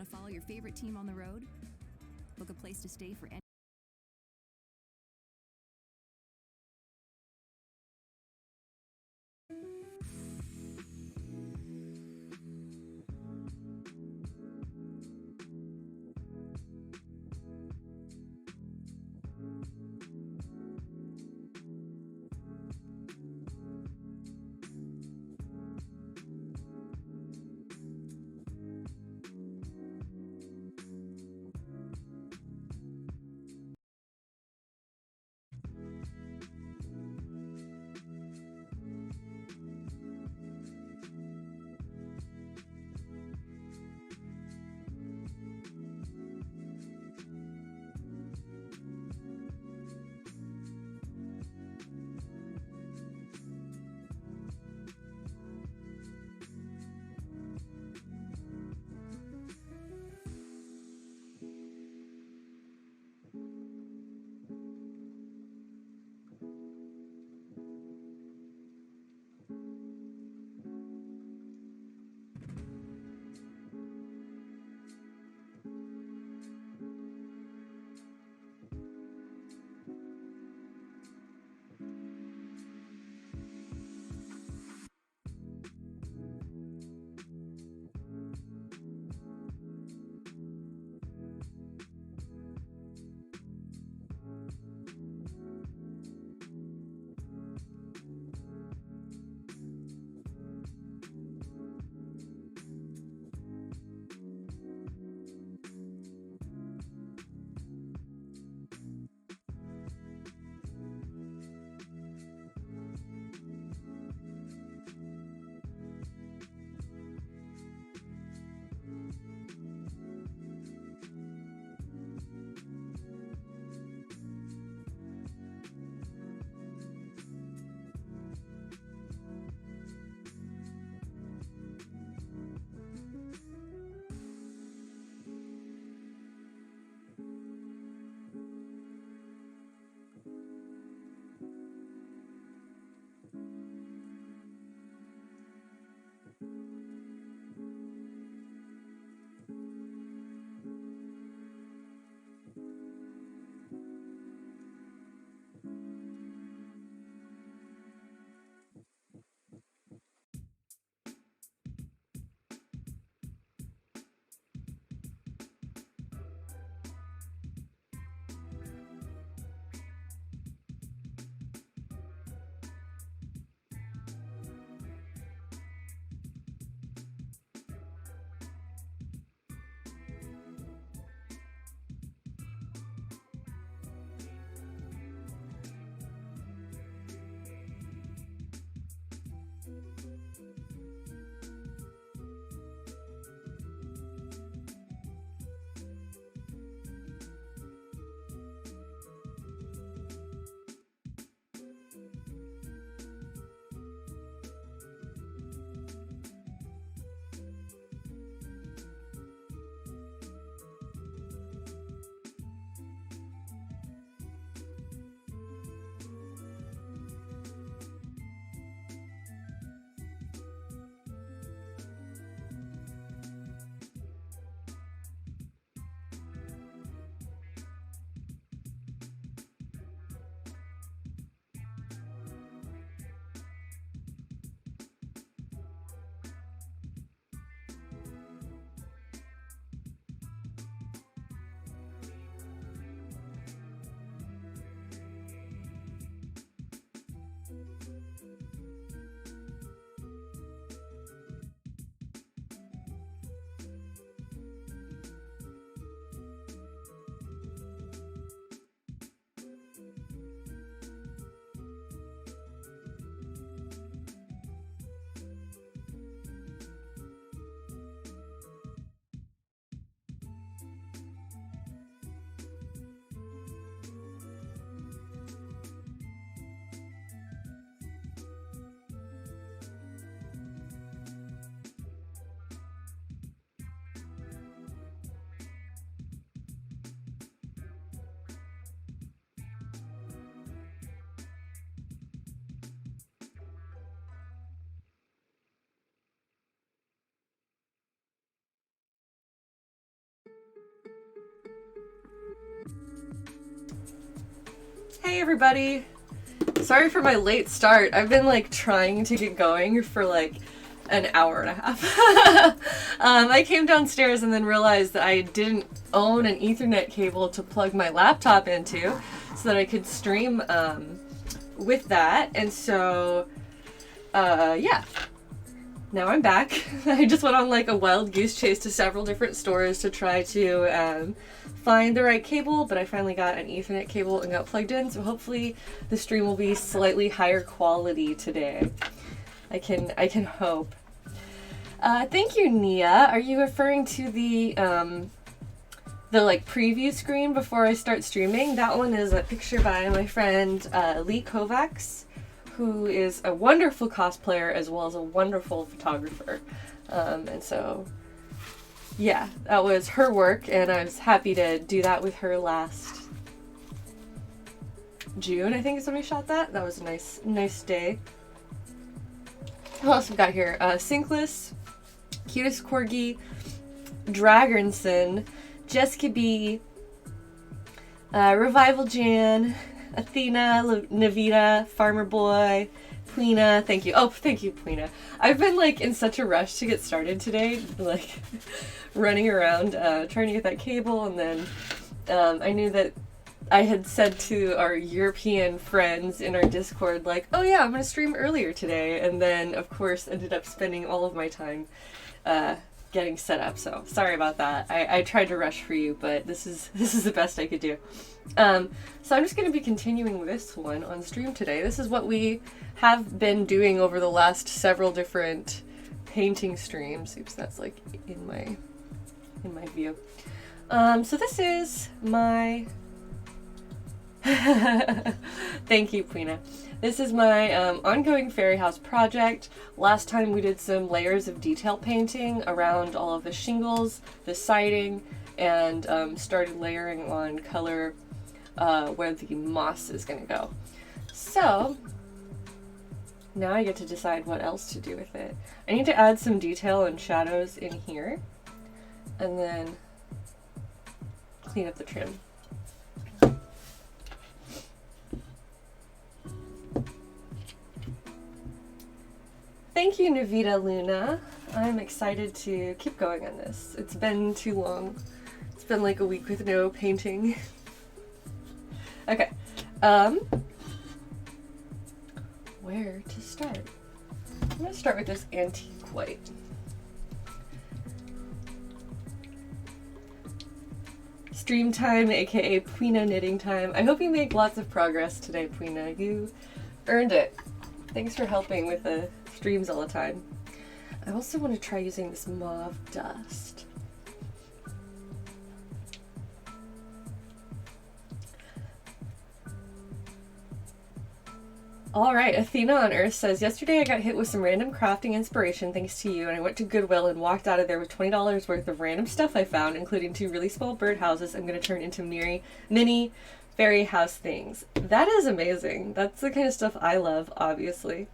Want to follow your favorite team on the road? Book a place to stay for any Hey everybody! Sorry for my late start. I've been like trying to get going for like an hour and a half. I came downstairs and then realized that I didn't own an Ethernet cable to plug my laptop into so that I could stream with that. And so, yeah. Now I'm back. I just went on like a wild goose chase to several different stores to try to find the right cable, but I finally got an Ethernet cable and got plugged in, so hopefully the stream will be slightly higher quality today. I can hope. Thank you, Nia. Are you referring to the like preview screen before I start streaming? That one is a picture by my friend Lee Kovacs, who is a wonderful cosplayer as well as a wonderful photographer. And so, yeah, that was her work, and I was happy to do that with her last June, I think is when we shot that. That was a nice day. What else we got here? Sinkless, Cutest Corgi, Dragonson, Jessica B, Revival Jan, Athena, Navita, Farmer Boy, Puina. Thank you. Oh, thank you, Puina. I've been like in such a rush to get started today, like running around trying to get that cable, and then I knew that I had said to our European friends in our Discord, like, oh yeah, I'm going to stream earlier today, and then of course ended up spending all of my time getting set up, so sorry about that. I tried to rush for you, but this is the best I could do. So I'm just going to be continuing this one on stream today. This is what we have been doing over the last several different painting streams. Oops, that's like in my view. So this is my thank you, Puina. This is my ongoing fairy house project. Last time we did some layers of detail painting around all of the shingles, the siding, and started layering on color where the moss is going to go. So now I get to decide what else to do with it. I need to add some detail and shadows in here, and then clean up the trim. Thank you, Navita Luna. I'm excited to keep going on this. It's been too long. It's been like a week with no painting. Okay. Where to start? I'm gonna start with this antique white. Stream time, aka Puina knitting time. I hope you make lots of progress today, Puina. You earned it. Thanks for helping with the streams all the time. I also want to try using this mauve dust. Alright, Athena on Earth says, yesterday I got hit with some random crafting inspiration thanks to you, and I went to Goodwill and walked out of there with $20 worth of random stuff I found, including 2 really small birdhouses I'm going to turn into mini fairy house things. That is amazing. That's the kind of stuff I love, obviously.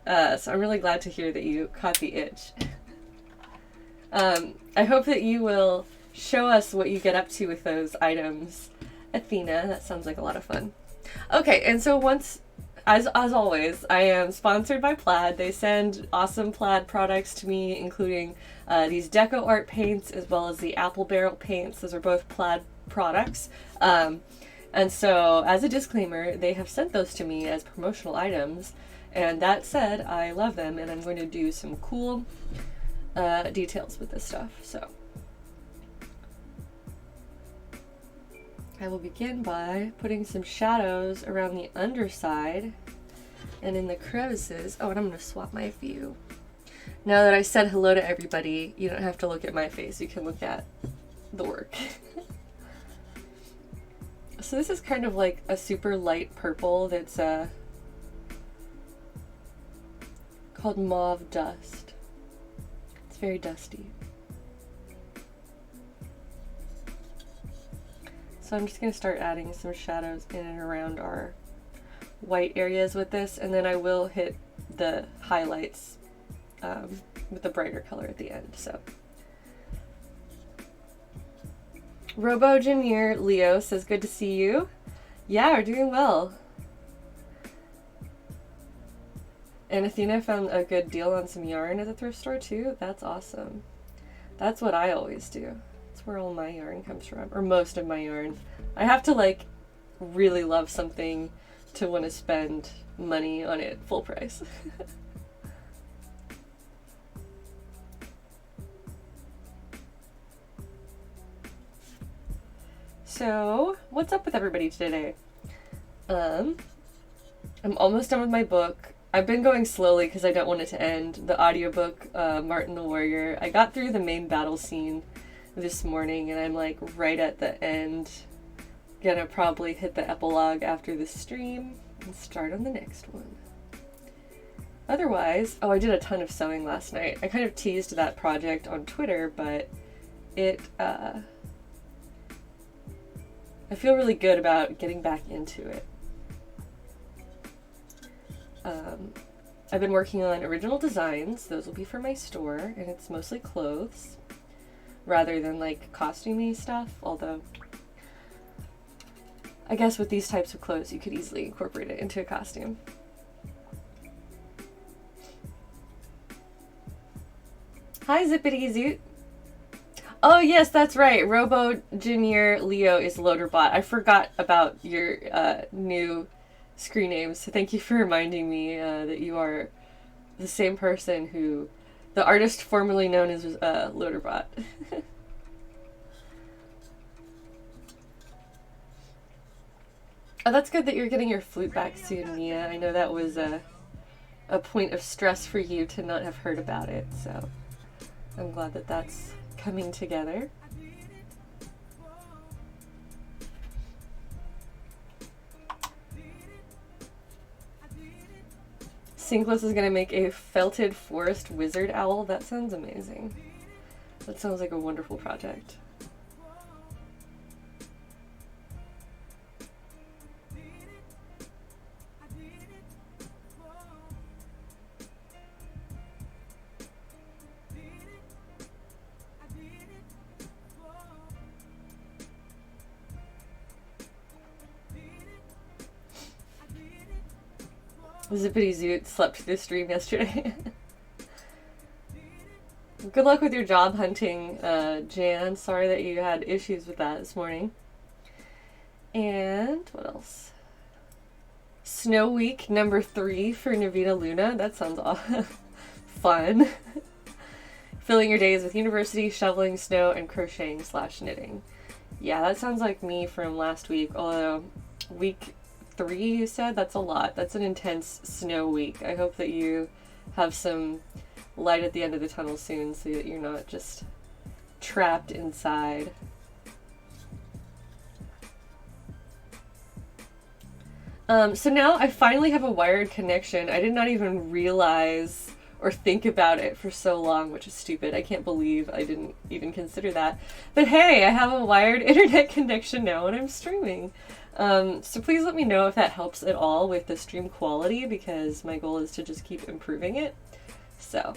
So I'm really glad to hear that you caught the itch. I hope that you will show us what you get up to with those items, Athena. That sounds like a lot of fun. Okay, and so as always, I am sponsored by Plaid. They send awesome Plaid products to me, including these deco art paints as well as the apple barrel paints. Those are both Plaid products. And so, as a disclaimer, they have sent those to me as promotional items. And that said, I love them, and I'm going to do some cool details with this stuff. So I will begin by putting some shadows around the underside and in the crevices. Oh, and I'm going to swap my view. Now that I said hello to everybody, you don't have to look at my face. You can look at the work. So this is kind of like a super light purple that's called Mauve Dust. It's very dusty. So I'm just going to start adding some shadows in and around our white areas with this, and then I will hit the highlights with the brighter color at the end. So Robo Junior Leo says, good to see you. Yeah, we're doing well. And Athena found a good deal on some yarn at the thrift store too. That's awesome. That's what I always do. That's where all my yarn comes from, or most of my yarn. I have to like really love something to want to spend money on it full price. So, what's up with everybody today? I'm almost done with my book. I've been going slowly because I don't want it to end. The audiobook, Martin the Warrior. I got through the main battle scene this morning and I'm like right at the end. Gonna probably hit the epilogue after the stream and start on the next one. Otherwise, oh, I did a ton of sewing last night. I kind of teased that project on Twitter, but it, I feel really good about getting back into it. I've been working on original designs. Those will be for my store, and it's mostly clothes rather than like costumey stuff, although I guess with these types of clothes you could easily incorporate it into a costume. Hi Zippity Zoot! Oh yes, that's right. Robo Junior Leo is Loaderbot. I forgot about your new screen names. So thank you for reminding me that you are the same person who, the artist formerly known as Loaderbot. Oh, that's good that you're getting your flute back soon, Mia. I know that was a point of stress for you to not have heard about it, so I'm glad that that's coming together. Sinkless is gonna make a felted forest wizard owl. That sounds amazing. That sounds like a wonderful project. Zippity Zoot slept through the stream yesterday. Good luck with your job hunting, Jan. Sorry that you had issues with that this morning. And what else? Snow Week number 3 for Navita Luna. That sounds fun. Filling your days with university, shoveling snow, and crocheting / knitting. Yeah, that sounds like me from last week, although week 3 you said? That's a lot. That's an intense snow week. I hope that you have some light at the end of the tunnel soon so that you're not just trapped inside. So now I finally have a wired connection. I did not even realize or think about it for so long, which is stupid. I can't believe I didn't even consider that. But hey, I have a wired internet connection now and I'm streaming. So please let me know if that helps at all with the stream quality, because my goal is to just keep improving it. So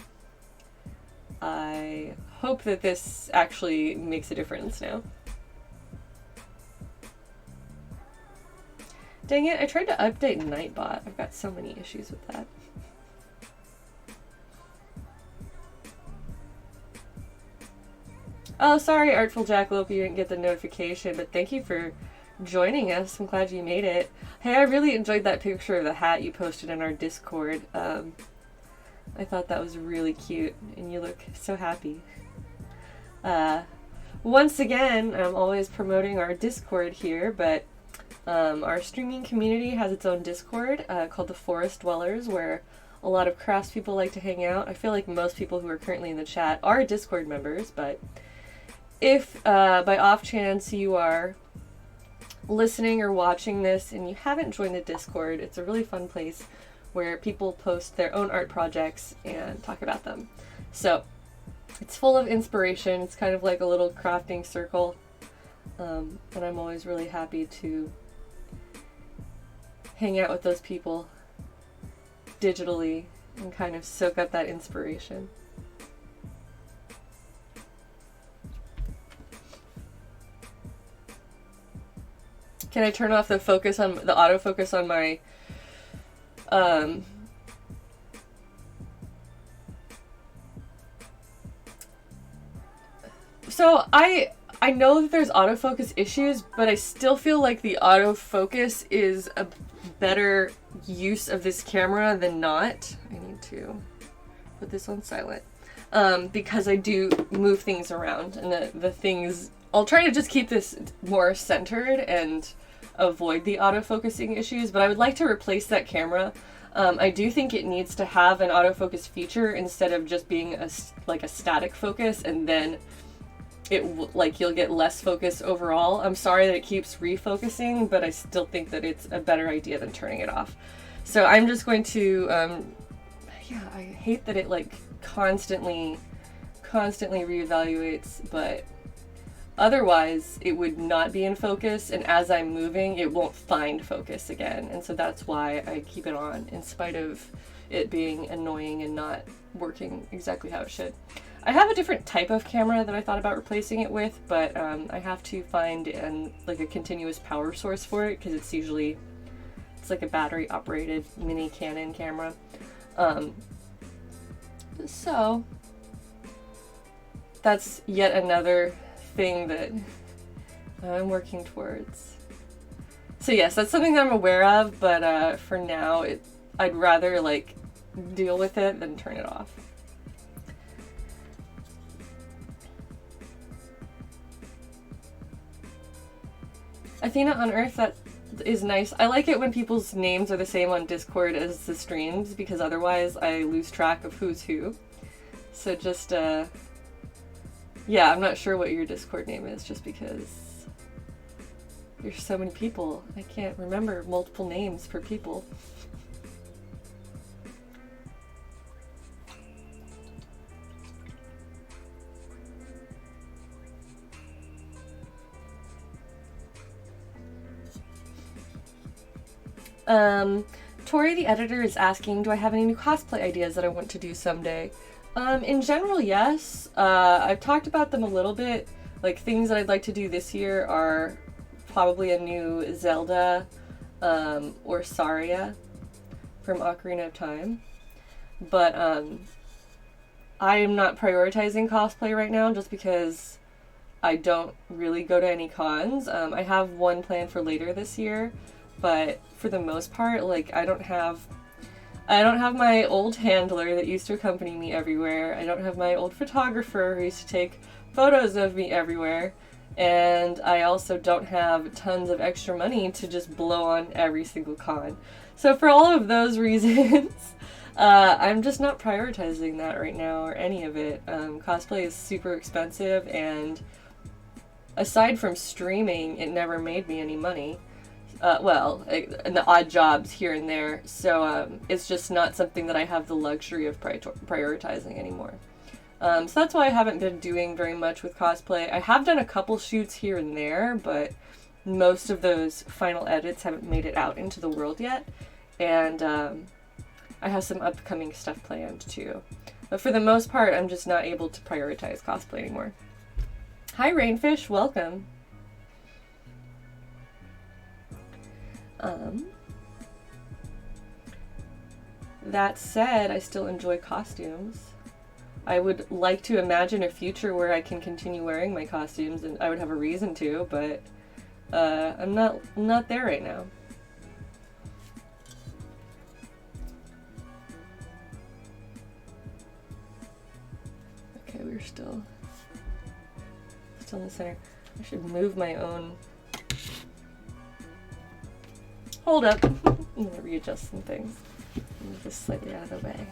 I hope that this actually makes a difference now. Dang it, I tried to update Nightbot. I've got so many issues with that. Oh, sorry, Artful Jackalope, you didn't get the notification, but thank you for joining us. I'm glad you made it. Hey, I really enjoyed that picture of the hat you posted in our Discord. I thought that was really cute, and you look so happy. Once again, I'm always promoting our Discord here, but our streaming community has its own Discord called the Forest Dwellers, where a lot of craftspeople like to hang out. I feel like most people who are currently in the chat are Discord members, but if by off chance you are listening or watching this and you haven't joined the Discord, it's a really fun place where people post their own art projects and talk about them. So it's full of inspiration. It's kind of like a little crafting circle, and I'm always really happy to hang out with those people digitally and kind of soak up that inspiration. Can I turn off the focus on the autofocus on my So I know that there's autofocus issues, but I still feel like the autofocus is a better use of this camera than not. I need to put this on silent. Because I do move things around, and the things, I'll try to just keep this more centered and avoid the autofocusing issues, but I would like to replace that camera. I do think it needs to have an autofocus feature instead of just being a static focus, and then you'll get less focus overall. I'm sorry that it keeps refocusing, but I still think that it's a better idea than turning it off. So I'm just going to, I hate that it constantly reevaluates, but otherwise it would not be in focus, and as I'm moving it won't find focus again, and so that's why I keep it on in spite of it being annoying and not working exactly how it should. I have a different type of camera that I thought about replacing it with, but I have to find a continuous power source for it, because it's like a battery operated mini Canon camera. So that's yet another thing that I'm working towards. So yes, that's something that I'm aware of, but for now I'd rather deal with it than turn it off. Athena on Earth, that is nice. I like it when people's names are the same on Discord as the streams, because otherwise I lose track of who's who. So just, yeah, I'm not sure what your Discord name is, just because there's so many people. I can't remember multiple names for people. Tori the editor is asking, do I have any new cosplay ideas that I want to do someday? In general, yes. I've talked about them a little bit. Things that I'd like to do this year are probably a new Zelda, or Saria from Ocarina of Time. But, I am not prioritizing cosplay right now just because I don't really go to any cons. I have one planned for later this year, but for the most part, I don't have my old handler that used to accompany me everywhere. I don't have my old photographer who used to take photos of me everywhere. And I also don't have tons of extra money to just blow on every single con. So for all of those reasons, I'm just not prioritizing that right now, or any of it. Cosplay is super expensive, and aside from streaming, it never made me any money. And the odd jobs here and there, so it's just not something that I have the luxury of prioritizing anymore. So that's why I haven't been doing very much with cosplay. I have done a couple shoots here and there, but most of those final edits haven't made it out into the world yet, and I have some upcoming stuff planned too. But for the most part, I'm just not able to prioritize cosplay anymore. Hi Rainfish, welcome. That said, I still enjoy costumes. I would like to imagine a future where I can continue wearing my costumes, and I would have a reason to, but I'm not there right now. Okay, we're still in the center. I should move my own. Hold up. I'm gonna readjust some things. Move this slightly out of the way.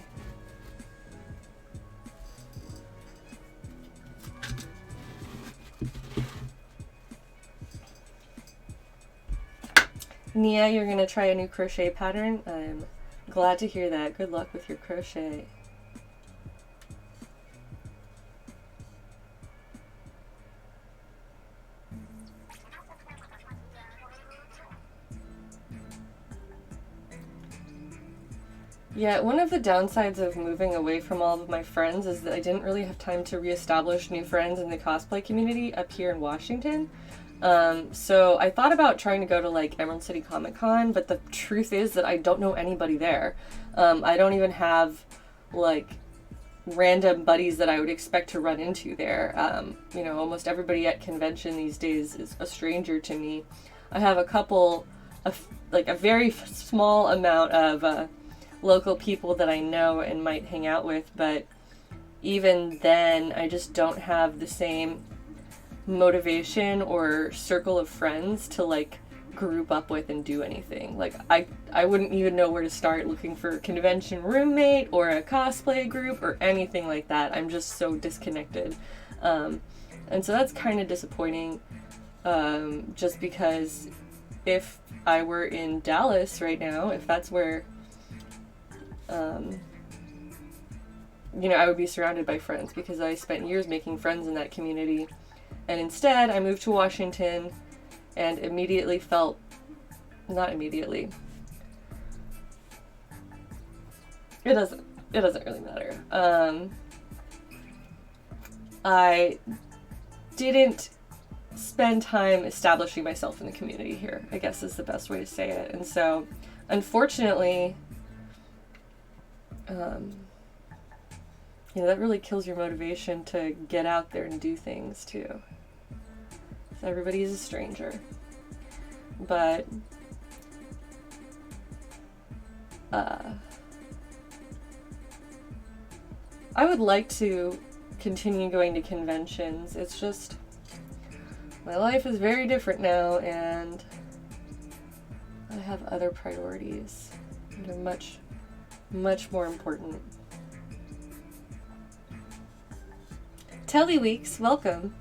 Nia, you're gonna try a new crochet pattern. I'm glad to hear that. Good luck with your crochet. Yeah, one of the downsides of moving away from all of my friends is that I didn't really have time to reestablish new friends in the cosplay community up here in Washington. So I thought about trying to go to Emerald City Comic Con, but the truth is that I don't know anybody there. I don't even have random buddies that I would expect to run into there. You know, almost everybody at convention these days is a stranger to me. I have a couple of, like, a very small amount of local people that I know and might hang out with, but even then, I just don't have the same motivation or circle of friends to, like, group up with and do anything. Like, I wouldn't even know where to start looking for a convention roommate or a cosplay group or anything like that. I'm just so disconnected. And so that's kind of disappointing, just because if I were in Dallas right now, if that's where, you know, I would be surrounded by friends, because I spent years making friends in that community. And instead, I moved to Washington and immediately felt, not immediately, it doesn't really matter. I didn't spend time establishing myself in the community here, I guess is the best way to say it. And so, unfortunately, you know, that really kills your motivation to get out there and do things too. So everybody is a stranger. But I would like to continue going to conventions. It's just, my life is very different now, and I have other priorities that are much, much more important. Tellyweeks, welcome.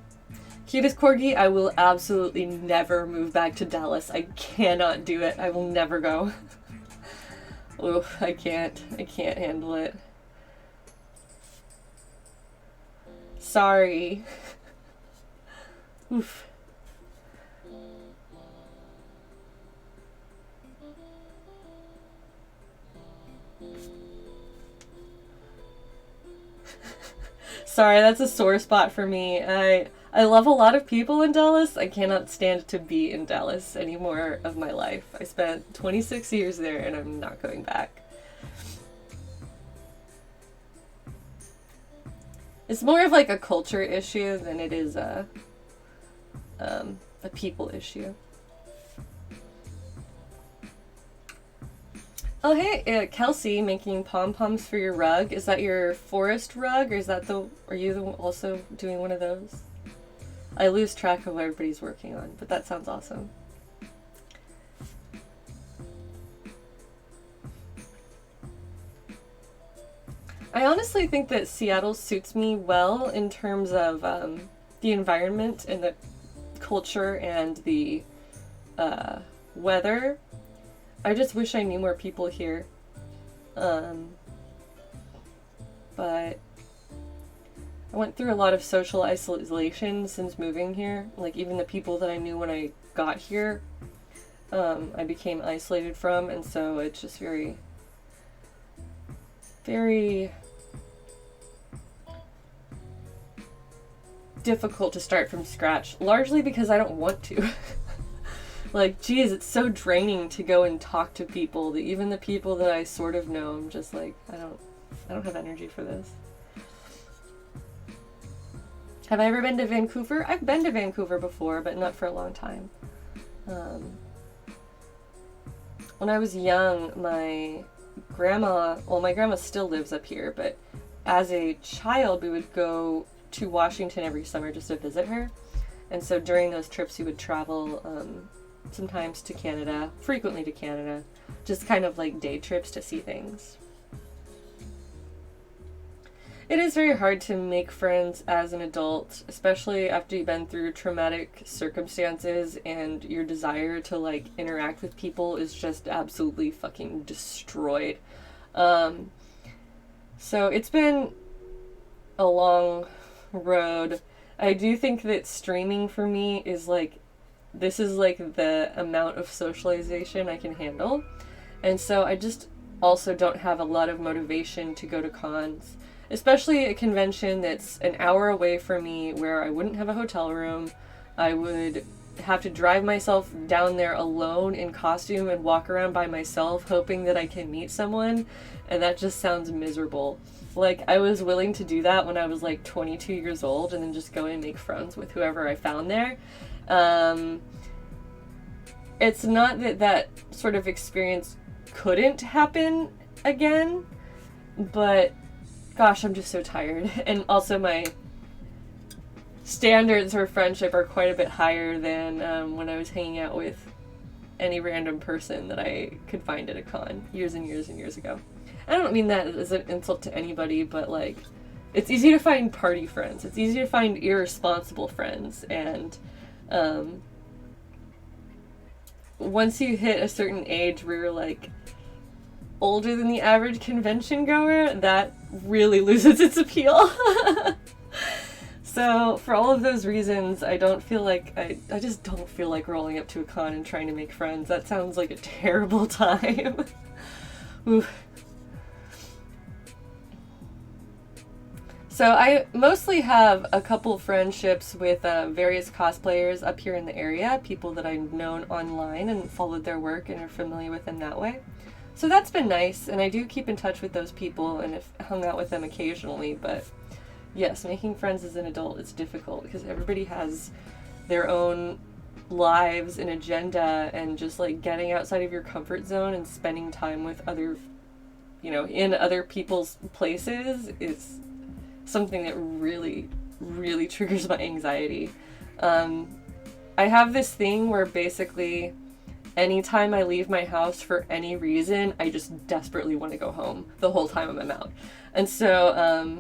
Cutest Corgi, I will absolutely never move back to Dallas. I cannot do it. I will never go. Oh, I can't handle it. Sorry. Oof. Sorry, that's a sore spot for me. I love a lot of people in Dallas. I cannot stand to be in Dallas anymore of my life. I spent 26 years there and I'm not going back. It's more of like a culture issue than it is a people issue. Oh hey, Kelsey, making pom-poms for your rug. Is that your forest rug, or is that are you also doing one of those? I lose track of what everybody's working on, but that sounds awesome. I honestly think that Seattle suits me well in terms of the environment and the culture and the weather. I just wish I knew more people here. But I went through a lot of social isolation since moving here. Like, even the people that I knew when I got here, I became isolated from, and so it's just very, very difficult to start from scratch, largely because I don't want to. Like, geez, it's so draining to go and talk to people, that even the people that I sort of know, I'm just like, I don't have energy for this. Have I ever been to Vancouver? I've been to Vancouver before, but not for a long time. When I was young, my grandma still lives up here, but as a child, we would go to Washington every summer just to visit her. And so during those trips, we would travel sometimes to Canada, frequently to Canada, just kind of like day trips to see things. It is very hard to make friends as an adult, especially after you've been through traumatic circumstances and your desire to, like, interact with people is just absolutely fucking destroyed. So it's been a long road. I do think that streaming for me is like, this is like the amount of socialization I can handle. And so I just also don't have a lot of motivation to go to cons. Especially a convention that's an hour away from me, where I wouldn't have a hotel room. I would have to drive myself down there alone in costume and walk around by myself hoping that I can meet someone, and that just sounds miserable. Like, I was willing to do that when I was like 22 years old and then just go and make friends with whoever I found there. It's not that that sort of experience couldn't happen again, but gosh, I'm just so tired. And also my standards for friendship are quite a bit higher than when I was hanging out with any random person that I could find at a con years and years and years ago. I don't mean that as an insult to anybody, but like, it's easy to find party friends. It's easy to find irresponsible friends, and once you hit a certain age where you're like older than the average convention goer, that really loses its appeal. So for all of those reasons, I don't feel like, I just don't feel like rolling up to a con and trying to make friends. That sounds like a terrible time. Oof. So I mostly have a couple friendships with various cosplayers up here in the area, people that I've known online and followed their work and are familiar with them that way. So that's been nice, and I do keep in touch with those people and have hung out with them occasionally, but yes, making friends as an adult is difficult because everybody has their own lives and agenda, and just like getting outside of your comfort zone and spending time with other, you know, in other people's places is something that really, really triggers my anxiety. I have this thing where basically anytime I leave my house for any reason, I just desperately want to go home the whole time I'm out. And so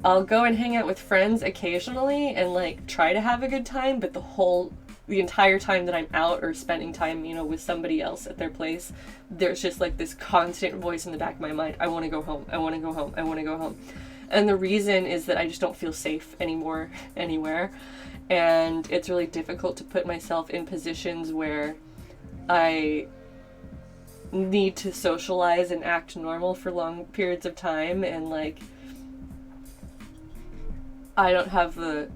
I'll go and hang out with friends occasionally and like try to have a good time, but the entire time that I'm out or spending time, you know, with somebody else at their place, there's just like this constant voice in the back of my mind. I want to go home. I want to go home. I want to go home. And the reason is that I just don't feel safe anymore anywhere. And it's really difficult to put myself in positions where I need to socialize and act normal for long periods of time. And like, I don't have the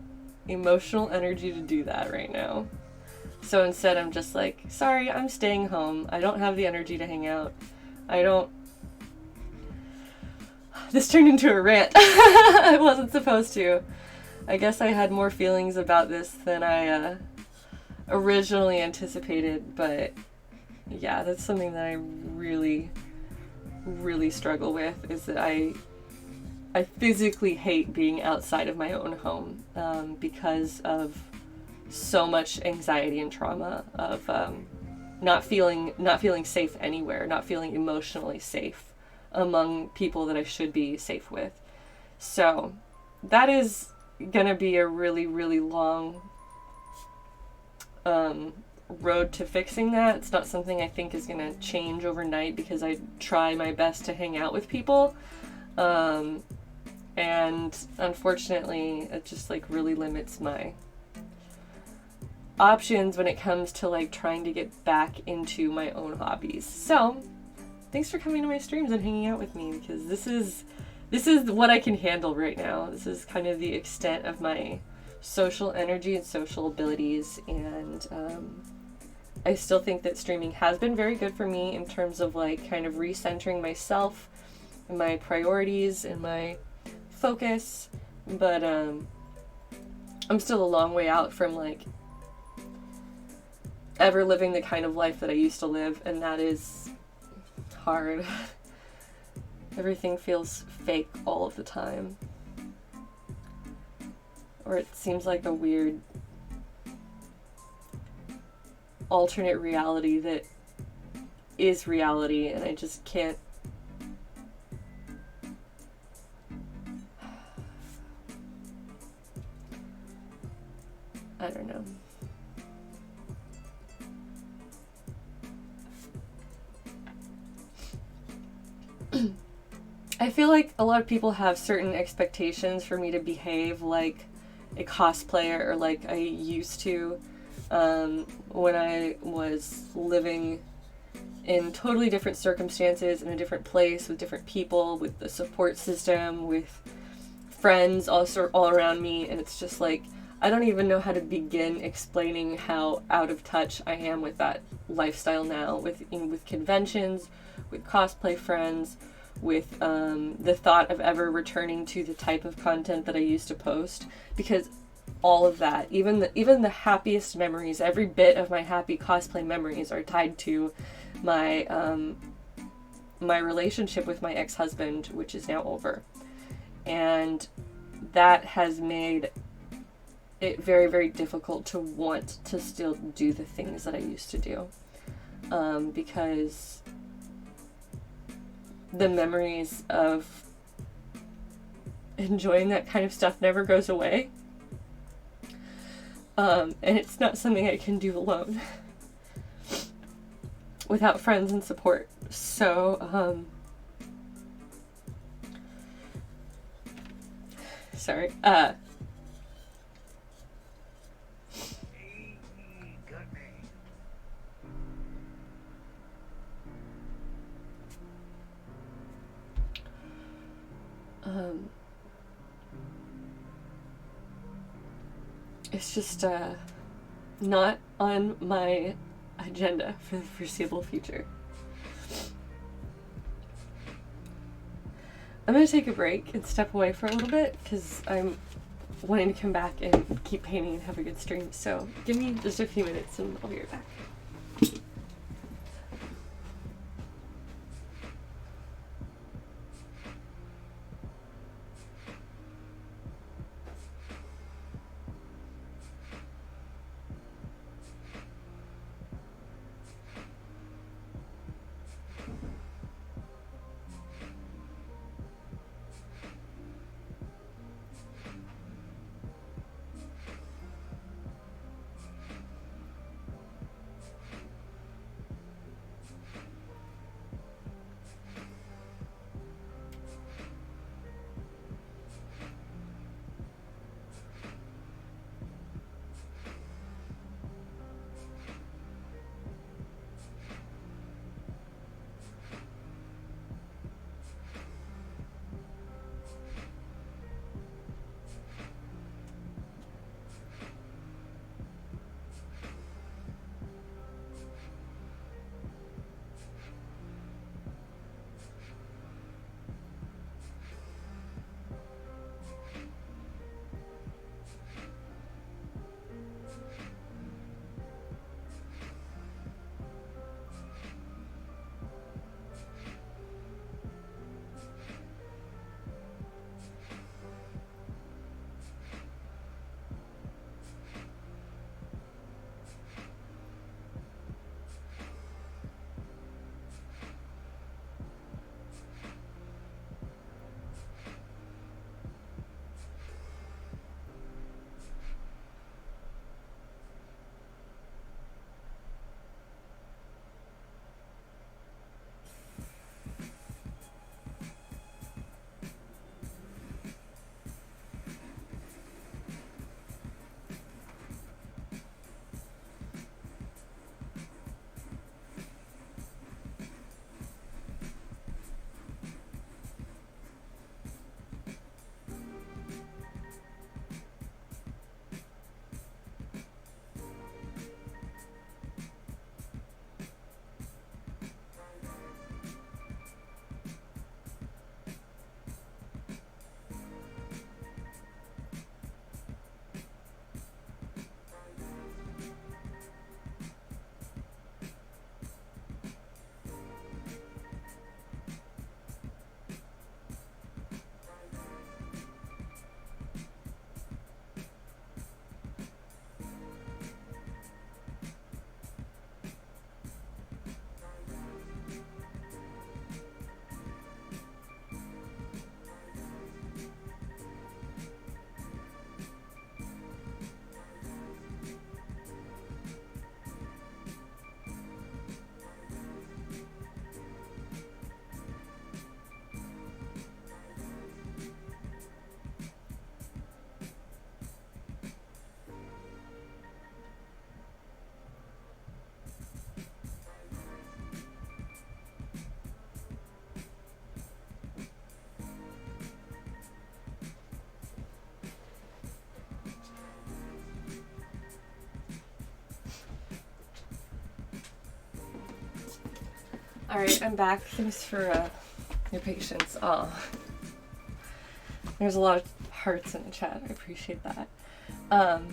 emotional energy to do that right now. So instead I'm just like, sorry, I'm staying home. I don't have the energy to hang out. This turned into a rant. I wasn't supposed to. I guess I had more feelings about this than I originally anticipated, but yeah, that's something that I really, really struggle with, is that I physically hate being outside of my own home because of so much anxiety and trauma of not feeling safe anywhere, not feeling emotionally safe among people that I should be safe with. So that is gonna be a really, really long road to fixing that. It's not something I think is gonna change overnight because I try my best to hang out with people. And unfortunately, it just like really limits my options when it comes to like trying to get back into my own hobbies. So thanks for coming to my streams and hanging out with me, because this is what I can handle right now. This is kind of the extent of my social energy and social abilities, and I still think that streaming has been very good for me in terms of like kind of recentering myself and my priorities and my focus, but I'm still a long way out from like ever living the kind of life that I used to live, and that is hard. Everything feels fake all of the time, or it seems like a weird alternate reality that is reality, and I just can't. I don't know. I feel like a lot of people have certain expectations for me to behave like a cosplayer, or like I used to when I was living in totally different circumstances, in a different place, with different people, with the support system, with friends also all around me, and it's just like I don't even know how to begin explaining how out of touch I am with that lifestyle now, with conventions, with cosplay friends, with the thought of ever returning to the type of content that I used to post, because all of that, even the happiest memories, every bit of my happy cosplay memories are tied to my my relationship with my ex-husband, which is now over. And that has made it very, very difficult to want to still do the things that I used to do. Because the memories of enjoying that kind of stuff never goes away. And it's not something I can do alone without friends and support. So, sorry. It's just not on my agenda for the foreseeable future. I'm going to take a break and step away for a little bit because I'm wanting to come back and keep painting and have a good stream. So give me just a few minutes and I'll be right back. Alright, I'm back. Thanks for your patience. Oh, there's a lot of hearts in the chat. I appreciate that. Now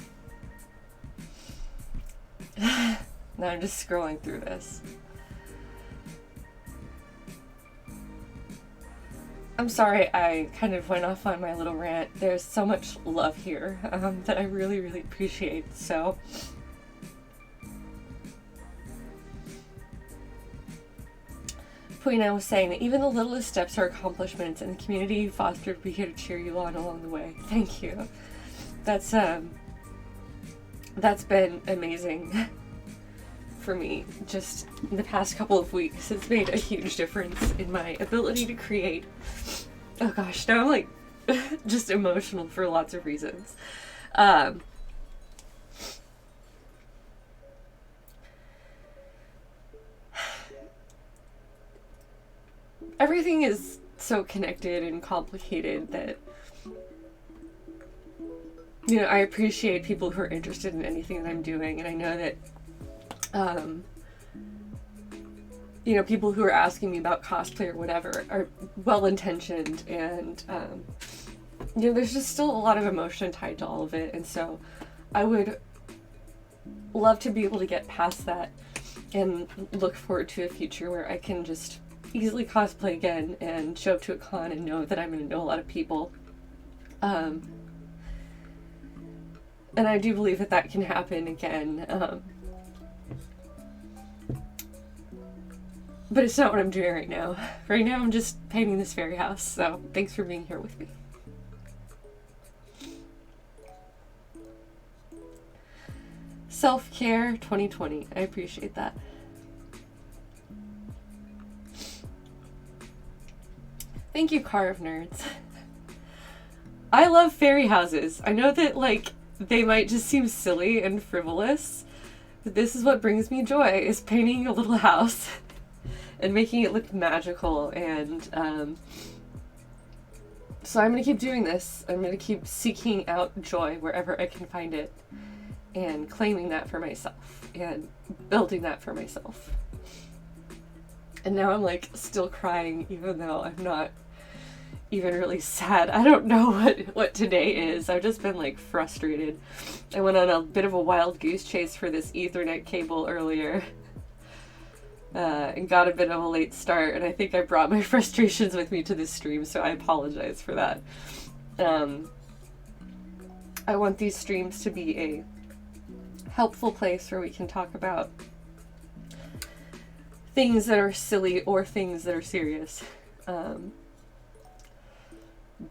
I'm just scrolling through this. I'm sorry I kind of went off on my little rant. There's so much love here that I really, really appreciate. So Puina was saying that even the littlest steps are accomplishments, and the community you fostered will be here to cheer you on along the way. Thank you. That's been amazing for me just in the past couple of weeks. It's made a huge difference in my ability to create. Oh gosh, now I'm like just emotional for lots of reasons. Everything is so connected and complicated that, you know, I appreciate people who are interested in anything that I'm doing, and I know that, you know, people who are asking me about cosplay or whatever are well-intentioned, and, you know, there's just still a lot of emotion tied to all of it, and so I would love to be able to get past that and look forward to a future where I can just easily cosplay again and show up to a con and know that I'm going to know a lot of people. And I do believe that that can happen again. But it's not what I'm doing right now. Right now I'm just painting this fairy house, so thanks for being here with me. Self-care 2020. I appreciate that. Thank you, Carve Nerds. I love fairy houses. I know that, like, they might just seem silly and frivolous, but this is what brings me joy, is painting a little house and making it look magical, and so I'm going to keep doing this. I'm going to keep seeking out joy wherever I can find it, and claiming that for myself, and building that for myself. And now I'm, like, still crying, even though I'm not even really sad. I don't know what today is. I've just been, like, frustrated. I went on a bit of a wild goose chase for this Ethernet cable earlier, and got a bit of a late start, and I think I brought my frustrations with me to this stream, so I apologize for that. I want these streams to be a helpful place where we can talk about things that are silly or things that are serious.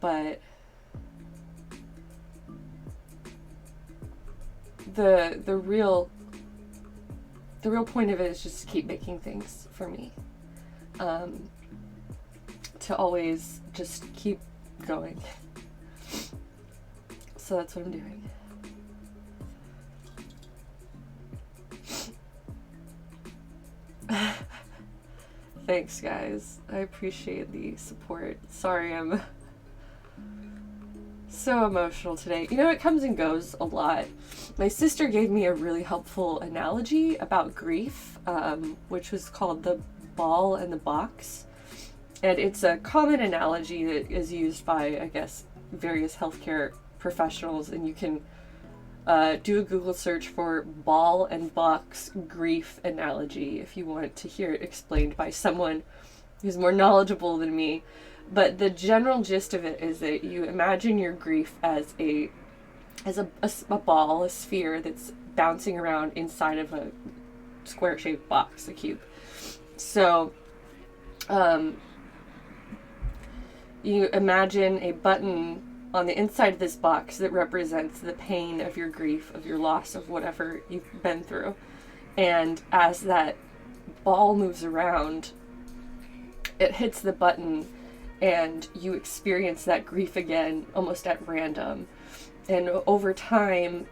But the real point of it is just to keep making things for me. To always just keep going. So that's what I'm doing. Thanks, guys. I appreciate the support. Sorry, I'm so emotional today. You know, it comes and goes a lot. My sister gave me a really helpful analogy about grief, which was called the ball and the box. And it's a common analogy that is used by, I guess, various healthcare professionals, and you can do a Google search for ball and box grief analogy if you want to hear it explained by someone who's more knowledgeable than me. But the general gist of it is that you imagine your grief as a ball, a sphere that's bouncing around inside of a square-shaped box, a cube. So you imagine a button on the inside of this box that represents the pain of your grief, of your loss, of whatever you've been through. And as that ball moves around, it hits the button and you experience that grief again almost at random. And over time,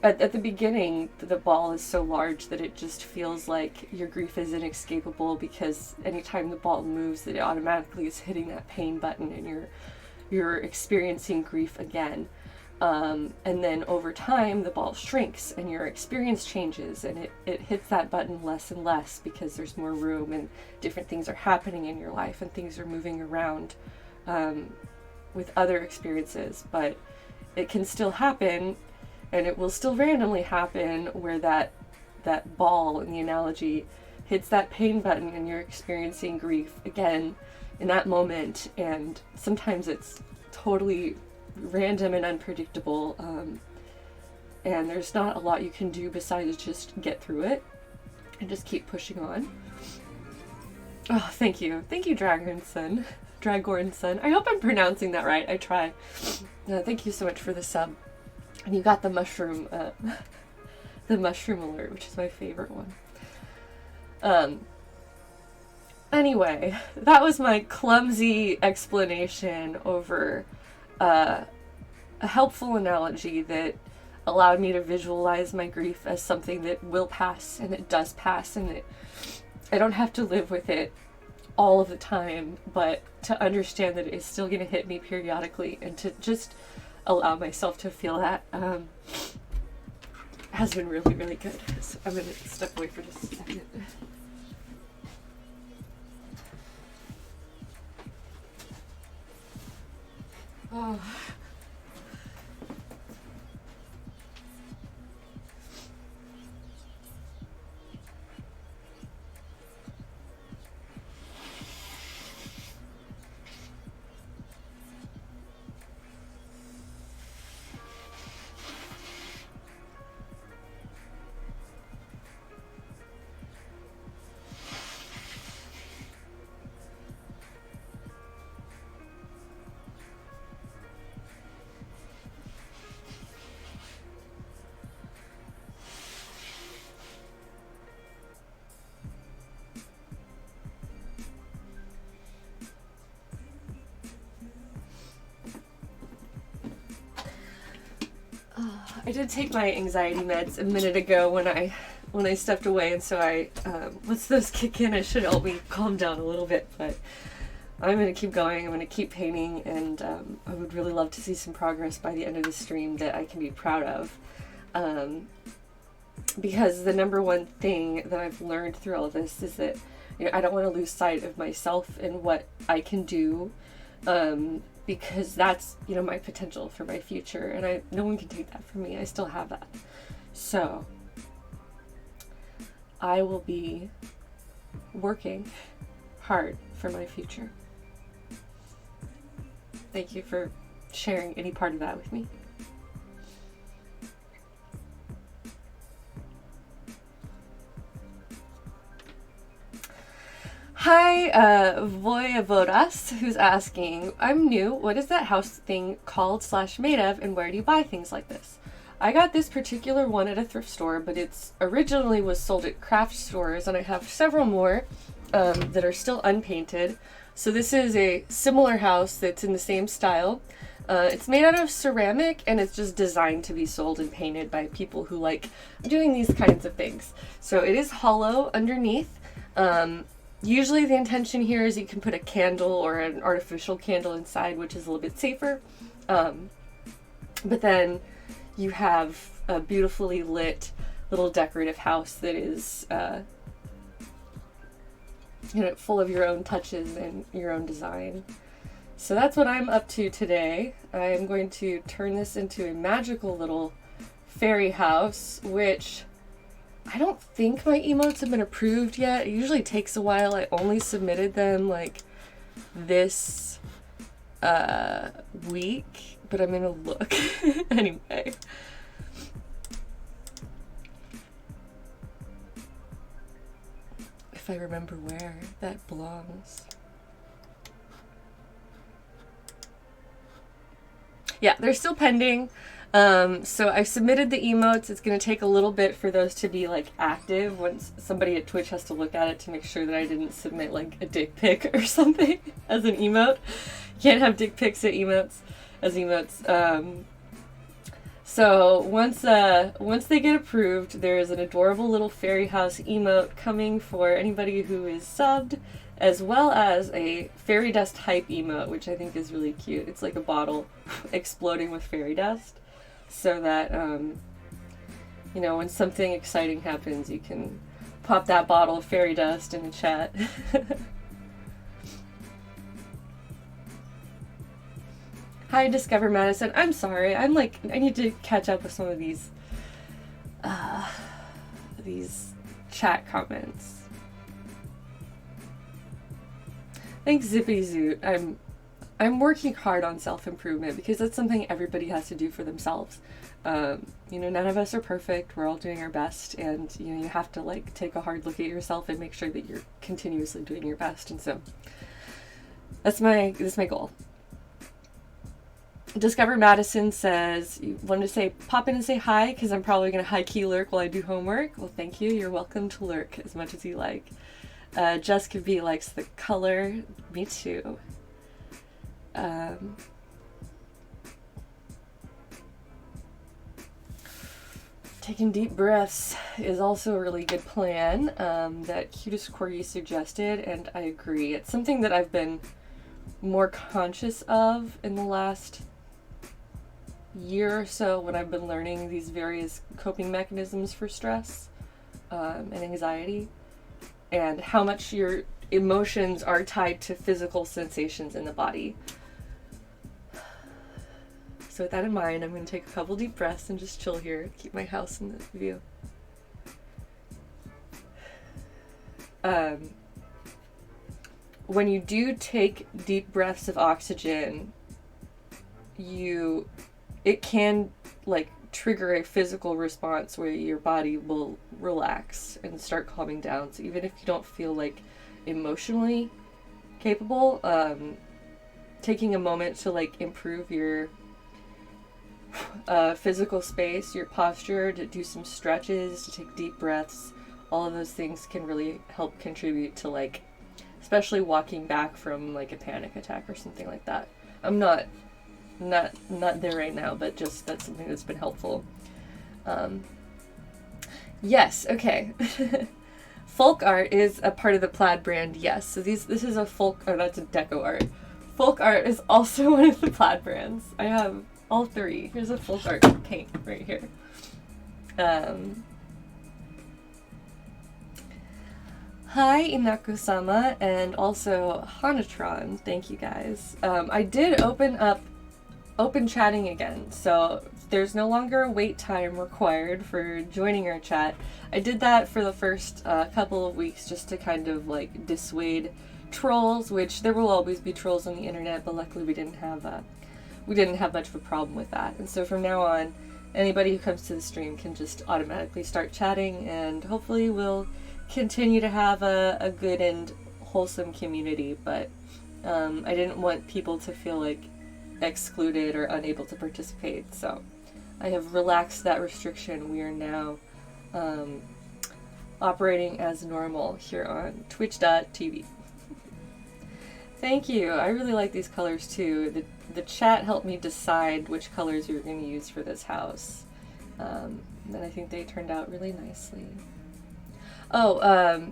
at the beginning, the ball is so large that it just feels like your grief is inescapable, because anytime the ball moves, it automatically is hitting that pain button and you're experiencing grief again. And then over time, the ball shrinks and your experience changes, and it hits that button less and less because there's more room and different things are happening in your life and things are moving around with other experiences. But it can still happen, and it will still randomly happen where that ball in the analogy hits that pain button and you're experiencing grief again in that moment. And sometimes it's totally random and unpredictable, and there's not a lot you can do besides just get through it and just keep pushing on. Oh, thank you Dragornson. I hope I'm pronouncing that right. I try. Thank you so much for the sub. And you got the mushroom the mushroom alert, which is my favorite one. Anyway, that was my clumsy explanation over a helpful analogy that allowed me to visualize my grief as something that will pass, and it does pass, and I don't have to live with it all of the time, but to understand that it's still going to hit me periodically, and to just allow myself to feel that has been really, really good. So I'm going to step away for just a second. Oh. I did take my anxiety meds a minute ago when I stepped away, and so once those kick in, it should help me calm down a little bit. But I'm going to keep going. I'm going to keep painting, and I would really love to see some progress by the end of the stream that I can be proud of. Because the number one thing that I've learned through all of this is that, you know, I don't want to lose sight of myself and what I can do. Because that's, you know, my potential for my future, and no one can take that from me. I still have that. So I will be working hard for my future. Thank you for sharing any part of that with me. Hi, Voyevodas, who's asking, I'm new, what is that house thing called / made of, and where do you buy things like this? I got this particular one at a thrift store, but it's originally was sold at craft stores, and I have several more that are still unpainted. So this is a similar house that's in the same style. It's made out of ceramic, and it's just designed to be sold and painted by people who like doing these kinds of things. So it is hollow underneath. Usually the intention here is you can put a candle or an artificial candle inside, which is a little bit safer. But then you have a beautifully lit little decorative house that is, full of your own touches and your own design. So that's what I'm up to today. I'm going to turn this into a magical little fairy house, which I don't think my emotes have been approved yet. It usually takes a while. I only submitted them like this week, but I'm gonna look anyway. If I remember where that belongs. Yeah, they're still pending. So I've submitted the emotes. It's going to take a little bit for those to be like active. Once somebody at Twitch has to look at it to make sure that I didn't submit like a dick pic or something as an emote. You can't have dick pics as emotes. So once they get approved, there is an adorable little fairy house emote coming for anybody who is subbed, as well as a fairy dust hype emote, which I think is really cute. It's like a bottle exploding with fairy dust. so that, you know, when something exciting happens, you can pop that bottle of fairy dust in the chat. Hi, Discover Madison. I'm sorry. I need to catch up with some of these chat comments. Thanks, Zippy Zoot. I'm working hard on self-improvement because that's something everybody has to do for themselves. You know, none of us are perfect. We're all doing our best, and you know, you have to like take a hard look at yourself and make sure that you're continuously doing your best. And so that's my goal. Discover Madison says, you wanted to pop in and say hi because I'm probably going to high-key lurk while I do homework. Well, thank you. You're welcome to lurk as much as you like. Jessica V likes the color. Me too. Taking deep breaths is also a really good plan that Cutest Corgi suggested, and I agree. It's something that I've been more conscious of in the last year or so when I've been learning these various coping mechanisms for stress and anxiety, and how much your emotions are tied to physical sensations in the body. So with that in mind, I'm going to take a couple deep breaths and just chill here, keep my house in the view. When you do take deep breaths of oxygen, it can like trigger a physical response where your body will relax and start calming down. So even if you don't feel like emotionally capable, taking a moment to like improve your physical space, your posture, to do some stretches, to take deep breaths, all of those things can really help contribute to like, especially walking back from like a panic attack or something like that. I'm not there right now, but just that's something that's been helpful. Yes, okay. Folk art is a part of the Plaid brand, yes. So this is a that's a deco art. Folk art is also one of the Plaid brands. I have all three. Here's a folk art paint right here. Hi, Inaku-sama, and also Hanatron. Thank you guys. I did open chatting again, so there's no longer a wait time required for joining our chat. I did that for the first couple of weeks just to kind of like dissuade trolls, which there will always be trolls on the internet, but luckily we didn't have much of a problem with that. And so from now on, anybody who comes to the stream can just automatically start chatting, and hopefully we'll continue to have a good and wholesome community. But I didn't want people to feel like excluded or unable to participate, so I have relaxed that restriction. We are now operating as normal here on twitch.tv. Thank you. I really like these colors too. The chat helped me decide which colors we were going to use for this house. And I think they turned out really nicely. Oh,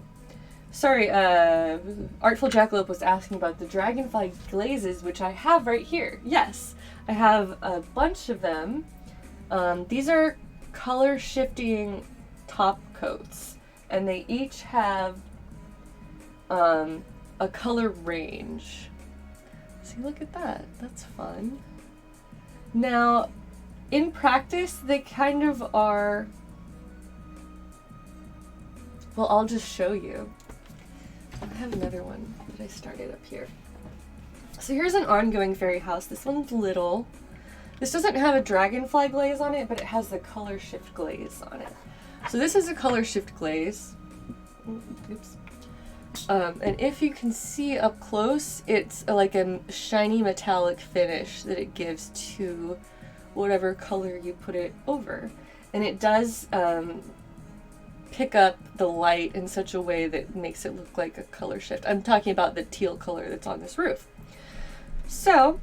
sorry, Artful Jackalope was asking about the dragonfly glazes, which I have right here. Yes, I have a bunch of them. These are color shifting top coats, and they each have a color range. See, look at that. That's fun. Now, in practice, they kind of are... Well, I'll just show you. I have another one that I started up here. So here's an ongoing fairy house. This one's little. This doesn't have a dragonfly glaze on it, but it has the color shift glaze on it. So this is a color shift glaze. Oops. And if you can see up close, it's like a shiny metallic finish that it gives to whatever color you put it over. And it does pick up the light in such a way that makes it look like a color shift. I'm talking about the teal color that's on this roof. So,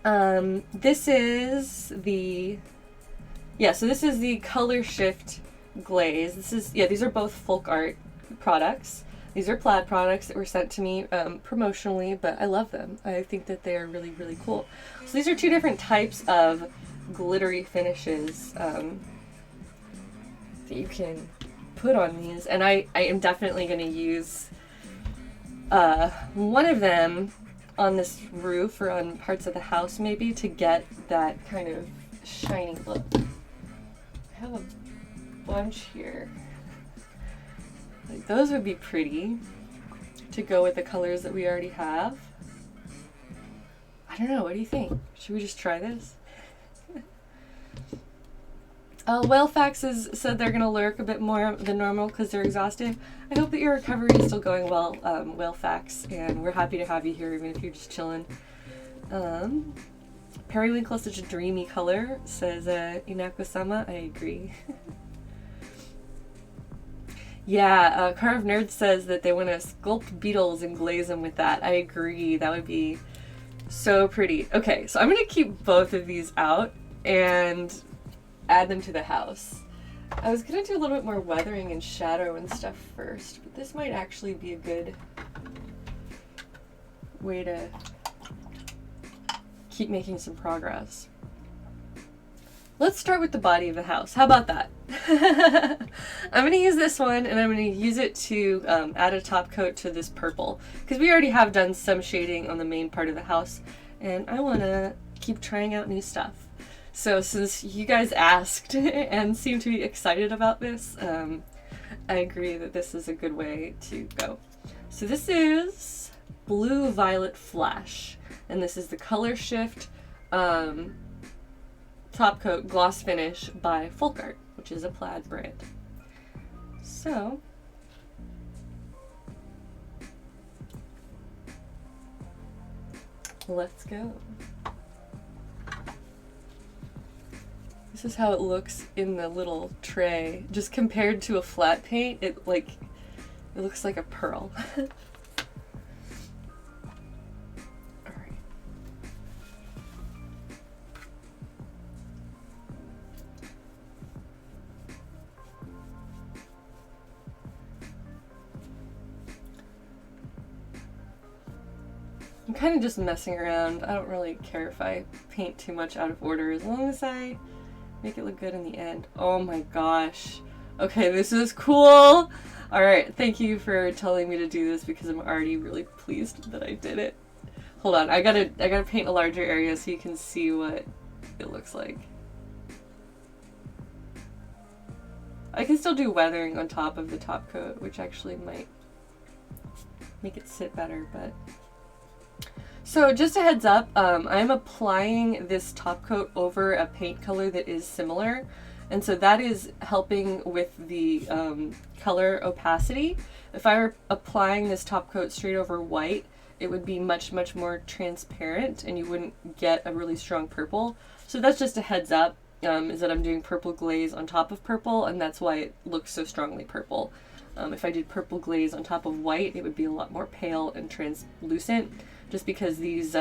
this is the color shift glaze. These are both folk art products. These are Plaid products that were sent to me promotionally, but I love them. I think that they are really, really cool. So these are two different types of glittery finishes that you can put on these, and I am definitely going to use one of them on this roof or on parts of the house maybe to get that kind of shiny look. I have a bunch here. Like, those would be pretty to go with the colors that we already have. I don't know, what do you think? Should we just try this? Whalefax has said they're going to lurk a bit more than normal because they're exhausted. I hope that your recovery is still going well, Whalefax, and we're happy to have you here even if you're just chilling. Periwinkle is such a dreamy color, says Inako-sama. I agree. Yeah, Car of Nerds says that they want to sculpt beetles and glaze them with that. I agree. That would be so pretty. Okay, so I'm going to keep both of these out and add them to the house. I was going to do a little bit more weathering and shadow and stuff first, but this might actually be a good way to keep making some progress. Let's start with the body of the house. How about that? I'm going to use this one, and I'm going to use it to add a top coat to this purple, because we already have done some shading on the main part of the house, and I want to keep trying out new stuff. So since you guys asked and seem to be excited about this, I agree that this is a good way to go. So this is Blue Violet Flash, and this is the Color Shift top coat gloss finish by Folk Art, which is a plaid brand. So let's go. This is how it looks in the little tray. Just compared to a flat paint, it looks like a pearl. Alright. I'm kind of just messing around. I don't really care if I paint too much out of order as long as I make it look good in the end. Oh my gosh. Okay, this is cool. Alright, thank you for telling me to do this because I'm already really pleased that I did it. Hold on, I gotta paint a larger area so you can see what it looks like. I can still do weathering on top of the top coat, which actually might make it sit better, but... So just a heads up, I'm applying this top coat over a paint color that is similar, and so that is helping with the color opacity. If I were applying this top coat straight over white, it would be much more transparent and you wouldn't get a really strong purple. So that's just a heads up, is that I'm doing purple glaze on top of purple, and that's why it looks so strongly purple. If I did purple glaze on top of white, it would be a lot more pale and translucent, just because these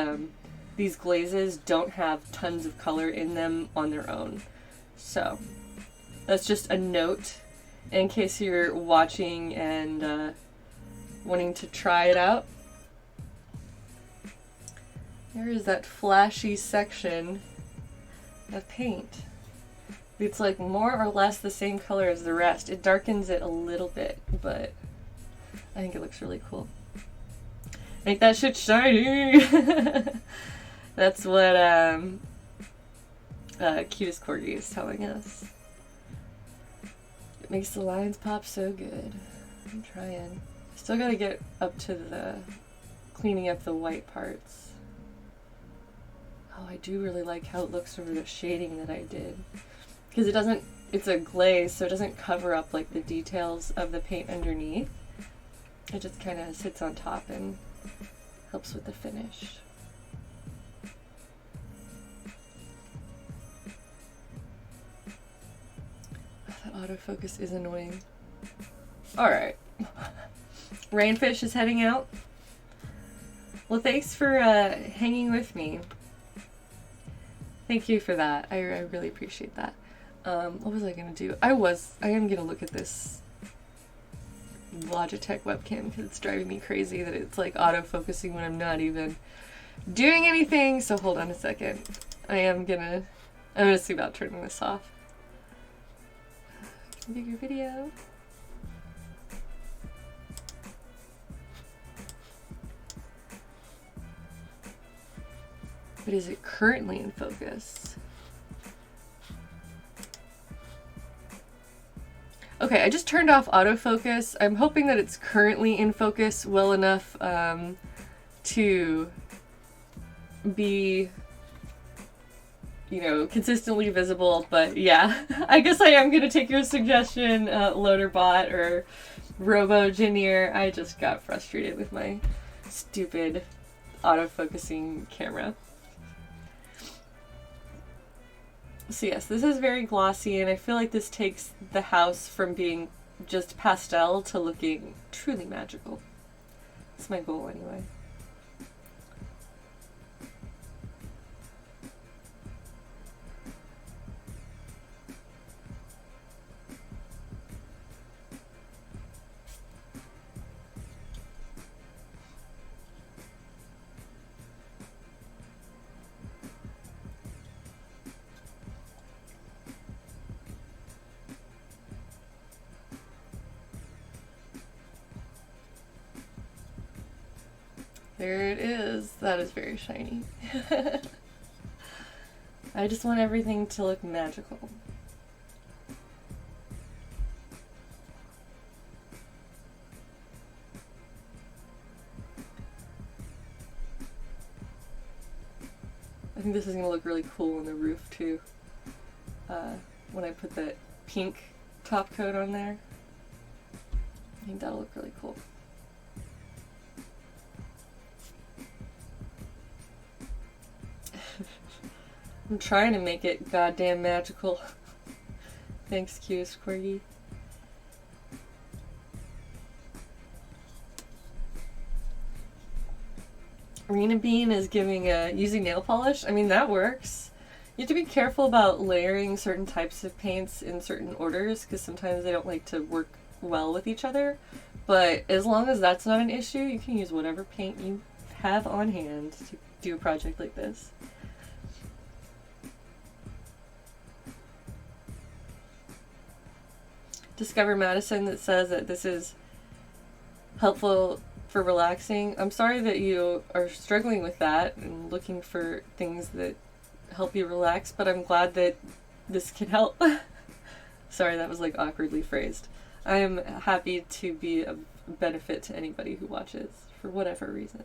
glazes don't have tons of color in them on their own. So that's just a note in case you're watching and wanting to try it out. There is that flashy section of paint. It's like more or less the same color as the rest. It darkens it a little bit, but I think it looks really cool. Make that shit shiny! That's what Cutest Corgi is telling us. It makes the lines pop so good. I'm trying. Still gotta get up to the cleaning up the white parts. Oh, I do really like how it looks over the shading that I did. Because it doesn't, it's a glaze, so it doesn't cover up like the details of the paint underneath. It just kind of sits on top and helps with the finish. That autofocus is annoying. Alright. Rainfish is heading out. Well, thanks for hanging with me. Thank you for that. I really appreciate that. What was I gonna do? I am gonna look at this Logitech webcam because it's driving me crazy that it's like autofocusing when I'm not even doing anything. So hold on a second. I am gonna I'm gonna see about turning this off. Bigger video. But is it currently in focus? Okay, I just turned off autofocus. I'm hoping that it's currently in focus well enough to be, you know, consistently visible. But yeah, I guess I am gonna take your suggestion, Loaderbot or RoboGeneer. I just got frustrated with my stupid autofocusing camera. So yes, this is very glossy, and I feel like this takes the house from being just pastel to looking truly magical. That's my goal anyway. There it is. That is very shiny. I just want everything to look magical. I think this is going to look really cool on the roof too. When I put that pink top coat on there. I think that'll look really cool. I'm trying to make it goddamn magical. Thanks, Q's Corgi. Arena Bean is giving using nail polish. I mean, that works. You have to be careful about layering certain types of paints in certain orders because sometimes they don't like to work well with each other. But as long as that's not an issue, you can use whatever paint you have on hand to do a project like this. Discover Madison that says that this is helpful for relaxing. I'm sorry that you are struggling with that and looking for things that help you relax, but I'm glad that this can help. Sorry, that was like awkwardly phrased. I am happy to be a benefit to anybody who watches for whatever reason.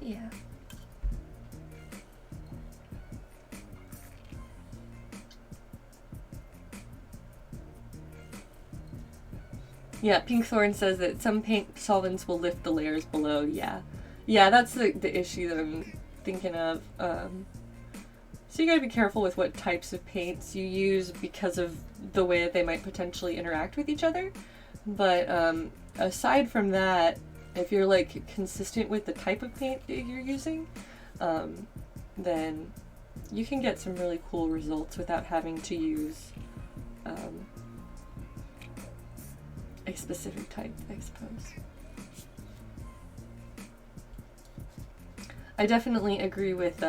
Yeah. Yeah, Pinkthorn says that some paint solvents will lift the layers below. Yeah. Yeah, that's the issue that I'm thinking of. So you gotta be careful with what types of paints you use because of the way that they might potentially interact with each other. But aside from that, if you're like consistent with the type of paint that you're using, then you can get some really cool results without having to use a specific type, I suppose. I definitely agree with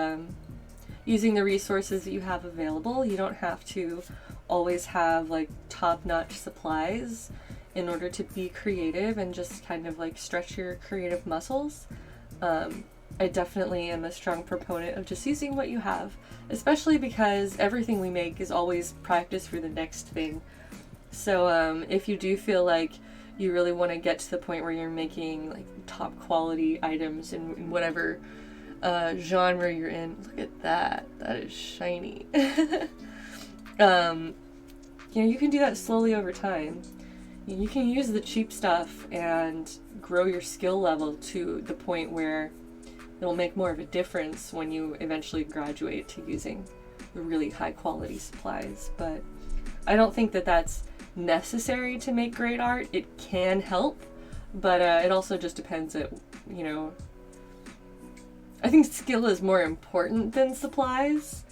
using the resources that you have available. You don't have to always have like top-notch supplies in order to be creative and just kind of like stretch your creative muscles. I definitely am a strong proponent of just using what you have, especially because everything we make is always practice for the next thing. So if you do feel like you really want to get to the point where you're making like top quality items in whatever genre you're in, look at that, that is shiny. You know, you can do that slowly over time. You can use the cheap stuff and grow your skill level to the point where it'll make more of a difference when you eventually graduate to using the really high quality supplies. But I don't think that that's necessary to make great art. It can help, but it also just depends at, you know, I think skill is more important than supplies,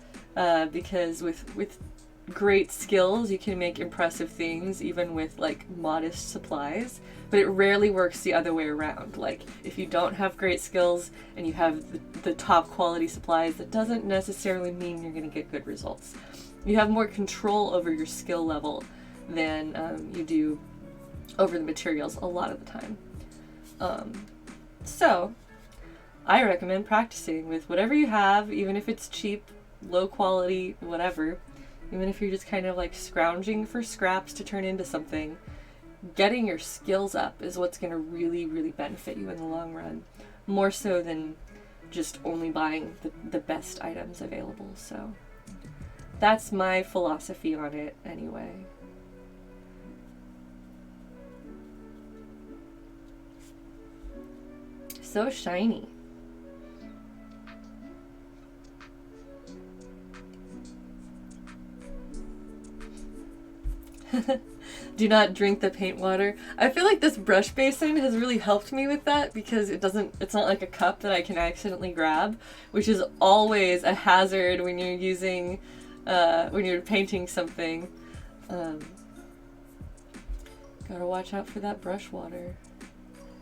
because with great skills, you can make impressive things even with like modest supplies, but it rarely works the other way around. Like if you don't have great skills and you have the top quality supplies, that doesn't necessarily mean you're going to get good results. You have more control over your skill level than you do over the materials a lot of the time. So I recommend practicing with whatever you have, even if it's cheap, low quality, whatever. Even if you're just kind of like scrounging for scraps to turn into something, getting your skills up is what's going to really, really benefit you in the long run. More so than just only buying the best items available. So that's my philosophy on it anyway. So shiny. Do not drink the paint water. I feel like this brush basin has really helped me with that because it's not like a cup that I can accidentally grab, which is always a hazard when you're using, when you're painting something. Gotta watch out for that brush water.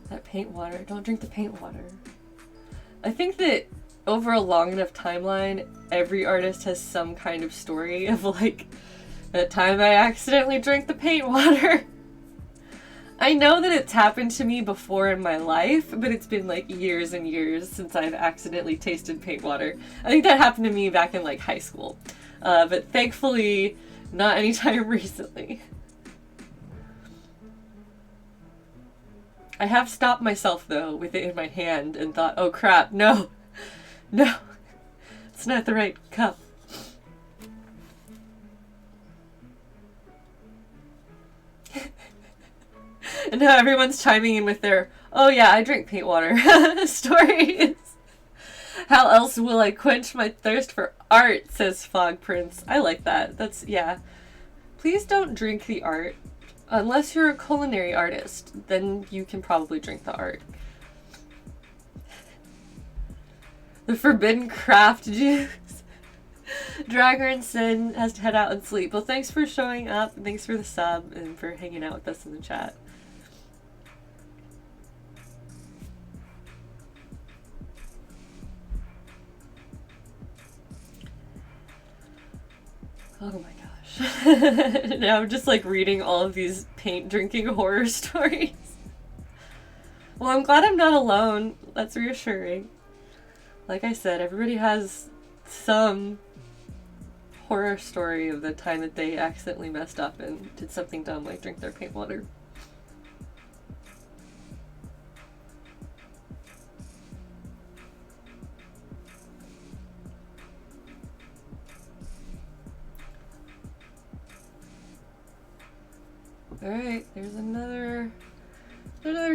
That paint water. Don't drink the paint water. I think that over a long enough timeline, every artist has some kind of story of like, that time I accidentally drank the paint water. I know that it's happened to me before in my life, but it's been like years and years since I've accidentally tasted paint water. I think that happened to me back in like high school. But thankfully, not anytime recently. I have stopped myself though with it in my hand and thought, oh crap, no, it's not the right cup. And now everyone's chiming in with their, oh yeah, I drink paint water stories. How else will I quench my thirst for art, says Fog Prince. I like that. That's, yeah. Please don't drink the art. Unless you're a culinary artist, then you can probably drink the art. The forbidden craft juice. Dragger Sin has to head out and sleep. Well, thanks for showing up, and thanks for the sub, and for hanging out with us in the chat. Oh my gosh. Now I'm just like reading all of these paint drinking horror stories. Well, I'm glad I'm not alone. That's reassuring. Like I said, everybody has some horror story of the time that they accidentally messed up and did something dumb like drink their paint water. Alright, there's another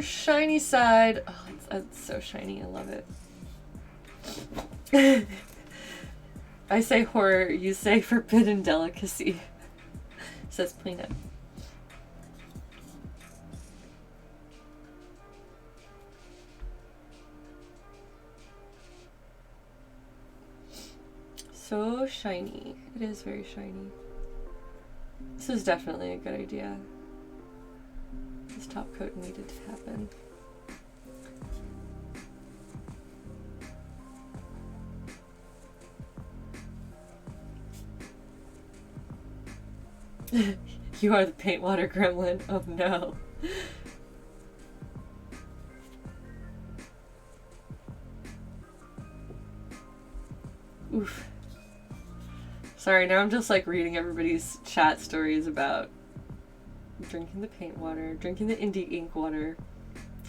shiny side. Oh, it's so shiny, I love it. I say horror, you say forbidden delicacy, says Plina. So shiny. It is very shiny. This is definitely a good idea. This top coat needed to happen. You are the paint water gremlin. Oh no. Oof. Sorry, now I'm just like reading everybody's chat stories about drinking the paint water, drinking the indie ink water,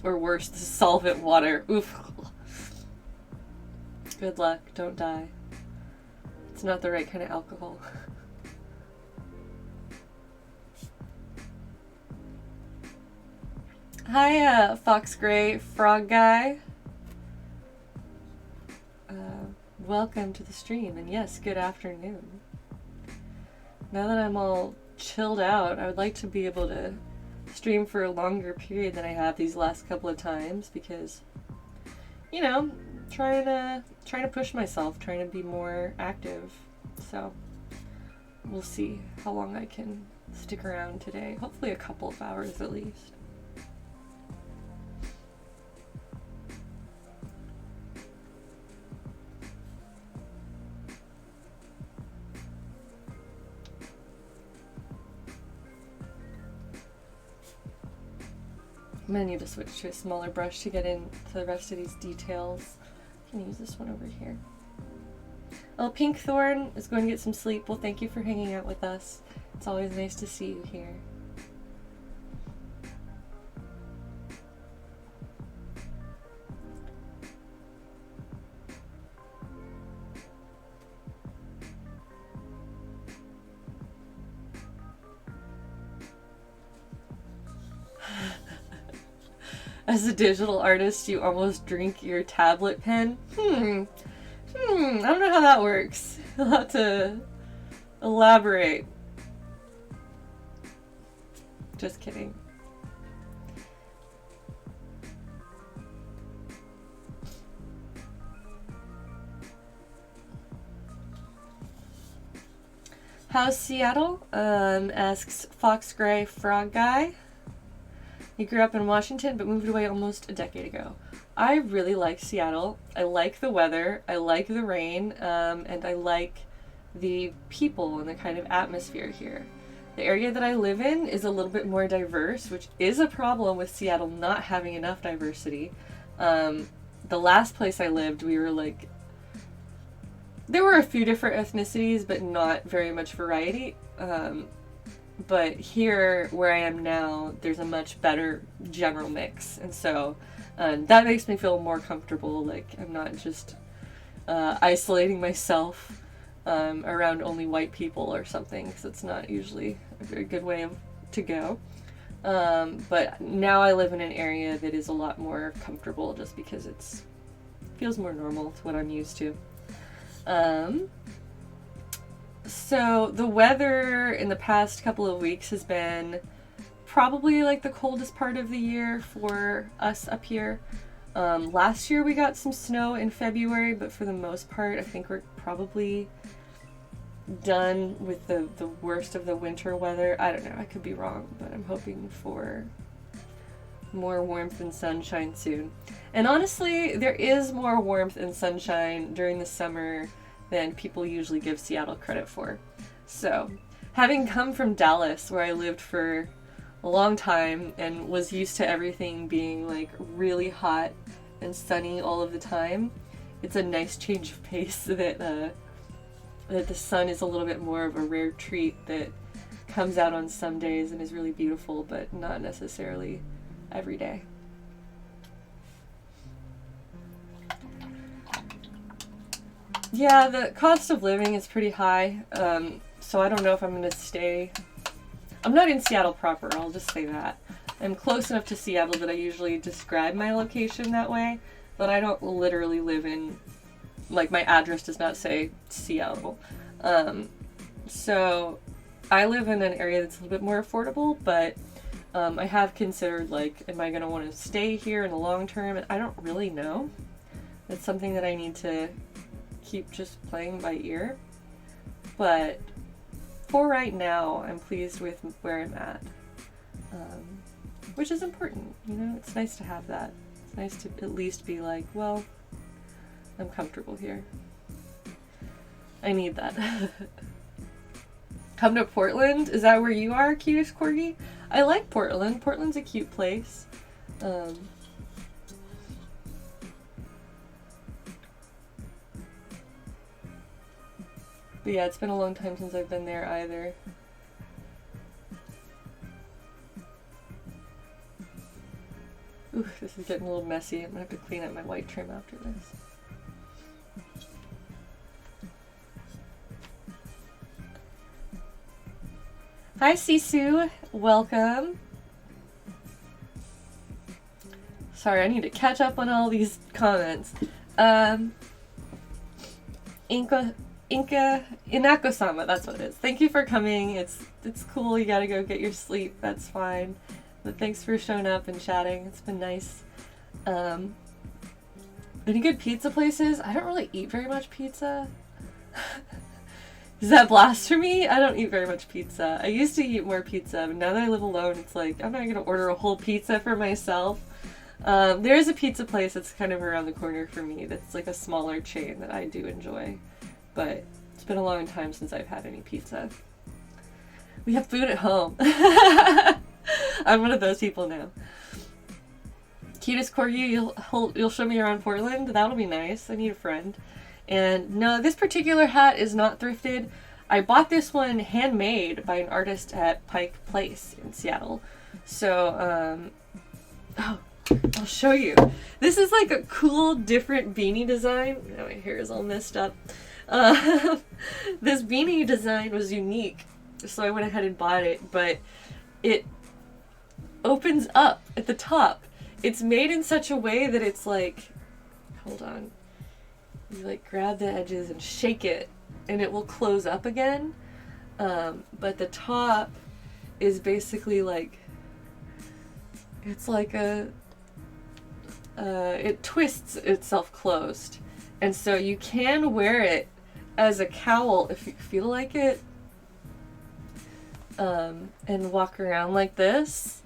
or worse, the solvent water. Oof. Good luck, don't die. It's not the right kind of alcohol. Hi, Fox Gray Frog Guy. Welcome to the stream, and yes, good afternoon. Now that I'm all chilled out, I would like to be able to stream for a longer period than I have these last couple of times because, you know, trying to push myself, trying to be more active. So we'll see how long I can stick around today. Hopefully a couple of hours at least. I'm gonna need to switch to a smaller brush to get into the rest of these details. I can use this one over here. Oh, Pinkthorn is going to get some sleep. Well, thank you for hanging out with us. It's always nice to see you here. As a digital artist, you almost drink your tablet pen. I don't know how that works. You'll have to elaborate. Just kidding. How's Seattle? Asks Fox Gray Frog Guy. He grew up in Washington but moved away almost a decade ago. I really like Seattle. I like the weather, I like the rain, and I like the people and the kind of atmosphere here. The area that I live in is a little bit more diverse, which is a problem with Seattle not having enough diversity. The last place I lived, we were like, there were a few different ethnicities, but not very much variety. But here, where I am now, there's a much better general mix. And so that makes me feel more comfortable. Like, I'm not just isolating myself around only white people or something, because it's not usually a very good way to go. But now I live in an area that is a lot more comfortable just because it feels more normal to what I'm used to. So the weather in the past couple of weeks has been probably like the coldest part of the year for us up here. Last year we got some snow in February, but for the most part I think we're probably done with the worst of the winter weather. I don't know, I could be wrong, but I'm hoping for more warmth and sunshine soon. And honestly, there is more warmth and sunshine during the summer than people usually give Seattle credit for. So, having come from Dallas, where I lived for a long time and was used to everything being like really hot and sunny all of the time, it's a nice change of pace that the sun is a little bit more of a rare treat that comes out on some days and is really beautiful, but not necessarily every day. Yeah, the cost of living is pretty high, so I don't know if I'm going to stay. I'm not in Seattle proper, I'll just say that. I'm close enough to Seattle that I usually describe my location that way, but I don't literally live in, like, my address does not say Seattle. So I live in an area that's a little bit more affordable, but I have considered, like, am I going to want to stay here in the long term? And I don't really know. It's something that I need to keep just playing by ear, but for right now I'm pleased with where I'm at, which is important. You know, it's nice to have that. It's nice to at least be like, well, I'm comfortable here. I need that. Come to Portland? Is that where you are, cutest corgi? I like Portland. Portland's a cute place. But yeah, it's been a long time since I've been there either. Ooh, this is getting a little messy. I'm gonna have to clean up my white trim after this. Hi Sisu, welcome. Sorry, I need to catch up on all these comments. Inako-sama, that's what it is. Thank you for coming. It's cool. You gotta go get your sleep. That's fine. But thanks for showing up and chatting. It's been nice. Any good pizza places? I don't really eat very much pizza. Is that blasphemy? I don't eat very much pizza. I used to eat more pizza, but now that I live alone, it's like, I'm not gonna order a whole pizza for myself. There is a pizza place that's kind of around the corner for me that's like a smaller chain that I do enjoy. But it's been a long time since I've had any pizza. We have food at home. I'm one of those people now. Cutest corgi, you'll show me around Portland? That'll be nice. I need a friend. And no, this particular hat is not thrifted. I bought this one handmade by an artist at Pike Place in Seattle. So, oh, I'll show you. This is like a cool, different beanie design. Oh, my hair is all messed up. This beanie design was unique, so I went ahead and bought it, but it opens up at the top. It's made in such a way that it's like, hold on. You like grab the edges and shake it and it will close up again. But the top is basically like, it's like it twists itself closed. And so you can wear it as a cowl if you feel like it. And walk around like this.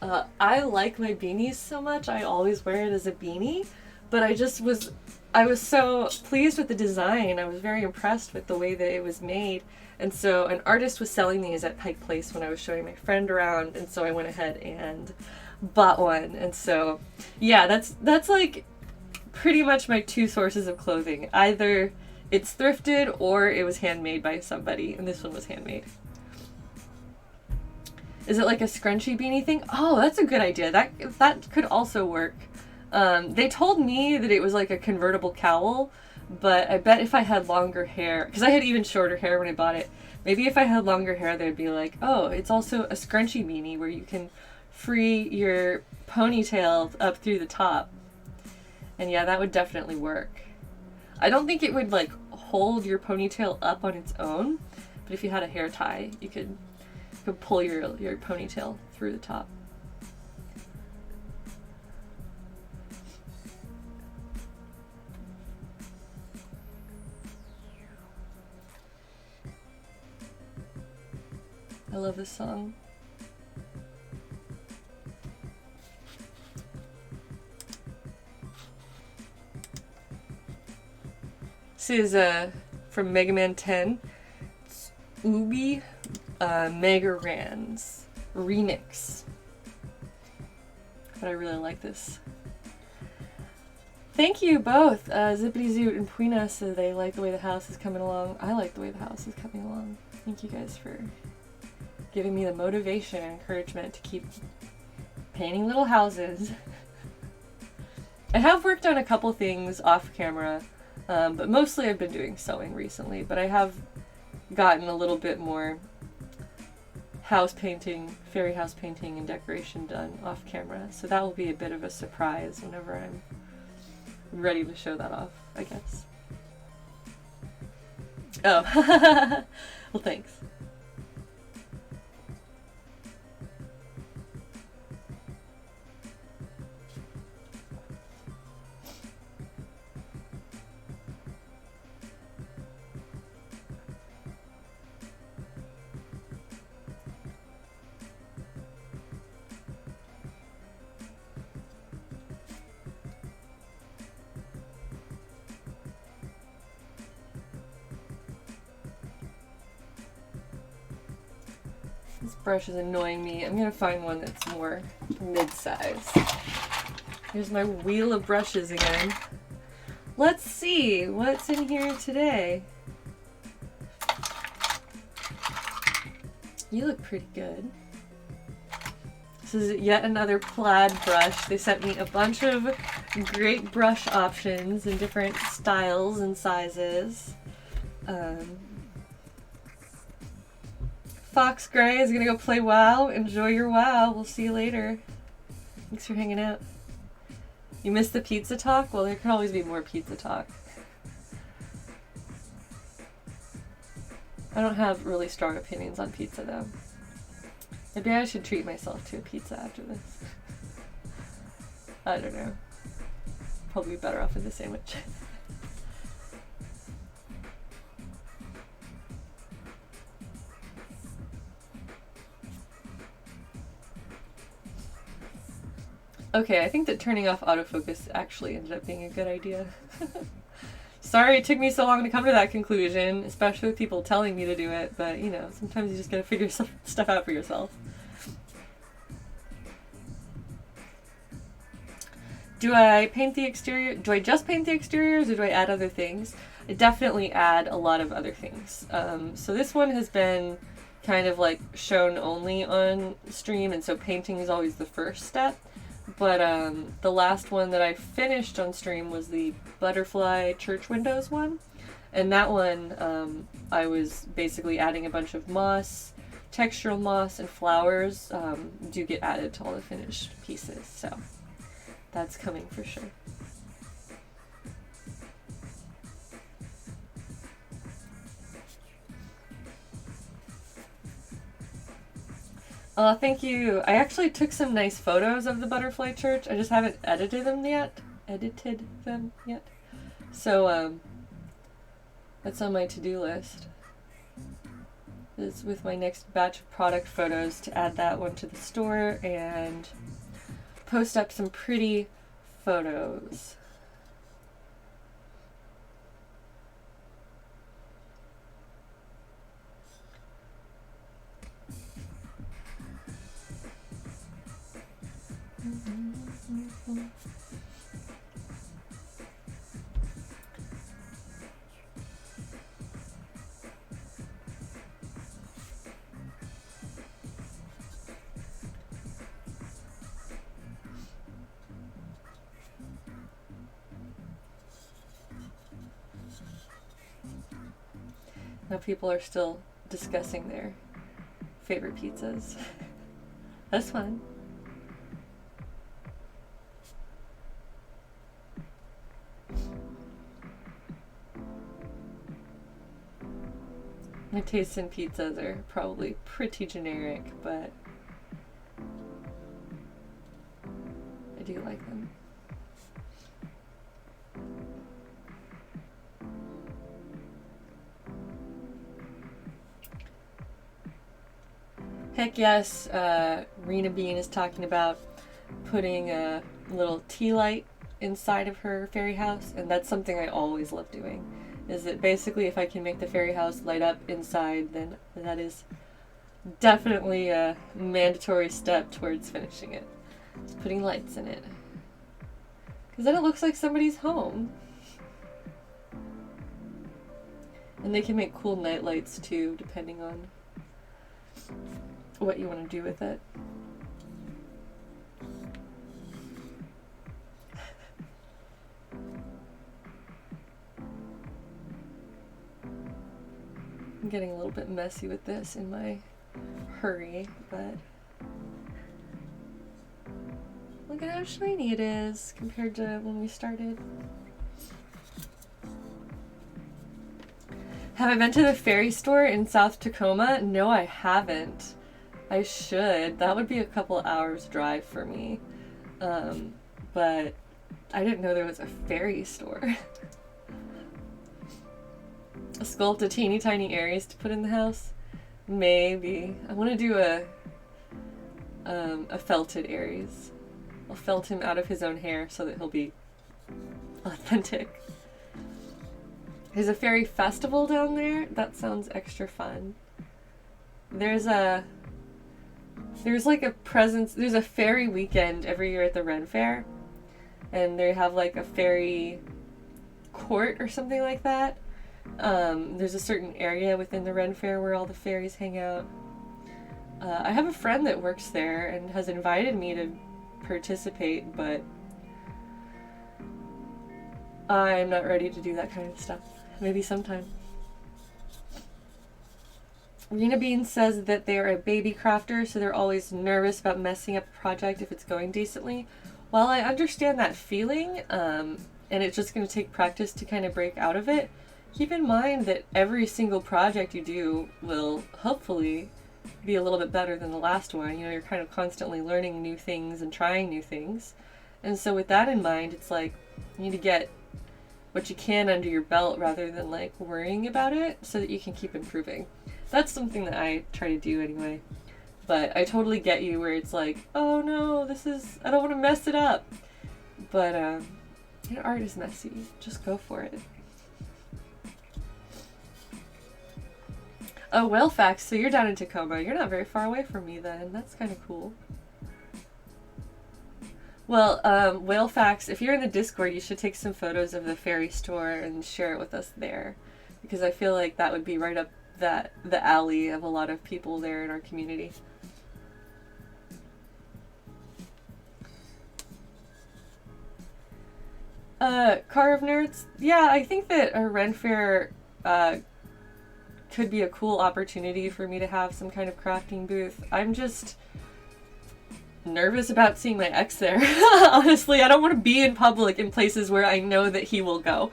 I like my beanies so much, I always wear it as a beanie. But I was so pleased with the design. I was very impressed with the way that it was made. And so an artist was selling these at Pike Place when I was showing my friend around, and so I went ahead and bought one. And so, yeah, that's like pretty much my two sources of clothing. Either it's thrifted or it was handmade by somebody, and this one was handmade. Is it like a scrunchy beanie thing? Oh, that's a good idea. That could also work. They told me that it was like a convertible cowl, but I bet if I had longer hair, because I had even shorter hair when I bought it, maybe if I had longer hair they'd be like, oh, it's also a scrunchy beanie where you can free your ponytail up through the top. And yeah, that would definitely work. I don't think it would like hold your ponytail up on its own, but if you had a hair tie, you could pull your ponytail through the top. I love this song. This is from Mega Man 10. It's Ubi Mega Ran's remix. But I really like this. Thank you both, Zippity Zoot and Puina, so they like the way the house is coming along. I like the way the house is coming along. Thank you guys for giving me the motivation and encouragement to keep painting little houses. I have worked on a couple things off camera, but mostly I've been doing sewing recently, but I have gotten a little bit more house painting, fairy house painting and decoration done off camera, so that will be a bit of a surprise whenever I'm ready to show that off, I guess. Oh, well thanks. This brush is annoying me. I'm gonna find one that's more mid-size. Here's my wheel of brushes again. Let's see what's in here today. You look pretty good. This is yet another plaid brush. They sent me a bunch of great brush options in different styles and sizes. Fox Gray is gonna go play WoW. Enjoy your WoW. We'll see you later. Thanks for hanging out. You missed the pizza talk? Well, there can always be more pizza talk. I don't have really strong opinions on pizza, though. Maybe I should treat myself to a pizza after this. I don't know. Probably be better off with a sandwich. Okay, I think that turning off autofocus actually ended up being a good idea. Sorry it took me so long to come to that conclusion, especially with people telling me to do it, but you know, sometimes you just gotta figure stuff out for yourself. Do I paint the exterior? Do I just paint the exteriors or do I add other things? I definitely add a lot of other things. So this one has been kind of like shown only on stream, and so painting is always the first step. But the last one that I finished on stream was the butterfly church windows one. And that one, I was basically adding a bunch of moss, textural moss, and flowers do get added to all the finished pieces. So that's coming for sure. Thank you. I actually took some nice photos of the butterfly church. I just haven't edited them yet. So that's on my to-do list. Is with my next batch of product photos to add that one to the store and post up some pretty photos. Now people are still discussing their favorite pizzas. That's fun. My tastes in pizzas are probably pretty generic, but I do like them. Heck yes, Rena Bean is talking about putting a little tea light inside of her fairy house, and that's something I always love doing. Is that basically if I can make the fairy house light up inside, then that is definitely a mandatory step towards finishing it. Just putting lights in it. Because then it looks like somebody's home. And they can make cool night lights too, depending on what you want to do with it. I'm getting a little bit messy with this in my hurry, but look at how shiny it is compared to when we started. Have I been to the fairy store in South Tacoma? No, I haven't. I should. That would be a couple hours drive for me. But I didn't know there was a fairy store. Sculpt a teeny tiny Aries to put in the house? Maybe. I want to do a felted Aries. I'll felt him out of his own hair so that he'll be authentic. There's a fairy festival down there? That sounds extra fun. There's like a presence, there's a fairy weekend every year at the Ren Fair, and they have like a fairy court or something like that. There's a certain area within the Ren Fair where all the fairies hang out. I have a friend that works there and has invited me to participate, but I'm not ready to do that kind of stuff. Maybe sometime. Rena Bean says that they're a baby crafter, so they're always nervous about messing up a project if it's going decently. While I understand that feeling, and it's just going to take practice to kind of break out of it, keep in mind that every single project you do will hopefully be a little bit better than the last one. You know, you're kind of constantly learning new things and trying new things. And so with that in mind, it's like you need to get what you can under your belt rather than like worrying about it so that you can keep improving. That's something that I try to do anyway. But I totally get you where it's like, oh no, I don't want to mess it up. But art is messy. Just go for it. Oh, Whalefax, so you're down in Tacoma. You're not very far away from me then. That's kind of cool. Well, Whalefax, if you're in the Discord, you should take some photos of the fairy store and share it with us there. Because I feel like that would be right up the alley of a lot of people there in our community. Car of Nerds? Yeah, I think that a Ren Fair could be a cool opportunity for me to have some kind of crafting booth. I'm just nervous about seeing my ex there. Honestly, I don't want to be in public in places where I know that he will go.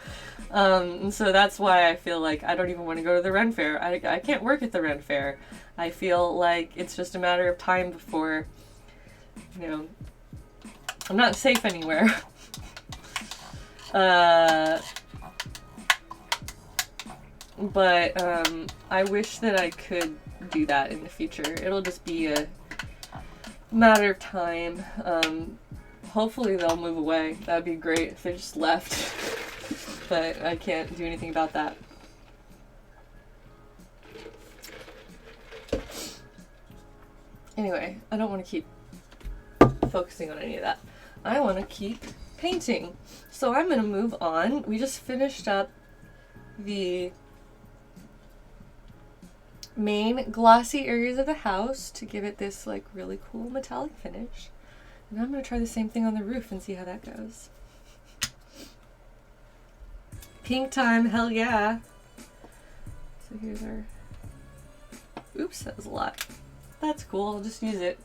So that's why I feel like I don't even want to go to the Ren Fair. I can't work at the Ren Fair. I feel like it's just a matter of time before, you know, I'm not safe anywhere. But I wish that I could do that in the future. It'll just be a matter of time. Hopefully they'll move away. That'd be great if they just left. But I can't do anything about that. Anyway, I don't want to keep focusing on any of that. I want to keep painting. So I'm going to move on. We just finished up the main glossy areas of the house to give it this like really cool metallic finish. And I'm going to try the same thing on the roof and see how that goes. Pink time, hell yeah. So here's our... Oops, that was a lot. That's cool, I'll just use it.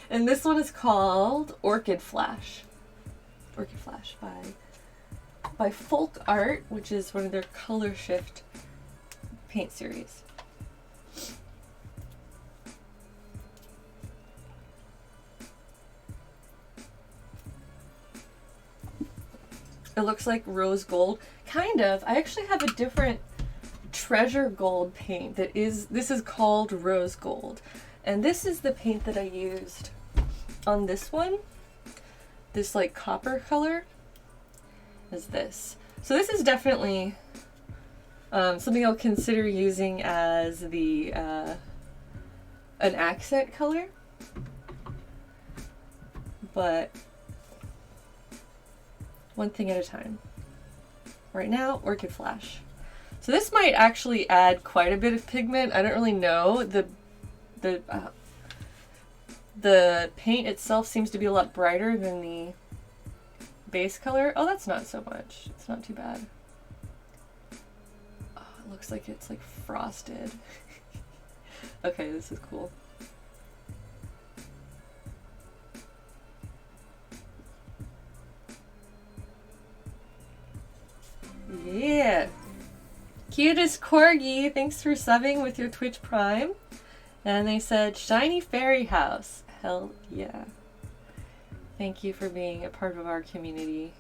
And this one is called Orchid Flash. Orchid Flash by Folk Art, which is one of their color shift paint series. It looks like rose gold. Kind of. I actually have a different treasure gold paint this is called rose gold. And this is the paint that I used on this one. This like copper color is this. So this is definitely something I'll consider using as the an accent color. But one thing at a time. Right now, Orchid Flash. So this might actually add quite a bit of pigment. I don't really know. The paint itself seems to be a lot brighter than the base color. Oh, that's not so much. It's not too bad. Oh, it looks like it's like frosted. Okay, this is cool. Yeah. Cutest Corgi, thanks for subbing with your Twitch Prime. And they said, Shiny Fairy House. Hell yeah. Thank you for being a part of our community.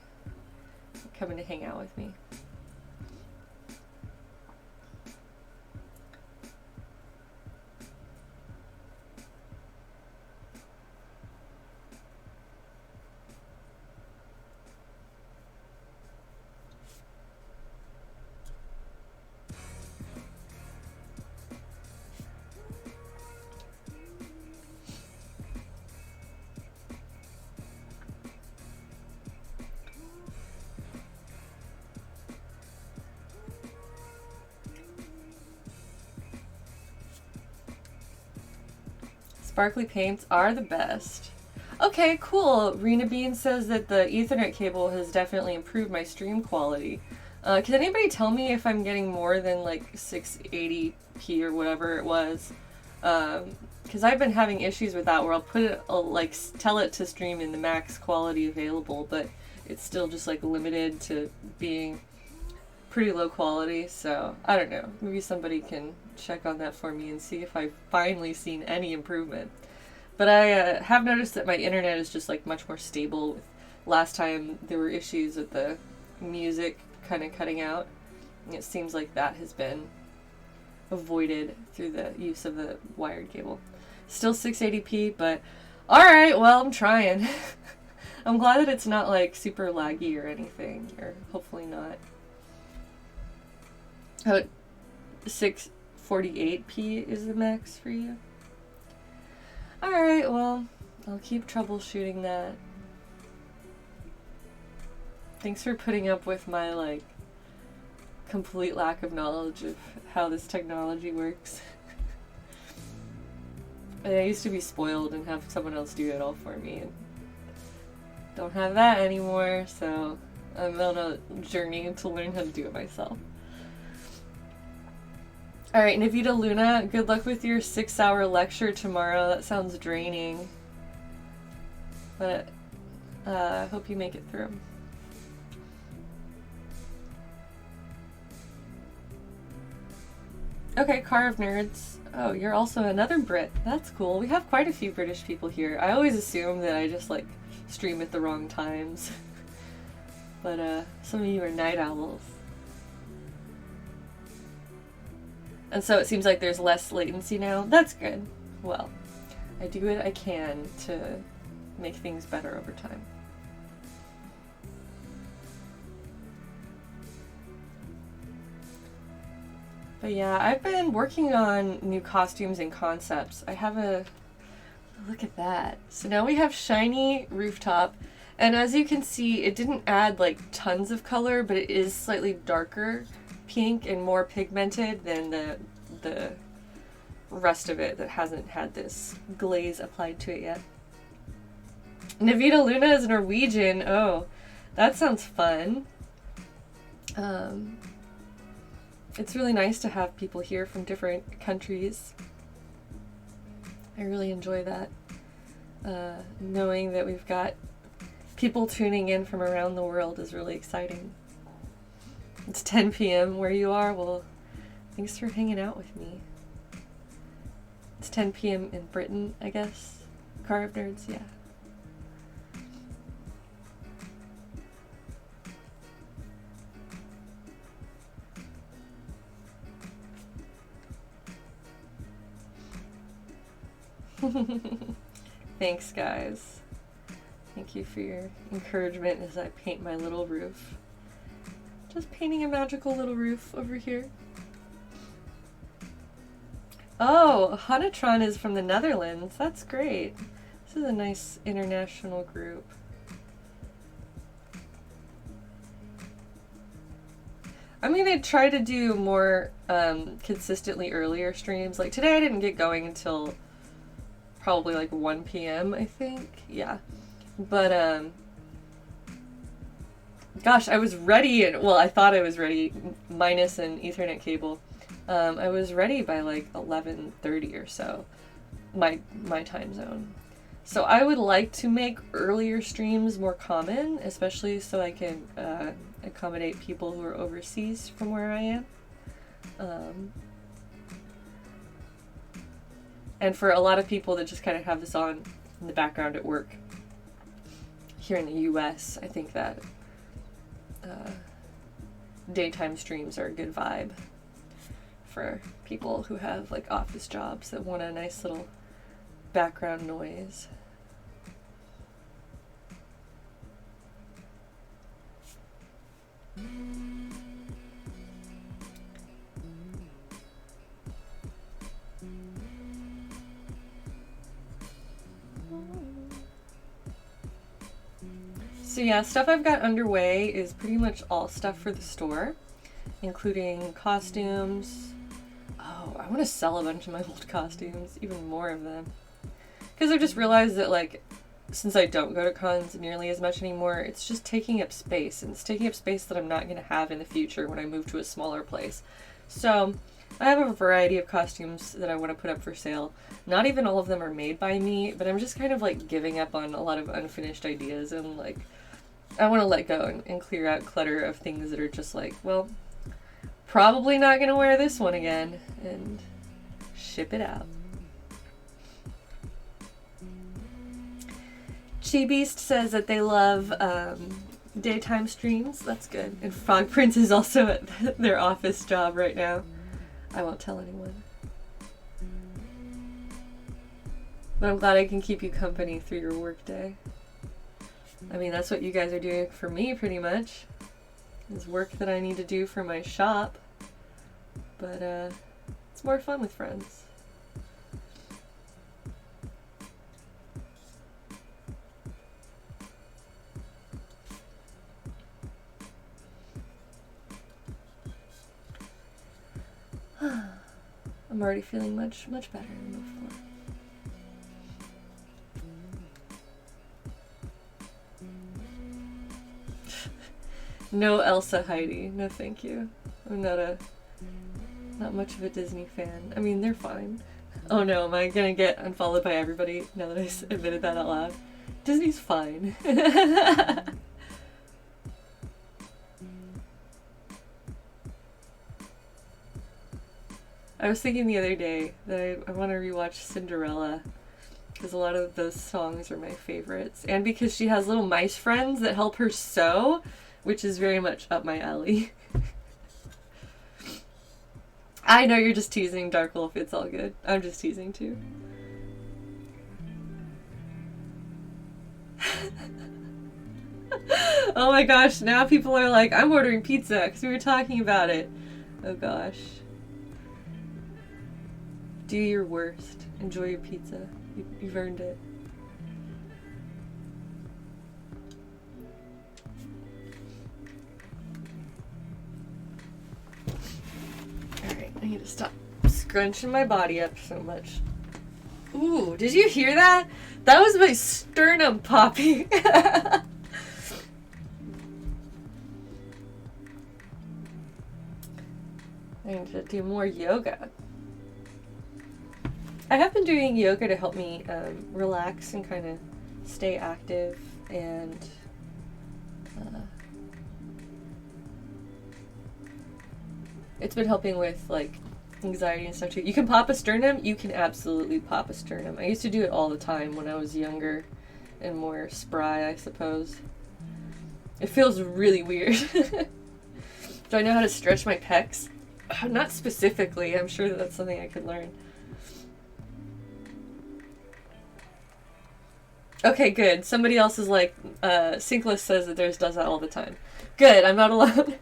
Coming to hang out with me. Sparkly paints are the best. Okay, cool. Rena Bean says that the Ethernet cable has definitely improved my stream quality. Can anybody tell me if I'm getting more than like 680p or whatever it was? Because I've been having issues with that where I'll like tell it to stream in the max quality available, but it's still just like limited to being pretty low quality. So I don't know. Maybe somebody can check on that for me and see if I've finally seen any improvement. But I have noticed that my internet is just like much more stable. Last time there were issues with the music kind of cutting out. And it seems like that has been avoided through the use of the wired cable. Still 680p, but alright, well, I'm trying. I'm glad that it's not like super laggy or anything, or hopefully not. Oh, 648p is the max for you? Alright, well, I'll keep troubleshooting that. Thanks for putting up with my, like, complete lack of knowledge of how this technology works. I used to be spoiled and have someone else do it all for me, and don't have that anymore, so I'm on a journey to learn how to do it myself. Alright, Navita Luna, good luck with your 6-hour lecture tomorrow. That sounds draining. But I hope you make it through. Okay, Car of Nerds. Oh, you're also another Brit. That's cool. We have quite a few British people here. I always assume that I just, like, stream at the wrong times. But some of you are night owls. And so it seems like there's less latency now. That's good. Well, I do what I can to make things better over time. But yeah, I've been working on new costumes and concepts. I have a... Look at that. So now we have shiny rooftop. And as you can see, it didn't add like tons of color, but it is slightly darker pink and more pigmented than the rest of it that hasn't had this glaze applied to it yet. Navita Luna is Norwegian. Oh, that sounds fun. It's really nice to have people here from different countries. I really enjoy that. Knowing that we've got people tuning in from around the world is really exciting. It's 10 p.m. where you are. Well, thanks for hanging out with me. It's 10 p.m. in Britain, I guess. Car of Nerds, yeah. Thanks, guys. Thank you for your encouragement as I paint my little roof. Just painting a magical little roof over here. Oh, Hanatron is from the Netherlands. That's great. This is a nice international group. I'm gonna try to do more consistently earlier streams. Like today I didn't get going until probably like 1 p.m. I think. Yeah. But gosh, I was ready, and well, I thought I was ready, minus an Ethernet cable. I was ready by like 11:30 or so, my time zone. So I would like to make earlier streams more common, especially so I can accommodate people who are overseas from where I am. And for a lot of people that just kind of have this on in the background at work. Here in the US, I think that daytime streams are a good vibe for people who have like office jobs that want a nice little background noise. So yeah, stuff I've got underway is pretty much all stuff for the store, including costumes. Oh, I want to sell a bunch of my old costumes, even more of them. Because I've just realized that, like, since I don't go to cons nearly as much anymore, it's just taking up space, and it's taking up space that I'm not going to have in the future when I move to a smaller place. So I have a variety of costumes that I want to put up for sale. Not even all of them are made by me, but I'm just kind of like giving up on a lot of unfinished ideas, and like I want to let go and clear out clutter of things that are just like, well, probably not going to wear this one again, and ship it out. Chi Beast says that they love daytime streams. That's good. And Frog Prince is also at their office job right now. I won't tell anyone. But I'm glad I can keep you company through your work day. I mean, that's what you guys are doing for me, pretty much. Is work that I need to do for my shop. But, it's more fun with friends. I'm already feeling much better than before. No Elsa Heidi. No thank you. I'm not much of a Disney fan. I mean, they're fine. Oh no, am I gonna get unfollowed by everybody now that I admitted that out loud? Disney's fine. I was thinking the other day that I want to rewatch Cinderella because a lot of those songs are my favorites. And because she has little mice friends that help her sew, which is very much up my alley. I know you're just teasing, Dark Wolf. It's all good. I'm just teasing too. Oh my gosh, now people are like, I'm ordering pizza because we were talking about it. Oh gosh. Do your worst. Enjoy your pizza. You've earned it. Alright, I need to stop scrunching my body up so much. Ooh, did you hear that? That was my sternum popping. I need to do more yoga. I have been doing yoga to help me relax and kind of stay active, and it's been helping with like anxiety and stuff too. You can pop a sternum. You can absolutely pop a sternum. I used to do it all the time when I was younger and more spry, I suppose. It feels really weird. Do I know how to stretch my pecs? Not specifically. I'm sure that that's something I could learn. Okay, good. Somebody else is like, Sinkless says that theirs does that all the time. Good, I'm not alone.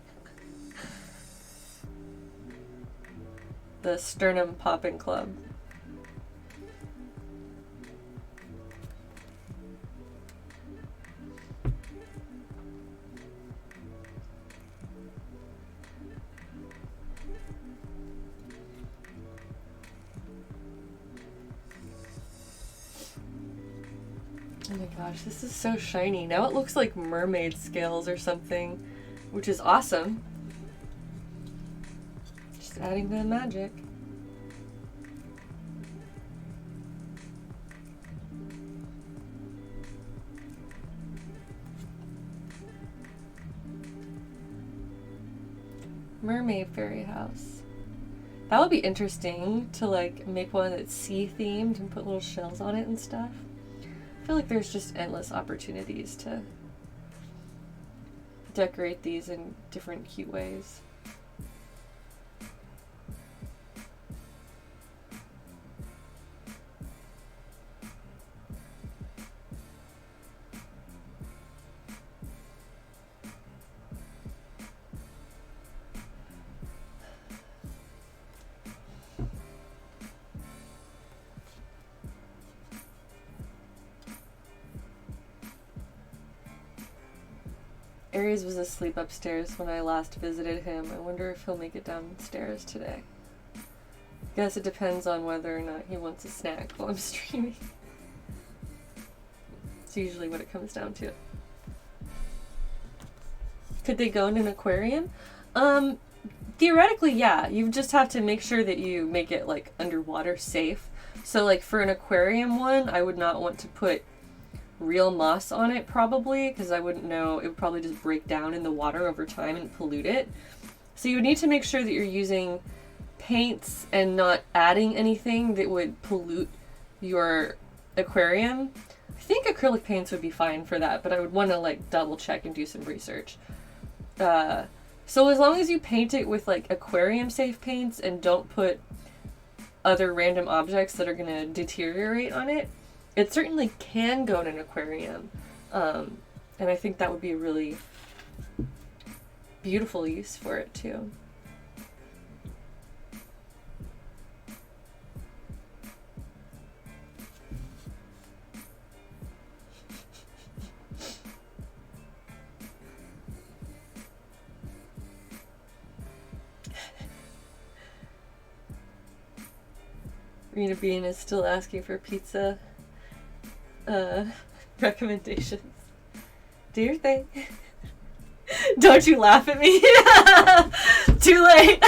The sternum popping club. Oh my gosh, this is so shiny. Now it looks like mermaid scales or something, which is awesome. Just adding to the magic. Mermaid fairy house. That would be interesting to like make one that's sea themed and put little shells on it and stuff. I feel like there's just endless opportunities to decorate these in different cute ways. Aries was asleep upstairs when I last visited him. I wonder if he'll make it downstairs today. Guess it depends on whether or not he wants a snack while I'm streaming. It's usually what it comes down to. Could they go in an aquarium? Theoretically, yeah. You just have to make sure that you make it like underwater safe. So like for an aquarium one, I would not want to put real moss on it probably, because I wouldn't know, it would probably just break down in the water over time and pollute it. So you would need to make sure that you're using paints and not adding anything that would pollute your aquarium. I think acrylic paints would be fine for that, but I would want to like double check and do some research. So as long as you paint it with like aquarium safe paints and don't put other random objects that are going to deteriorate on it, it certainly can go in an aquarium. And I think that would be a really beautiful use for it too. Rena Bean is still asking for pizza recommendations. Do your thing. Don't you laugh at me. Too late.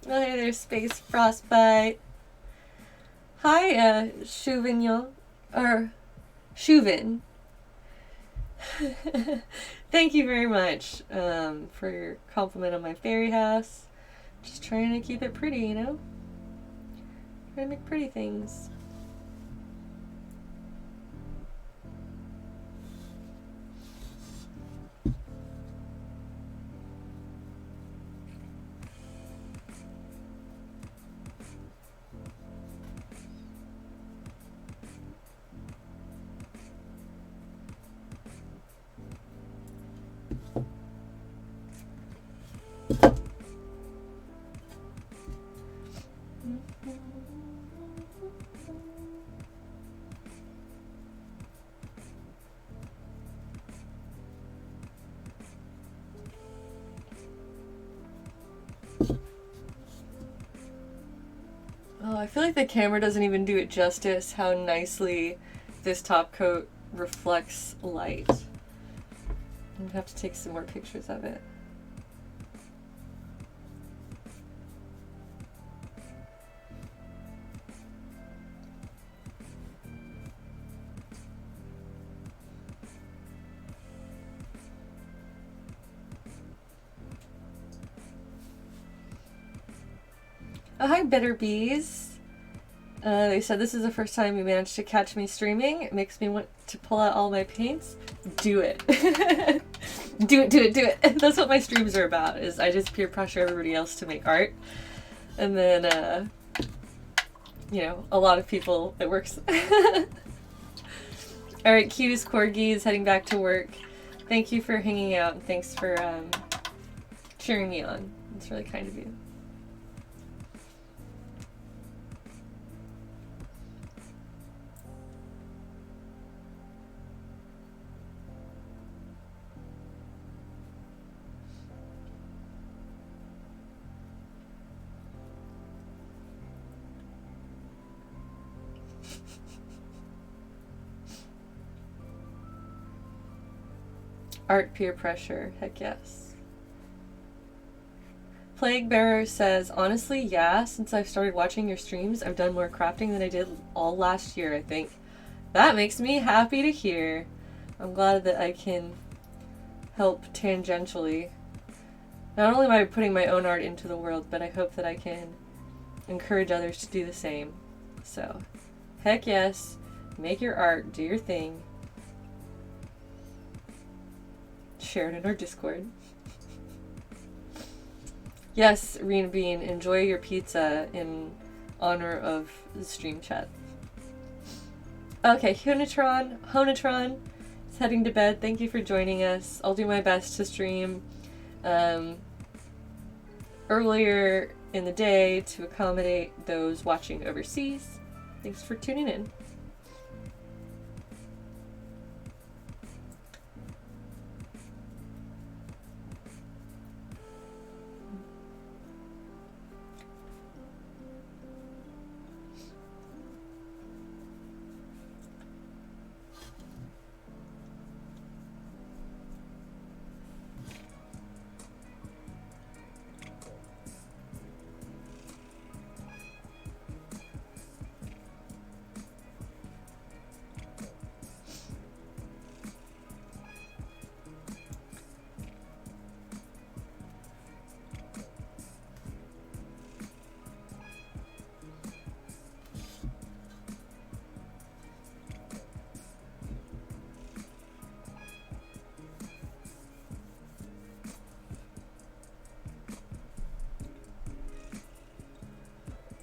Oh, hey there, Space Frostbite. Hi, Chouvignon, or Chouvin. Thank you very much for your compliment on my fairy house. Just trying to keep it pretty, you know? Trying to make pretty things. Oh, I feel like the camera doesn't even do it justice how nicely this top coat reflects light. I'm gonna have to take some more pictures of it. Oh, hi, Bitter Bees. They said this is the first time you managed to catch me streaming. It makes me want to pull out all my paints. Do it. Do it, do it, do it. That's what my streams are about, is I just peer pressure everybody else to make art. And then, you know, a lot of people, it works. Alright, cutest corgi is heading back to work. Thank you for hanging out, and thanks for cheering me on. It's really kind of you. Art peer pressure, heck yes. Plague Bearer says, honestly, yeah, since I've started watching your streams, I've done more crafting than I did all last year, I think. That makes me happy to hear. I'm glad that I can help tangentially. Not only am I putting my own art into the world, but I hope that I can encourage others to do the same. So, heck yes, make your art, do your thing. Share it in our Discord. Yes, Rena Bean, enjoy your pizza in honor of the stream chat. Okay, Honatron is heading to bed. Thank you for joining us. I'll do my best to stream earlier in the day to accommodate those watching overseas. Thanks for tuning in.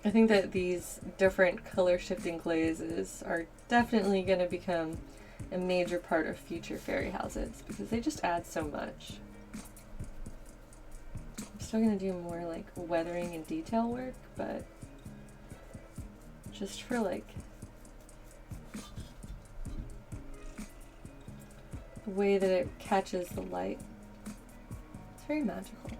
I think that these different color shifting glazes are definitely going to become a major part of future fairy houses because they just add so much. I'm still going to do more like weathering and detail work, but just for like the way that it catches the light. It's very magical.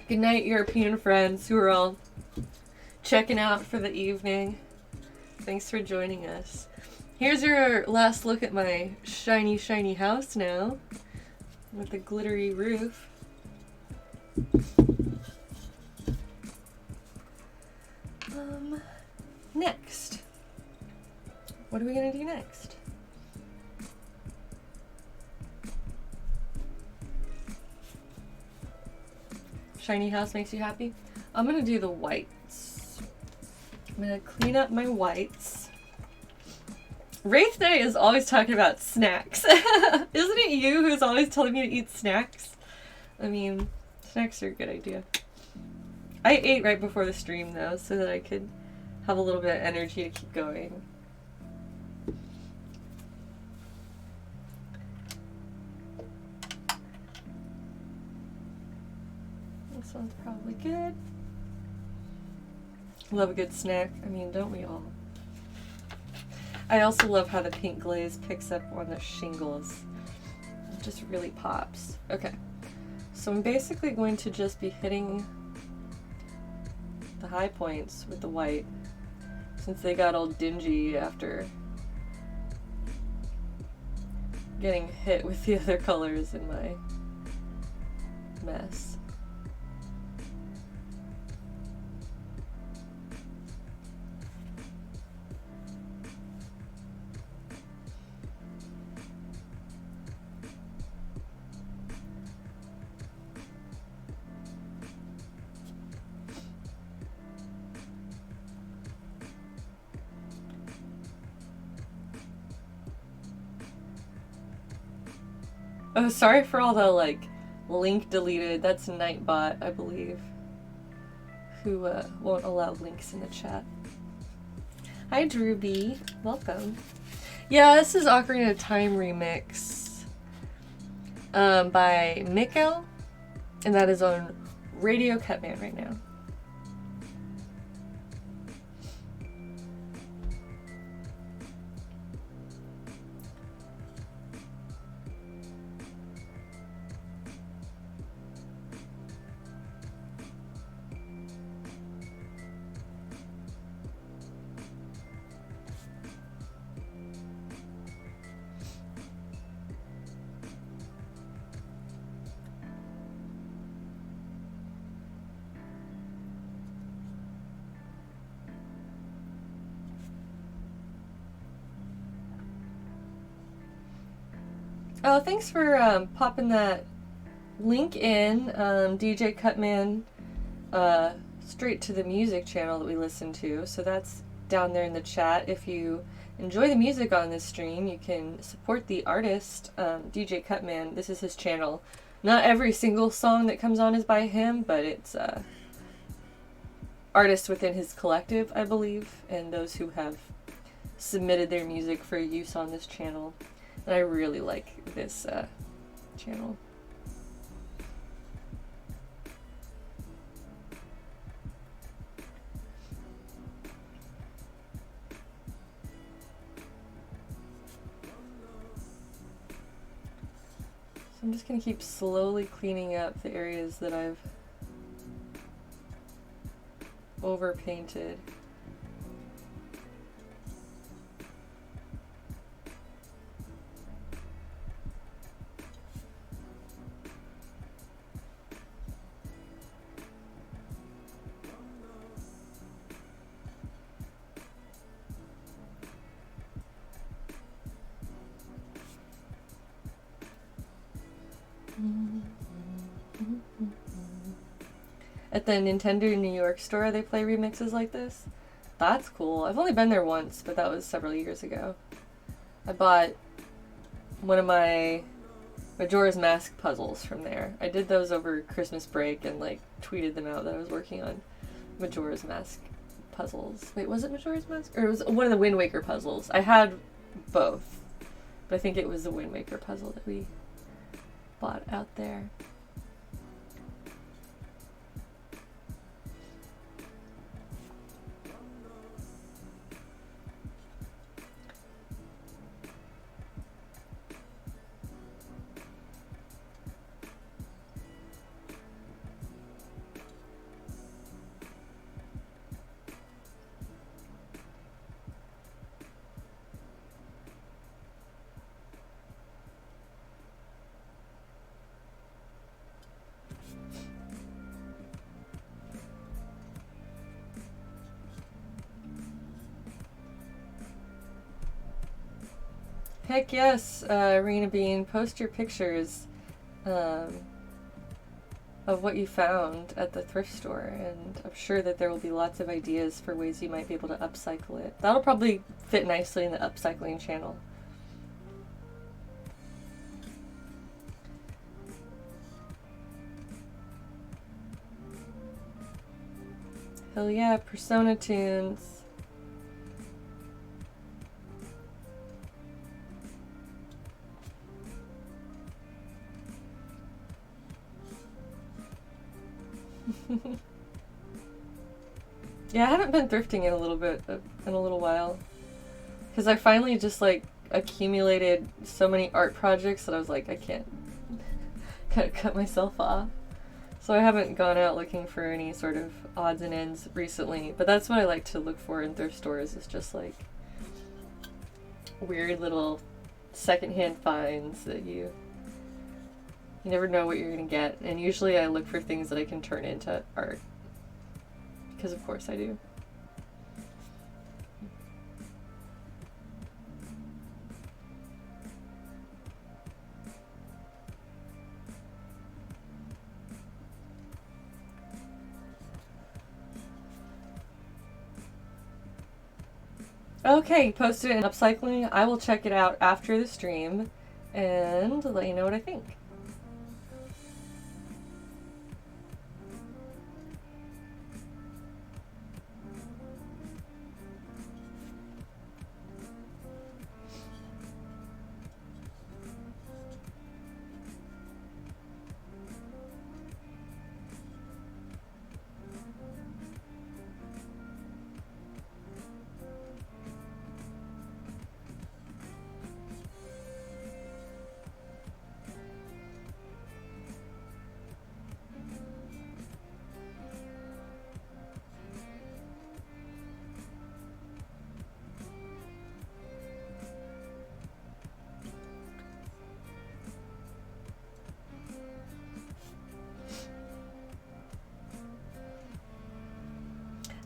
Good night, European friends who are all checking out for the evening. Thanks for joining us. Here's your last look at my shiny, shiny house now with the glittery roof. Next. What are we gonna do next? Shiny house makes you happy? I'm gonna do the whites. I'm gonna clean up my whites. Wraith Day is always talking about snacks. Isn't it you who's always telling me to eat snacks? I mean, snacks are a good idea. I ate right before the stream though, so that I could have a little bit of energy to keep going. This one's probably good. Love a good snack. I mean, don't we all? I also love how the pink glaze picks up on the shingles. It just really pops. Okay, so I'm basically going to just be hitting the high points with the white since they got all dingy after getting hit with the other colors in my mess. Oh, sorry for all the, like, link deleted. That's Nightbot, I believe, who won't allow links in the chat. Hi, Drew B. Welcome. Yeah, this is Ocarina of Time remix by Mikkel, and that is on Radio Cutman right now. Oh, thanks for popping that link in, DJ Cutman, straight to the music channel that we listen to. So that's down there in the chat. If you enjoy the music on this stream, you can support the artist, DJ Cutman. This is his channel. Not every single song that comes on is by him, but it's artists within his collective, I believe, and those who have submitted their music for use on this channel. And I really like this channel. So I'm just going to keep slowly cleaning up the areas that I've overpainted. At the Nintendo New York store, they play remixes like this. That's cool. I've only been there once, but that was several years ago. I bought one of my Majora's Mask puzzles from there. I did those over Christmas break and like tweeted them out that I was working on Majora's Mask puzzles. Wait, was it Majora's Mask? Or it was one of the Wind Waker puzzles. I had both, but I think it was the Wind Waker puzzle that we bought out there. Heck yes, Arena Bean, post your pictures of what you found at the thrift store, and I'm sure that there will be lots of ideas for ways you might be able to upcycle it. That'll probably fit nicely in the upcycling channel. Hell yeah, Persona tunes. Yeah, I haven't been thrifting in a little while. Because I finally just like accumulated so many art projects that I was like, I can't kind of cut myself off. So I haven't gone out looking for any sort of odds and ends recently. But that's what I like to look for in thrift stores, is just like weird little secondhand finds that you never know what you're gonna get. And usually I look for things that I can turn into art. Because of course I do. Okay, you posted it in upcycling. I will check it out after the stream and let you know what I think.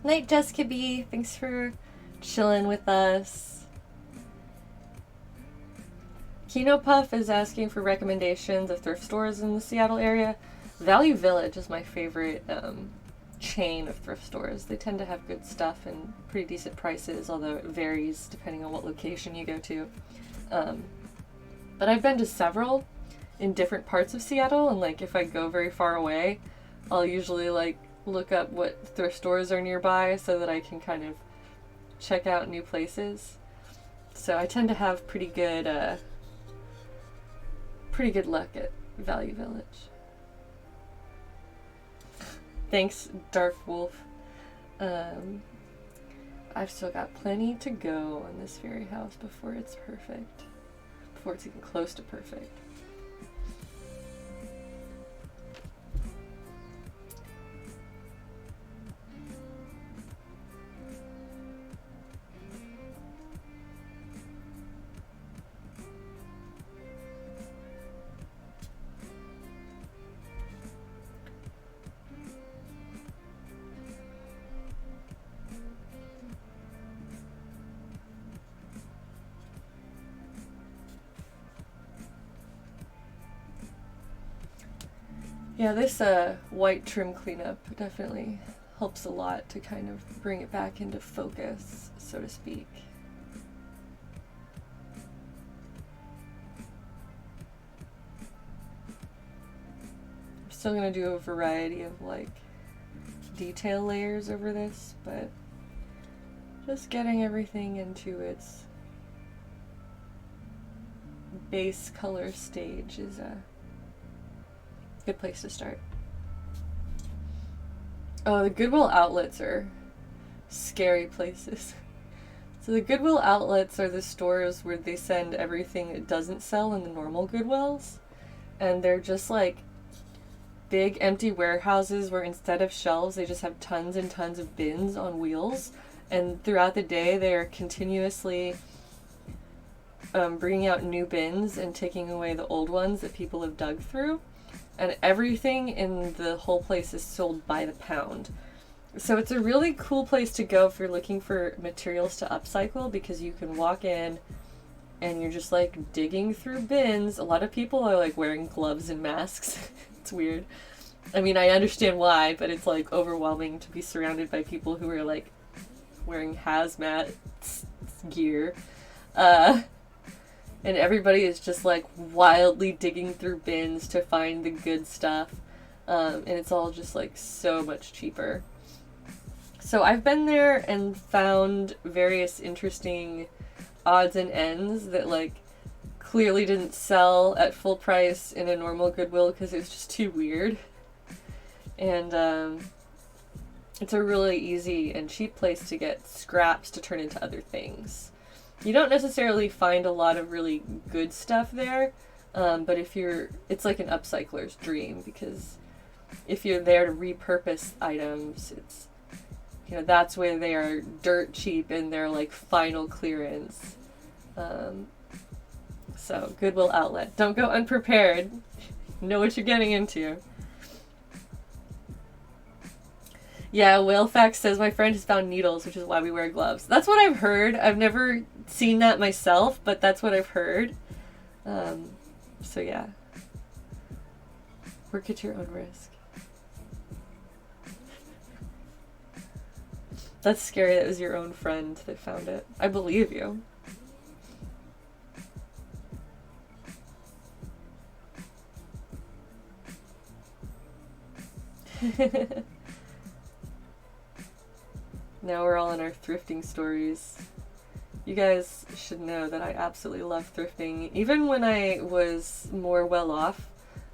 Night, Jessica B. Thanks for chilling with us. Kino Puff is asking for recommendations of thrift stores in the Seattle area. Value Village is my favorite chain of thrift stores. They tend to have good stuff and pretty decent prices, although it varies depending on what location you go to. But I've been to several in different parts of Seattle, and like if I go very far away, I'll usually like look up what thrift stores are nearby so that I can kind of check out new places. So I tend to have pretty good luck at Value Village. Thanks, Dark Wolf. I've still got plenty to go on this fairy house before it's perfect. Before it's even close to perfect. Yeah, this white trim cleanup definitely helps a lot to kind of bring it back into focus, so to speak. I'm still gonna do a variety of like detail layers over this, but just getting everything into its base color stage is a good place to start. Oh, the Goodwill outlets are scary places. So the Goodwill outlets are the stores where they send everything that doesn't sell in the normal Goodwills. And they're just like big empty warehouses where instead of shelves they just have tons and tons of bins on wheels. And throughout the day they are continuously bringing out new bins and taking away the old ones that people have dug through. And everything in the whole place is sold by the pound. So it's a really cool place to go if you're looking for materials to upcycle, because you can walk in and you're just like digging through bins. A lot of people are like wearing gloves and masks. It's weird. I mean, I understand why, but it's like overwhelming to be surrounded by people who are like wearing hazmat gear. And everybody is just like wildly digging through bins to find the good stuff. And it's all just like so much cheaper. So I've been there and found various interesting odds and ends that like clearly didn't sell at full price in a normal Goodwill because it was just too weird. And it's a really easy and cheap place to get scraps to turn into other things. You don't necessarily find a lot of really good stuff there, but it's like an upcycler's dream, because if you're there to repurpose items, it's, you know, that's where they are dirt cheap and they're like final clearance. So Goodwill outlet. Don't go unprepared. Know what you're getting into. Yeah, Whalefax says my friend has found needles, which is why we wear gloves. That's what I've heard. I've never seen that myself, but that's what I've heard. So yeah. Work at your own risk. That's scary that it was your own friend that found it. I believe you. Now we're all in our thrifting stories. You guys should know that I absolutely love thrifting. Even when I was more well off,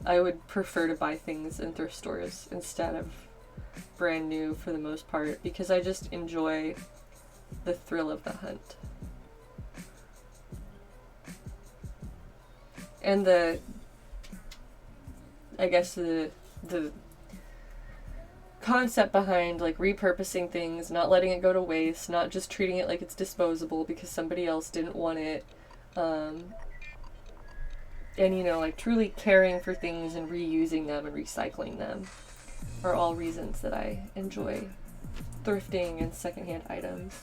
I would prefer to buy things in thrift stores instead of brand new for the most part, because I just enjoy the thrill of the hunt. And I guess the concept behind like repurposing things, not letting it go to waste, not just treating it like it's disposable because somebody else didn't want it, and you know, like truly caring for things and reusing them and recycling them are all reasons that I enjoy thrifting and secondhand items.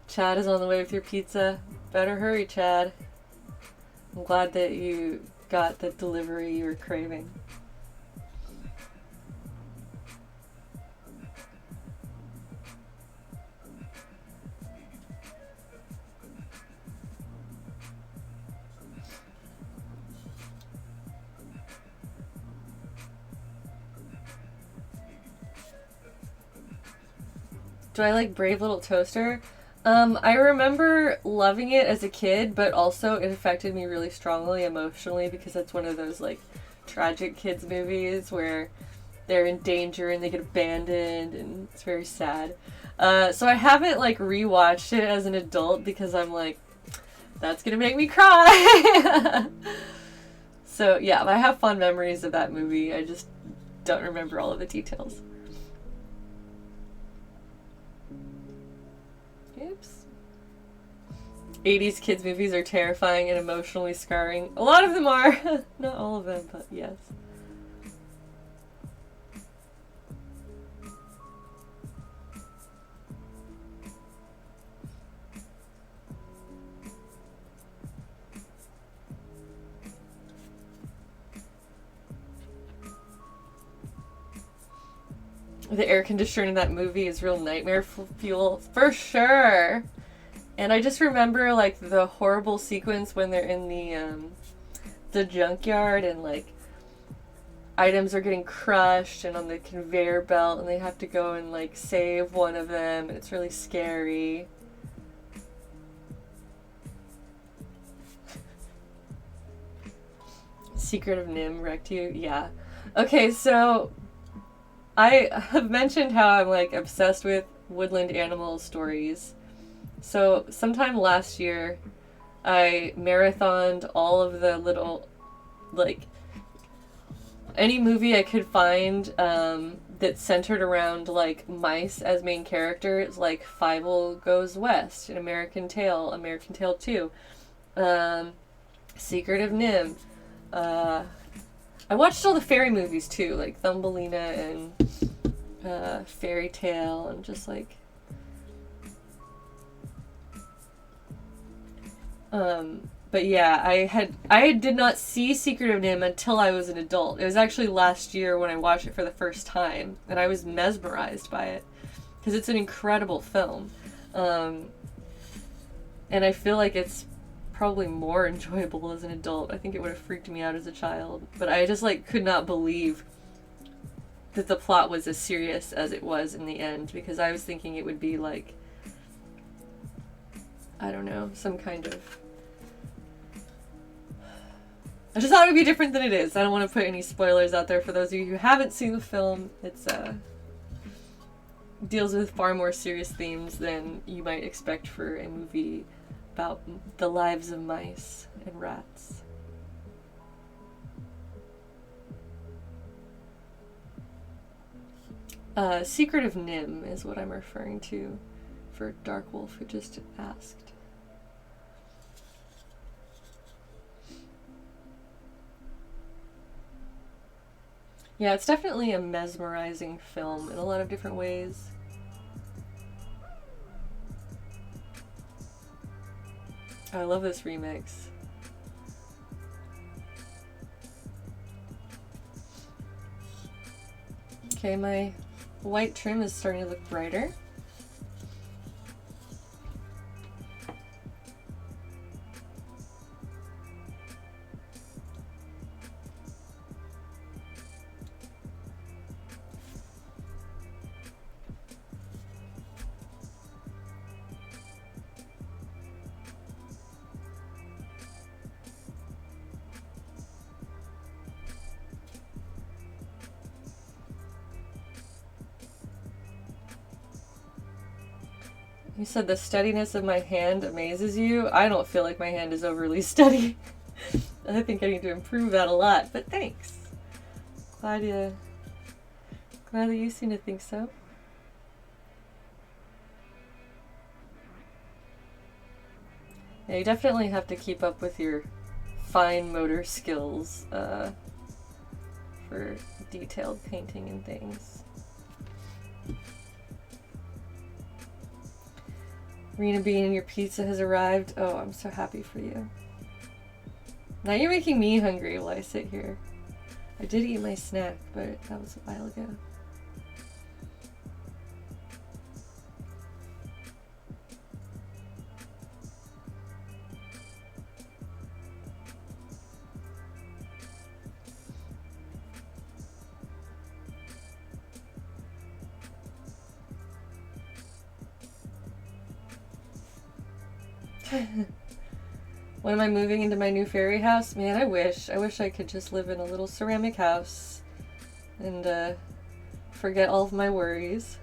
Chad is on the way with your pizza. Better hurry, Chad. I'm glad that you got the delivery you were craving. Do I like Brave Little Toaster? I remember loving it as a kid, but also it affected me really strongly emotionally because it's one of those like tragic kids movies where they're in danger and they get abandoned and it's very sad. So I haven't like rewatched it as an adult because I'm like, that's gonna make me cry. So yeah, I have fond memories of that movie. I just don't remember all of the details. Oops. 80s kids movies are terrifying and emotionally scarring. A lot of them are. Not all of them, but yes. The air conditioner in that movie is real nightmare fuel, for sure. And I just remember, like, the horrible sequence when they're in the junkyard and, like, items are getting crushed and on the conveyor belt and they have to go and, like, save one of them, and it's really scary. Secret of Nim wrecked you? Yeah. Okay, so I have mentioned how I'm, like, obsessed with woodland animal stories. So sometime last year, I marathoned all of the little, like, any movie I could find that centered around, like, mice as main characters, like Fievel Goes West, An American Tail, American Tail 2, Secret of Nim. I watched all the fairy movies too, like Thumbelina and Fairy Tale, and just like but yeah, I did not see Secret of Nim until I was an adult. It was actually last year when I watched it for the first time, and I was mesmerized by it because it's an incredible film, and I feel like it's probably more enjoyable as an adult. I think it would have freaked me out as a child, but I just like could not believe that the plot was as serious as it was in the end, because I was thinking it would be like, I don't know, some kind of, I just thought it would be different than it is. I don't want to put any spoilers out there for those of you who haven't seen the film. It's deals with far more serious themes than you might expect for a movie about the lives of mice and rats. Secret of Nim is what I'm referring to for Dark Wolf, who just asked. Yeah, it's definitely a mesmerizing film in a lot of different ways. I love this remix. Okay, my white trim is starting to look brighter. You said the steadiness of my hand amazes you. I don't feel like my hand is overly steady. I think I need to improve that a lot, but thanks. Glad that you seem to think so. Yeah, you definitely have to keep up with your fine motor skills for detailed painting and things. Rena Bean, your pizza has arrived. Oh, I'm so happy for you. Now you're making me hungry while I sit here. I did eat my snack, but that was a while ago. When am I moving into my new fairy house? Man, I wish I could just live in a little ceramic house and forget all of my worries.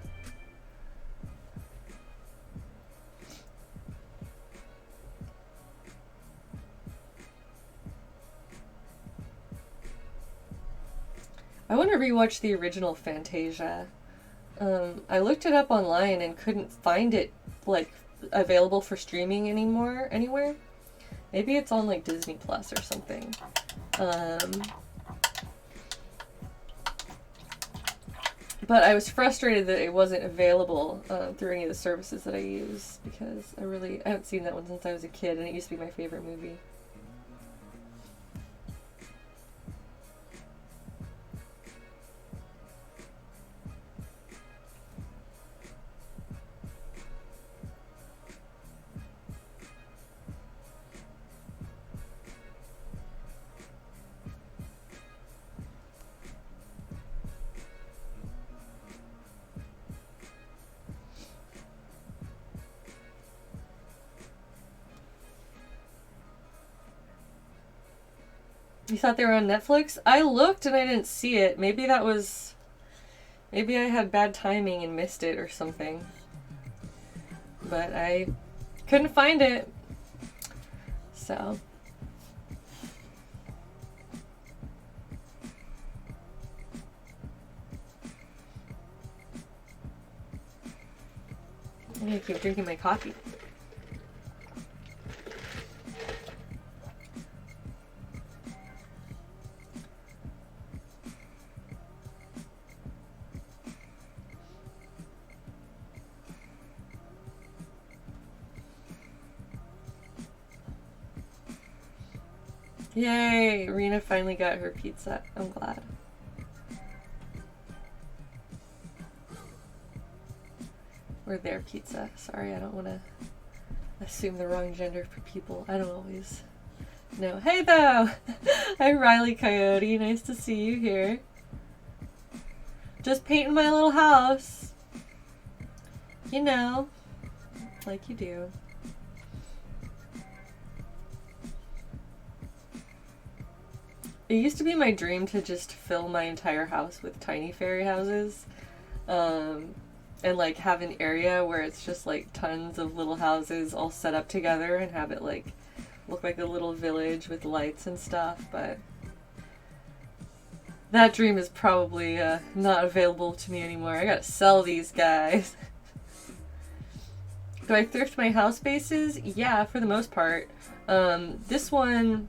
I want to rewatch the original Fantasia. I looked it up online and couldn't find it, like, available for streaming anywhere. Maybe it's on, like, Disney Plus or something. But I was frustrated that it wasn't available through any of the services that I use, because I haven't seen that one since I was a kid, and it used to be my favorite movie. You thought they were on Netflix? I looked and I didn't see it. Maybe I had bad timing and missed it or something. But I couldn't find it. So. I'm gonna keep drinking my coffee. Yay! Rena finally got her pizza. I'm glad. Or their pizza. Sorry, I don't want to assume the wrong gender for people. I don't always know. Hey, though! Hi, Riley Coyote. Nice to see you here. Just painting my little house. You know, like you do. It used to be my dream to just fill my entire house with tiny fairy houses. And like have an area where it's just like tons of little houses all set up together and have it like look like a little village with lights and stuff, but that dream is probably not available to me anymore. I gotta sell these guys. Do I thrift my house spaces? Yeah, for the most part. This one,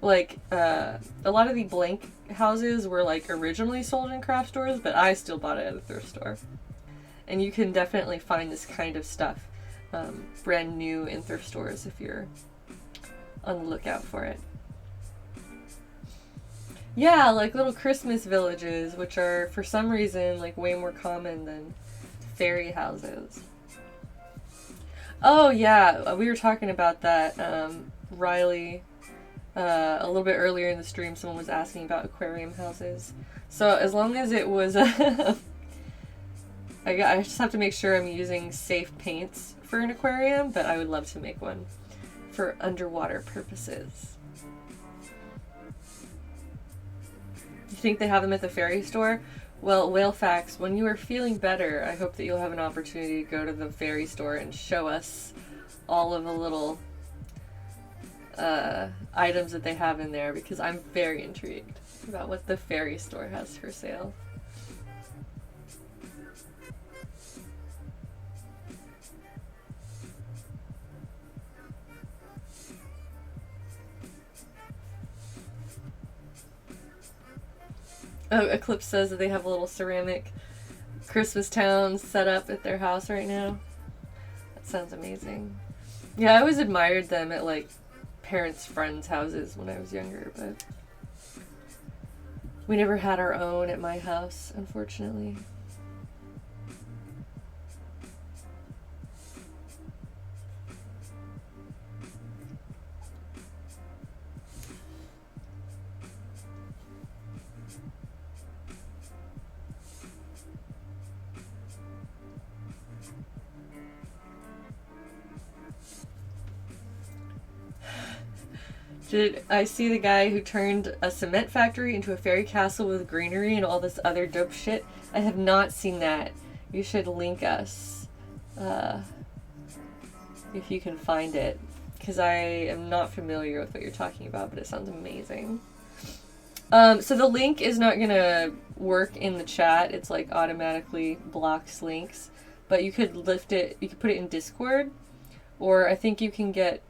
like, a lot of the blank houses were, like, originally sold in craft stores, but I still bought it at a thrift store. And you can definitely find this kind of stuff brand new in thrift stores if you're on the lookout for it. Yeah, like little Christmas villages, which are, for some reason, like, way more common than fairy houses. Oh, yeah, we were talking about that, Riley. A little bit earlier in the stream, someone was asking about aquarium houses. So as long as it was, I just have to make sure I'm using safe paints for an aquarium, but I would love to make one for underwater purposes. You think they have them at the fairy store? Well, Whale Facts, when you are feeling better, I hope that you'll have an opportunity to go to the fairy store and show us all of the little items that they have in there, because I'm very intrigued about what the fairy store has for sale. Oh, Eclipse says that they have a little ceramic Christmas town set up at their house right now. That sounds amazing. Yeah, I always admired them at, like, parents' friends' houses when I was younger, but we never had our own at my house, unfortunately. Did I see the guy who turned a cement factory into a fairy castle with greenery and all this other dope shit? I have not seen that. You should link us if you can find it, because I am not familiar with what you're talking about, but it sounds amazing. So the link is not gonna work in the chat. It's like automatically blocks links. But you could lift it, you could put it in Discord, or I think you can get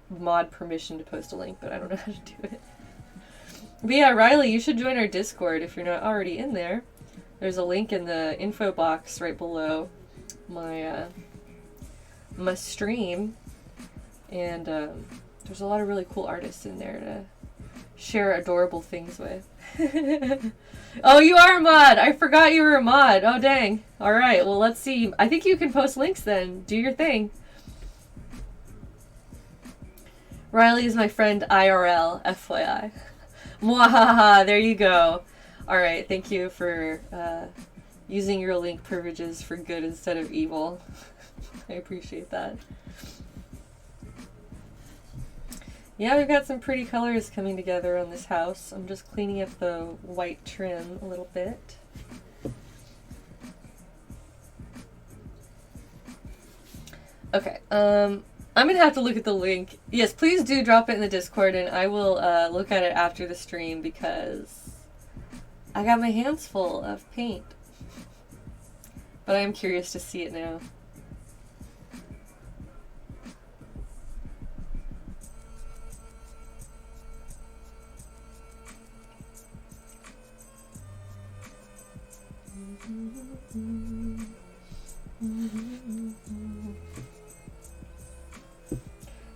mod permission to post a link, but I don't know how to do it. But yeah, Riley, you should join our Discord if you're not already in there. There's a link in the info box right below my my stream, and there's a lot of really cool artists in there to share adorable things with. Oh, you are a mod! I forgot you were a mod! Oh, dang. Alright, well, let's see. I think you can post links then. Do your thing. Riley is my friend IRL, FYI. Mwahaha, there you go. Alright, thank you for using your link privileges for good instead of evil. I appreciate that. Yeah, we've got some pretty colors coming together on this house. I'm just cleaning up the white trim a little bit. Okay, I'm gonna have to look at the link. Yes, please do drop it in the Discord, and I will look at it after the stream because I got my hands full of paint. But I am curious to see it now.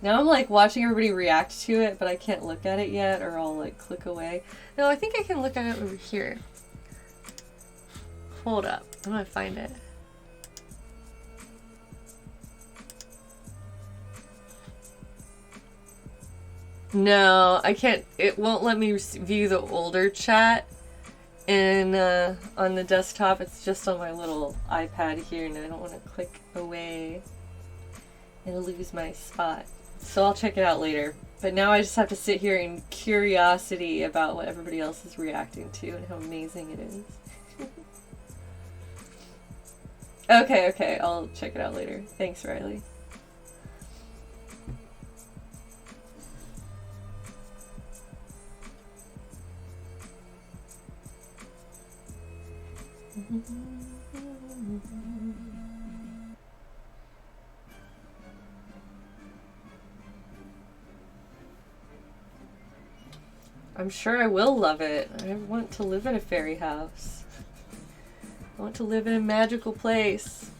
Now I'm like watching everybody react to it, but I can't look at it yet or I'll like click away. No, I think I can look at it over here. Hold up, I'm gonna find it. No, I can't. It won't let me view the older chat in on the desktop. It's just on my little iPad here, and I don't want to click away and lose my spot. So I'll check it out later. But now I just have to sit here in curiosity about what everybody else is reacting to and how amazing it is. Okay, I'll check it out later. Thanks, Riley. I'm sure I will love it. I want to live in a fairy house. I want to live in a magical place.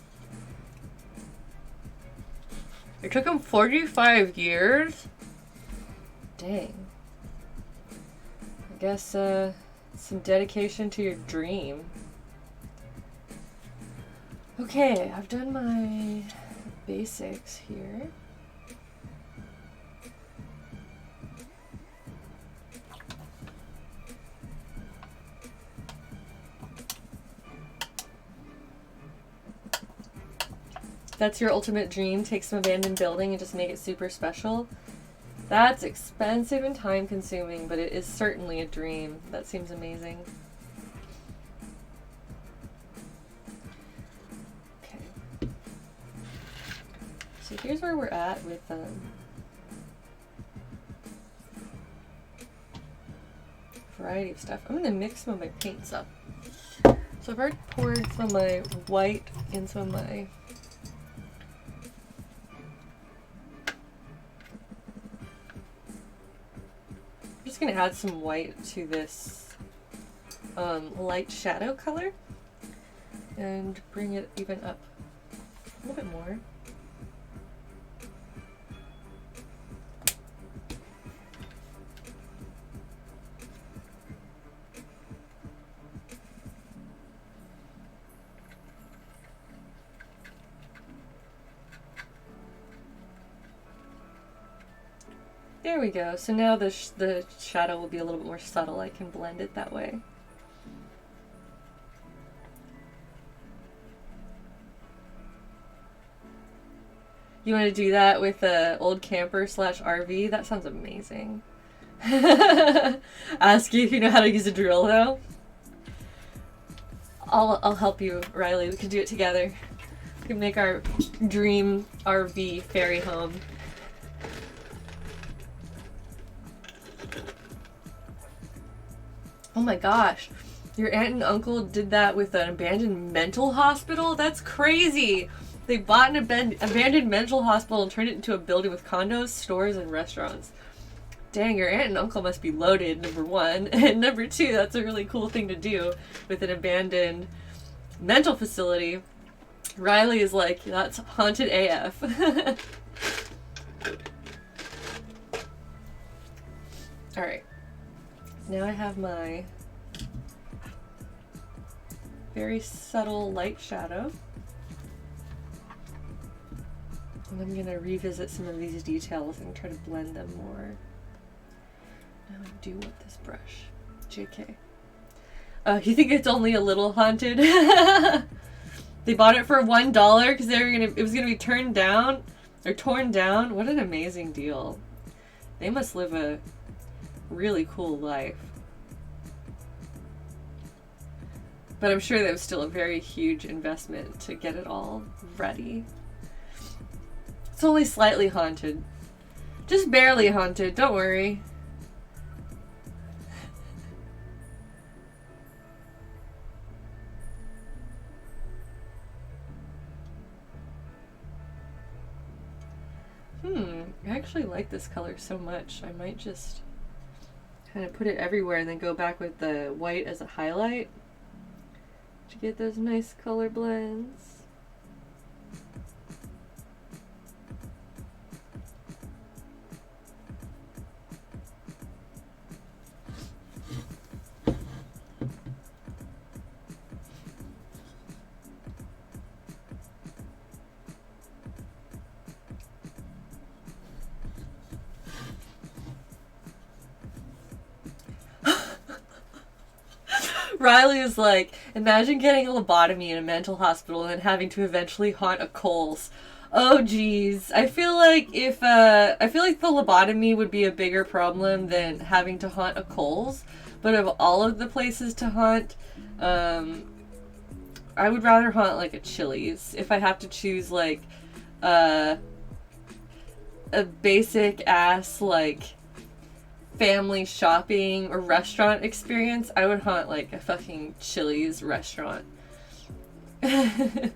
It took him 45 years? Dang. I guess, some dedication to your dream. Okay, I've done my basics here. That's your ultimate dream. Take some abandoned building and just make it super special. That's expensive and time consuming, but it is certainly a dream. That seems amazing. Okay. So here's where we're at with variety of stuff. I'm gonna mix some of my paints up. So I've already poured some of my white in some of my I'm just gonna add some white to this light shadow color and bring it even up a little bit more. There we go. So now the shadow will be a little bit more subtle. I can blend it that way. You want to do that with a old camper / RV? That sounds amazing. Ask you if you know how to use a drill, though. I'll help you, Riley. We can do it together. We can make our dream RV fairy home. my gosh. Your aunt and uncle did that with an abandoned mental hospital? That's crazy. They bought an abandoned mental hospital and turned it into a building with condos, stores, and restaurants. Dang, your aunt and uncle must be loaded, number one. And number two, that's a really cool thing to do with an abandoned mental facility. Riley is like, that's haunted AF. Alright. Now I have my very subtle light shadow. And I'm going to revisit some of these details and try to blend them more. Now I do want this brush. JK. You think it's only a little haunted? They bought it for $1 because it was gonna be torn down. What an amazing deal. They must live a really cool life. But I'm sure that was still a very huge investment to get it all ready. It's only slightly haunted. Just barely haunted, don't worry. I actually like this color so much. I might just kind of put it everywhere and then go back with the white as a highlight to get those nice color blends. Riley is like, imagine getting a lobotomy in a mental hospital and then having to eventually haunt a Kohl's. Oh geez. I feel like the lobotomy would be a bigger problem than having to haunt a Kohl's. But of all of the places to haunt, I would rather haunt like a Chili's. If I have to choose like a basic ass like family shopping or restaurant experience, I would haunt like a fucking Chili's restaurant. Oh,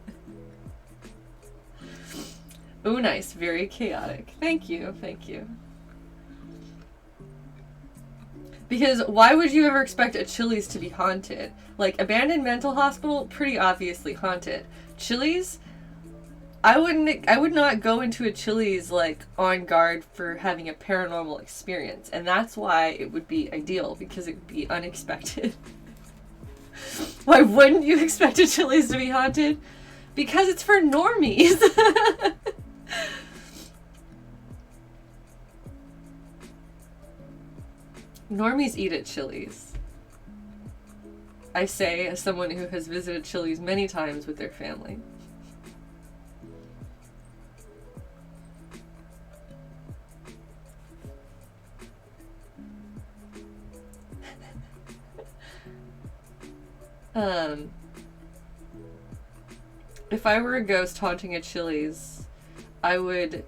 nice. Very chaotic. Thank you. Thank you. Because why would you ever expect a Chili's to be haunted? Like, abandoned mental hospital, pretty obviously haunted. Chili's? I would not go into a Chili's like on guard for having a paranormal experience, and that's why it would be ideal, because it would be unexpected. Why wouldn't you expect a Chili's to be haunted? Because it's for normies. Normies eat at Chili's. I say as someone who has visited Chili's many times with their family. If I were a ghost haunting a Chili's, I would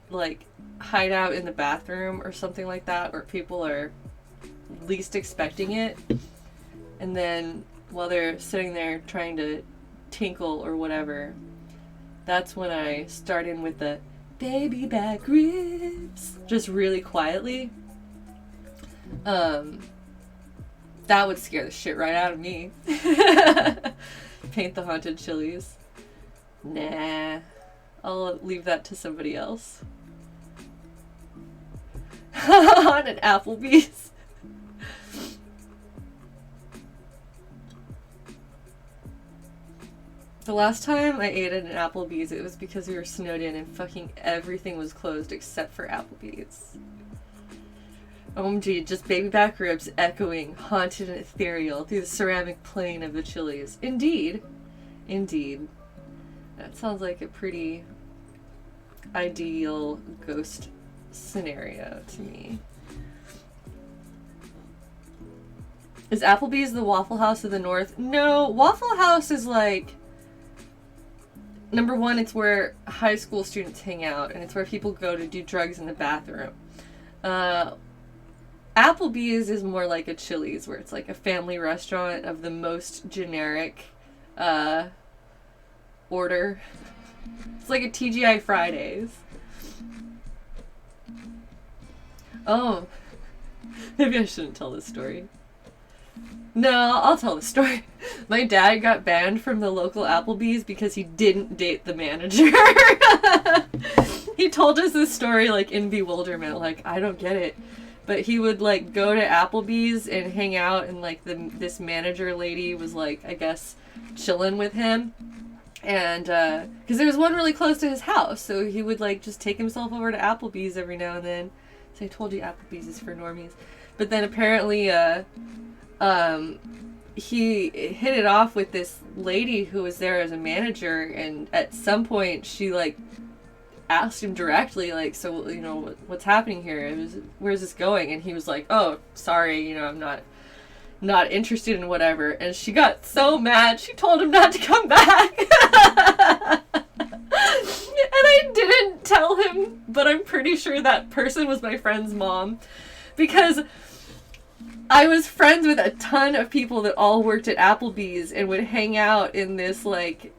like hide out in the bathroom or something like that where people are least expecting it, and then while they're sitting there trying to tinkle or whatever, that's when I start in with the baby back ribs just really quietly. That would scare the shit right out of me. Paint the haunted Chili's. Nah. I'll leave that to somebody else. On an Applebee's. The last time I ate at an Applebee's, it was because we were snowed in and fucking everything was closed except for Applebee's. OMG, just baby back ribs echoing, haunted and ethereal through the ceramic plane of the Chili's. Indeed. Indeed. That sounds like a pretty ideal ghost scenario to me. Is Applebee's the Waffle House of the North? No, Waffle House is like, number one, it's where high school students hang out, and it's where people go to do drugs in the bathroom. Applebee's is more like a Chili's, where it's like a family restaurant of the most generic order. It's like a TGI Fridays. Oh, maybe I shouldn't tell this story. No, I'll tell the story. My dad got banned from the local Applebee's because he didn't date the manager. He told us this story like in bewilderment, like, I don't get it. But he would like go to Applebee's and hang out, and like this manager lady was like, I guess, chilling with him. And because there was one really close to his house, so he would like just take himself over to Applebee's every now and then. So I told you Applebee's is for normies. But then apparently he hit it off with this lady who was there as a manager, and at some point she like asked him directly, like, so, you know, what's happening here? Where's this going? And he was like, oh, sorry, you know, I'm not interested in whatever. And she got so mad, she told him not to come back. And I didn't tell him, but I'm pretty sure that person was my friend's mom, because I was friends with a ton of people that all worked at Applebee's and would hang out in this like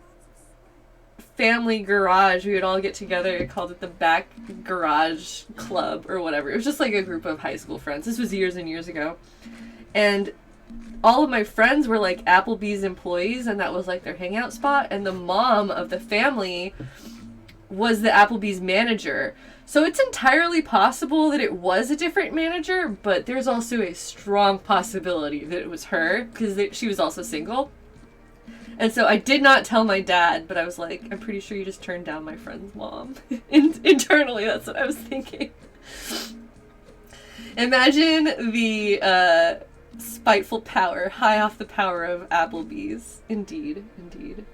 family garage. We would all get together. I called it the back garage club or whatever. It was just like a group of high school friends. This was years and years ago. And all of my friends were like Applebee's employees, and that was like their hangout spot. And the mom of the family was the Applebee's manager. So it's entirely possible that it was a different manager, but there's also a strong possibility that it was her, because she was also single. And so I did not tell my dad, but I was like, I'm pretty sure you just turned down my friend's mom. Internally, that's what I was thinking. Imagine the spiteful power, high off the power of Applebee's. Indeed, indeed.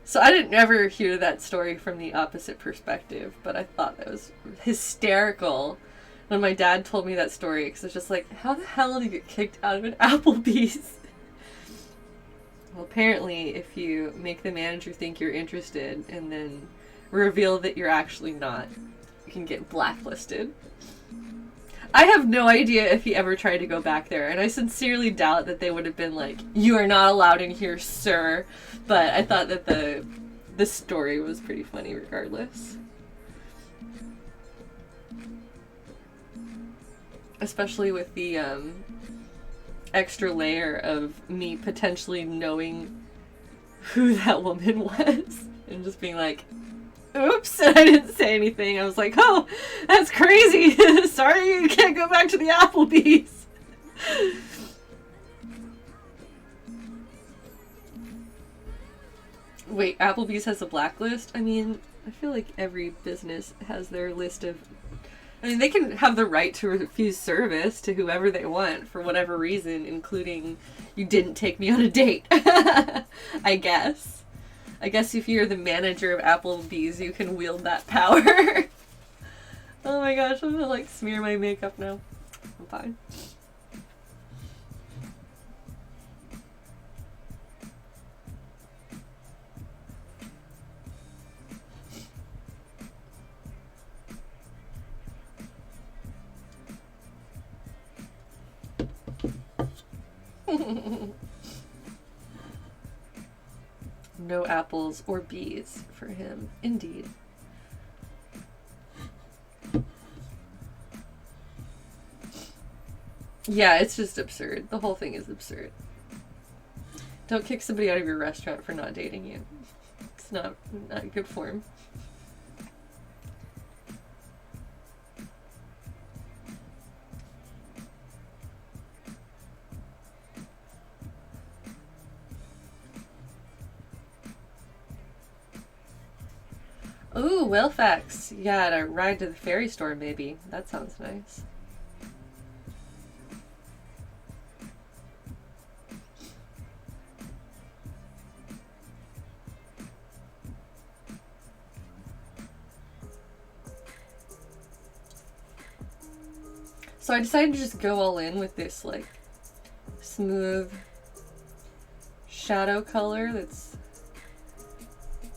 So I didn't ever hear that story from the opposite perspective, but I thought that was hysterical when my dad told me that story, because it's just like, how the hell did you get kicked out of an Applebee's? Well, apparently, if you make the manager think you're interested and then reveal that you're actually not, you can get blacklisted. I have no idea if he ever tried to go back there, and I sincerely doubt that they would have been like, you are not allowed in here, sir. But I thought that the story was pretty funny regardless. Especially with the extra layer of me potentially knowing who that woman was and just being like, oops, and I didn't say anything. I was like, oh, that's crazy. Sorry, you can't go back to the Applebee's. Wait, Applebee's has a blacklist? I mean, I feel like every business has their list of... I mean, they can have the right to refuse service to whoever they want for whatever reason, including you didn't take me on a date. I guess. I guess if you're the manager of Applebee's, you can wield that power. Oh my gosh, I'm gonna like smear my makeup now. I'm fine. No apples or bees for him, indeed. Yeah, it's just absurd. The whole thing is absurd. Don't kick somebody out of your restaurant for not dating you. It's not good form. Ooh, Whalefax. Yeah, to ride to the ferry store, maybe. That sounds nice. So I decided to just go all in with this, like, smooth shadow color that's,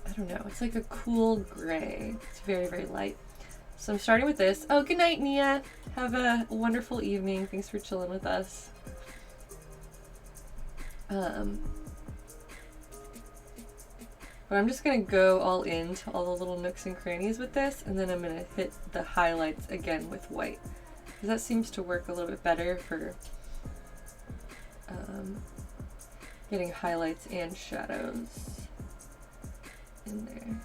I don't know, it's like a cool gray. It's very, very light. So I'm starting with this. Oh, good night, Nia. Have a wonderful evening. Thanks for chilling with us. But I'm just going to go all into all the little nooks and crannies with this, and then I'm going to hit the highlights again with white. Because that seems to work a little bit better for getting highlights and shadows in there.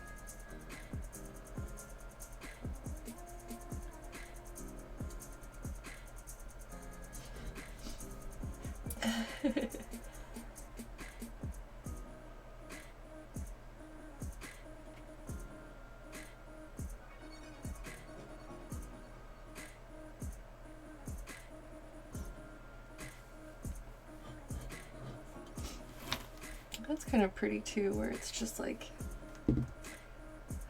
That's kind of pretty too, where it's just like, I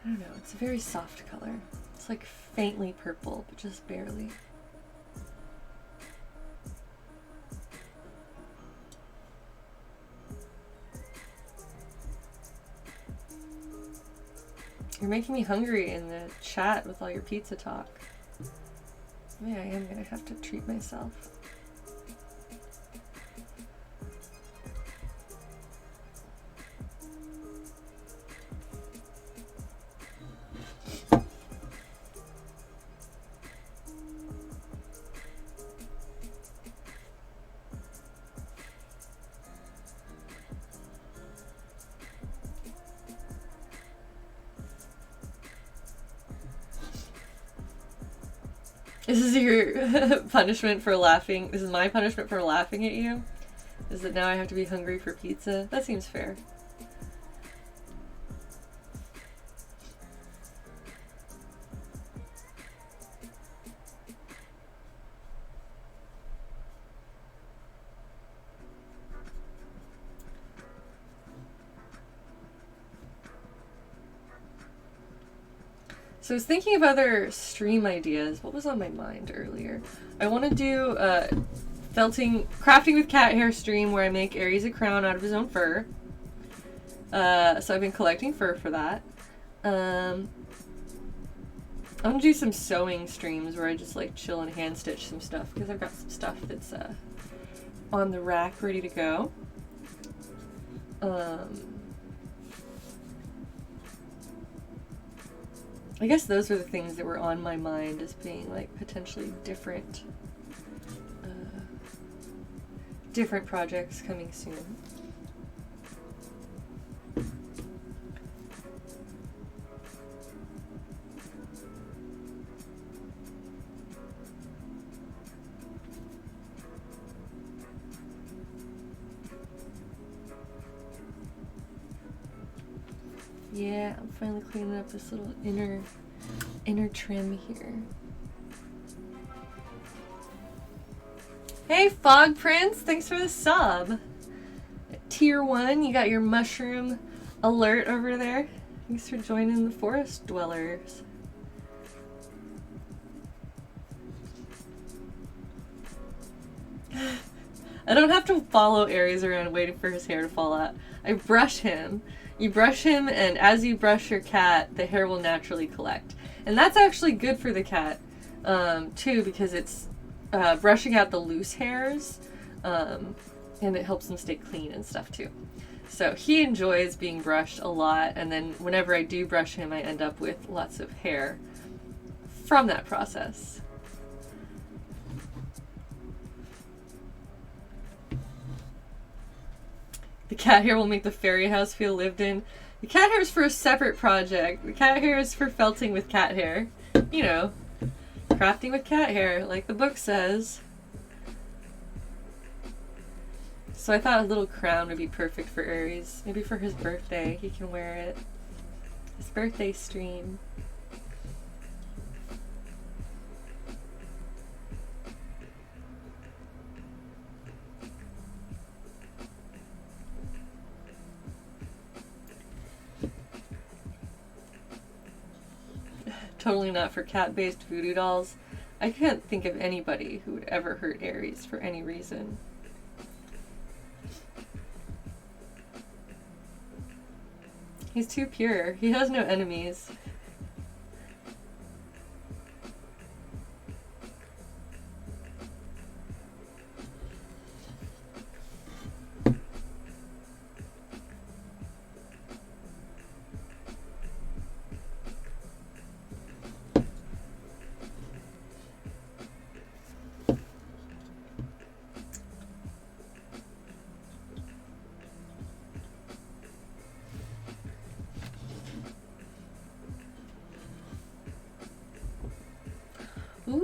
don't know, it's a very soft color. It's like faintly purple, but just barely. You're making me hungry in the chat with all your pizza talk. Maybe I am gonna have to treat myself. This is your punishment for laughing. This is my punishment for laughing at you. Is that now I have to be hungry for pizza? That seems fair. So I was thinking of other stream ideas. What was on my mind earlier? I want to do crafting with cat hair stream where I make Aries a crown out of his own fur. So I've been collecting fur for that. I'm gonna do some sewing streams where I just like chill and hand stitch some stuff because I've got some stuff that's on the rack ready to go. I guess those are the things that were on my mind as being like potentially different projects coming soon. Yeah, I'm finally cleaning up this little inner trim here. Hey, Fog Prince, thanks for the sub. Tier 1, you got your mushroom alert over there. Thanks for joining the forest dwellers. I don't have to follow Aries around waiting for his hair to fall out. I brush him. You brush him, and as you brush your cat, the hair will naturally collect. And that's actually good for the cat, too, because it's brushing out the loose hairs, and it helps him stay clean and stuff, too. So he enjoys being brushed a lot, and then whenever I do brush him, I end up with lots of hair from that process. The cat hair will make the fairy house feel lived in. The cat hair is for a separate project. The cat hair is for felting with cat hair. You know, crafting with cat hair, like the book says. So I thought a little crown would be perfect for Aries. Maybe for his birthday, he can wear it. His birthday stream. Totally not for cat-based voodoo dolls. I can't think of anybody who would ever hurt Aries for any reason. He's too pure. He has no enemies.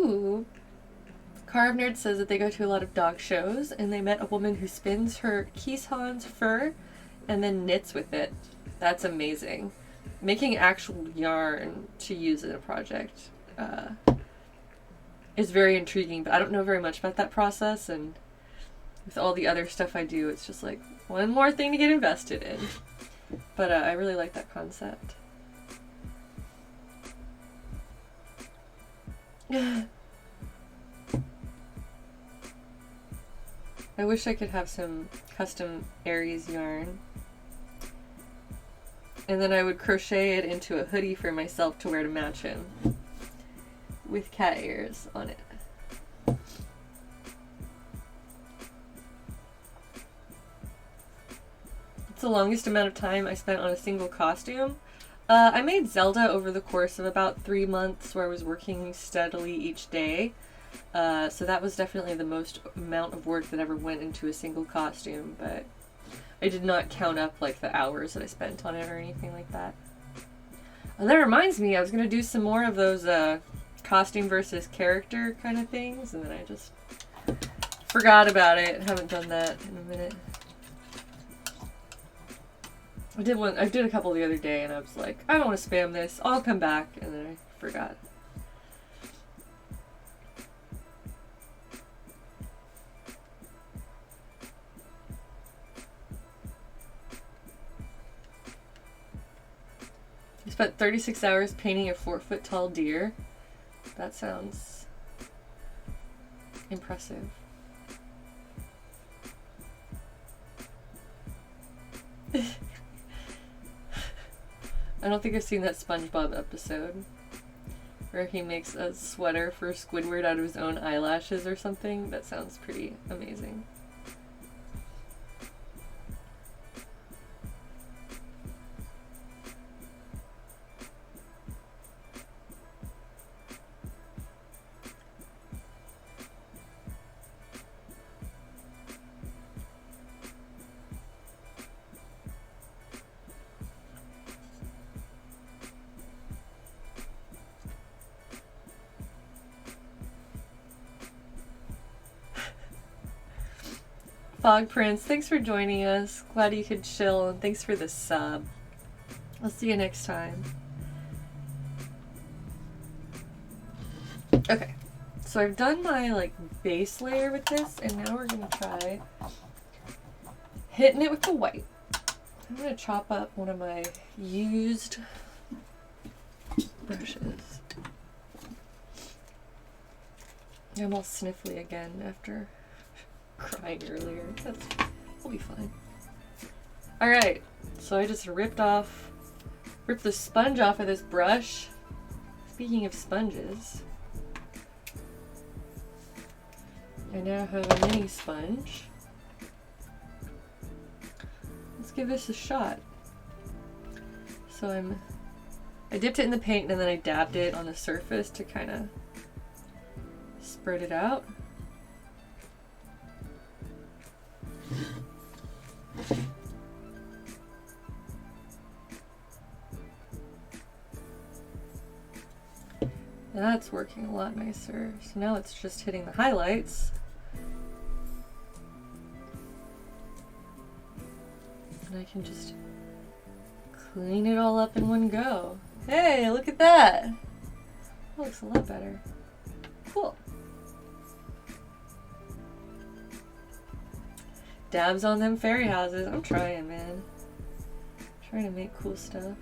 Ooh. Carve Nerd says that they go to a lot of dog shows and they met a woman who spins her Keeshond's fur and then knits with it. That's amazing. Making actual yarn to use in a project is very intriguing, but I don't know very much about that process, and with all the other stuff I do, it's just like one more thing to get invested in. But I really like that concept. I wish I could have some custom Aries yarn. And then I would crochet it into a hoodie for myself to wear to match him. With cat ears on it. It's the longest amount of time I spent on a single costume. I made Zelda over the course of about 3 months where I was working steadily each day. So that was definitely the most amount of work that ever went into a single costume, but I did not count up like the hours that I spent on it or anything like that. And that reminds me, I was going to do some more of those costume versus character kind of things, and then I just forgot about it. I haven't done that in a minute. I did a couple the other day, and I was like, I don't want to spam this. I'll come back, and then I forgot. I spent 36 hours painting a 4-foot tall deer. That sounds impressive. I don't think I've seen that SpongeBob episode where he makes a sweater for Squidward out of his own eyelashes or something. That sounds pretty amazing. Fog Prince, thanks for joining us. Glad you could chill, and thanks for the sub. I'll see you next time. Okay, so I've done my base layer with this, and now we're gonna try hitting it with the white. I'm gonna chop up one of my used brushes. I'm all sniffly again after crying earlier. We'll be fine. Alright, so I just ripped the sponge off of this brush. Speaking of sponges, I now have a mini sponge. Let's give this a shot. So I dipped it in the paint and then I dabbed it on the surface to kind of spread it out. That's working a lot nicer. So now it's just hitting the highlights. And I can just clean it all up in one go. Hey, look at that! That looks a lot better. Cool. Dabs on them fairy houses. I'm trying, man. Trying to make cool stuff.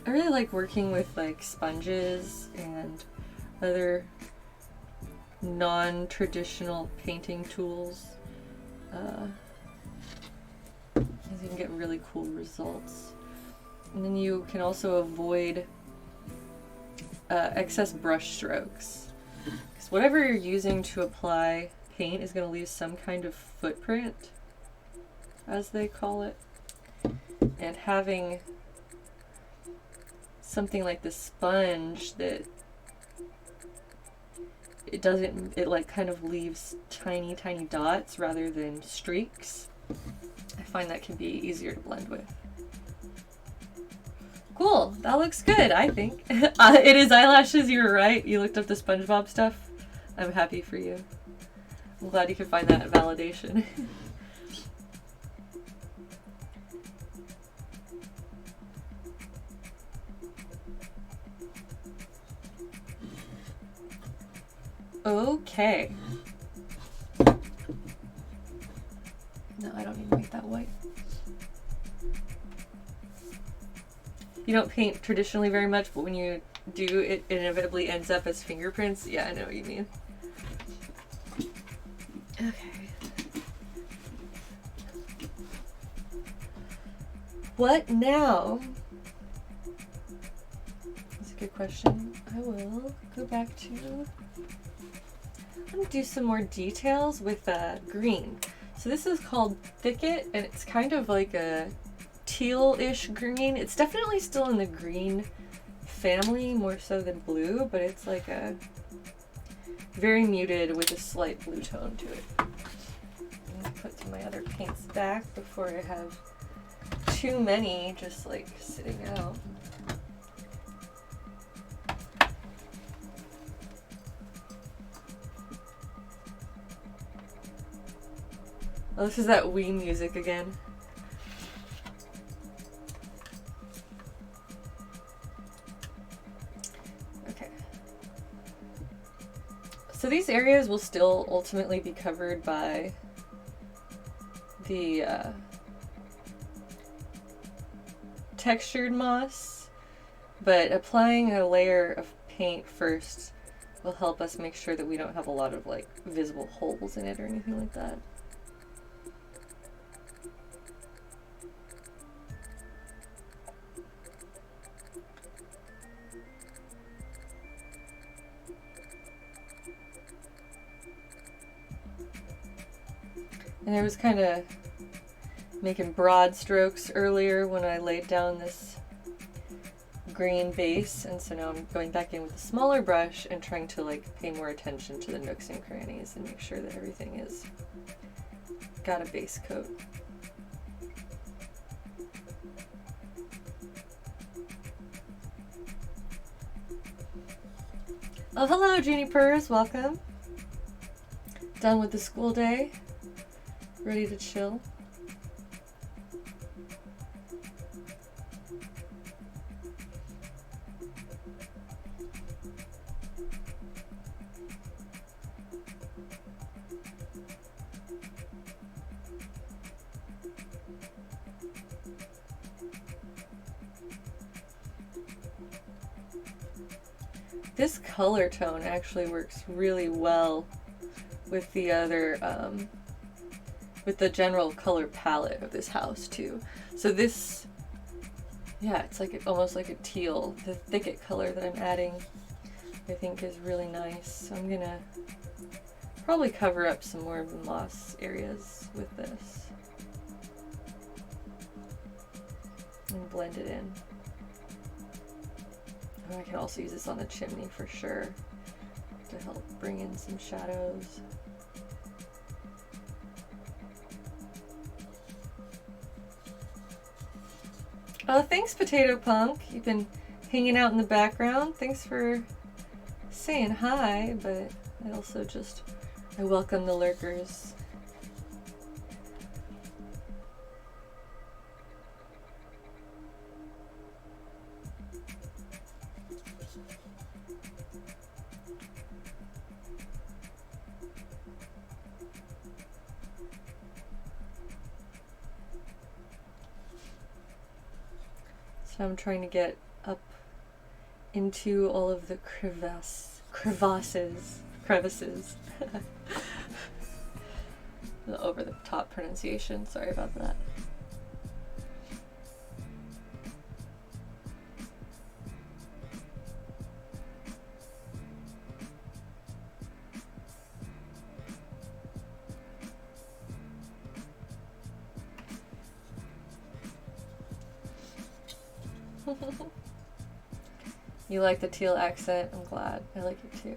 I really like working with sponges and other non-traditional painting tools. You can get really cool results. And then you can also avoid excess brush strokes. Because whatever you're using to apply paint is going to leave some kind of footprint, as they call it. And having something like the sponge that it like kind of leaves tiny, tiny dots rather than streaks. I find that can be easier to blend with. Cool, that looks good, I think. It is eyelashes, you were right. You looked up the SpongeBob stuff. I'm happy for you. I'm glad you could find that validation. Okay. No, I don't need to make that white. You don't paint traditionally very much, but when you do, it inevitably ends up as fingerprints. Yeah, I know what you mean. Okay. What now? That's a good question. I will go back to... I'm going to do some more details with green. So this is called Thicket, and it's kind of like a teal-ish green. It's definitely still in the green family, more so than blue, but it's like a very muted with a slight blue tone to it. I'm going to put some of my other paints back before I have too many just like sitting out. Oh, this is that Wii music again. Okay. So these areas will still ultimately be covered by the textured moss, but applying a layer of paint first will help us make sure that we don't have a lot of like visible holes in it or anything like that. And I was kind of making broad strokes earlier when I laid down this green base, and so now I'm going back in with a smaller brush and trying to like pay more attention to the nooks and crannies and make sure that everything is got a base coat. Oh, hello, Junipers, welcome. Done with the school day. Ready to chill? This color tone actually works really well with the other with the general color palette of this house too. So this, yeah, it's like almost like a teal. The Thicket color that I'm adding I think is really nice. So I'm gonna probably cover up some more of the moss areas with this and blend it in. Oh, I can also use this on the chimney for sure to help bring in some shadows. Oh, thanks, Potato Punk. You've been hanging out in the background. Thanks for saying hi, but I welcome the lurkers. So I'm trying to get up into all of the crevices. The over the top pronunciation, sorry about that. You like the teal accent? I'm glad. I like it too.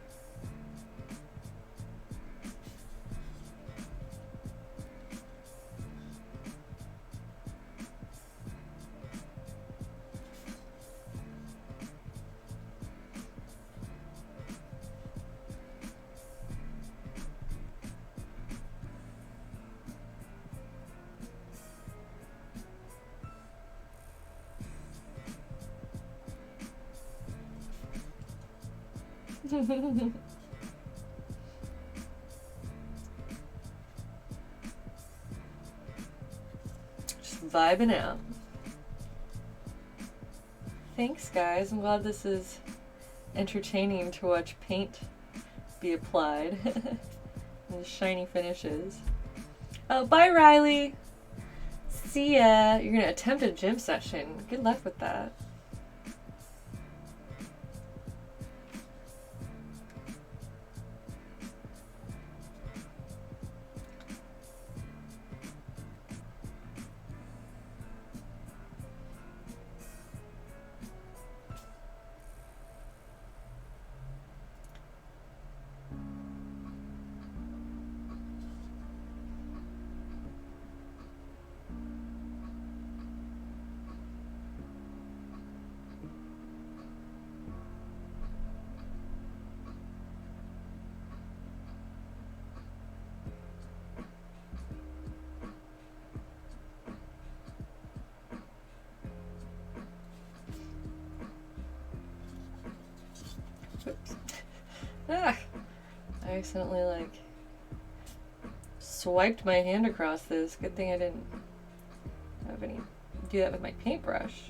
Just vibing out. Thanks, guys. I'm glad this is entertaining to watch paint be applied and the shiny finishes. Oh, bye, Riley. See ya. You're gonna attempt a gym session. Good luck with that. Oops. Ah! I accidentally, like, swiped my hand across this. Good thing I didn't have any do that with my paintbrush.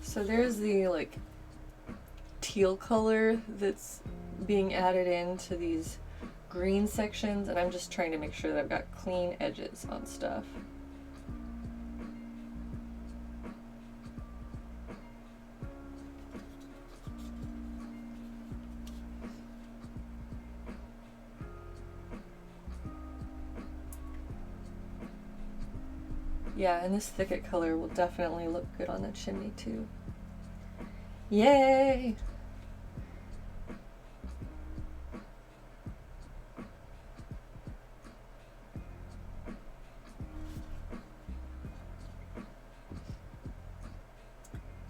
So there's the, like, teal color that's being added into these green sections, and I'm just trying to make sure that I've got clean edges on stuff. Yeah, and this thicket color will definitely look good on the chimney too. Yay!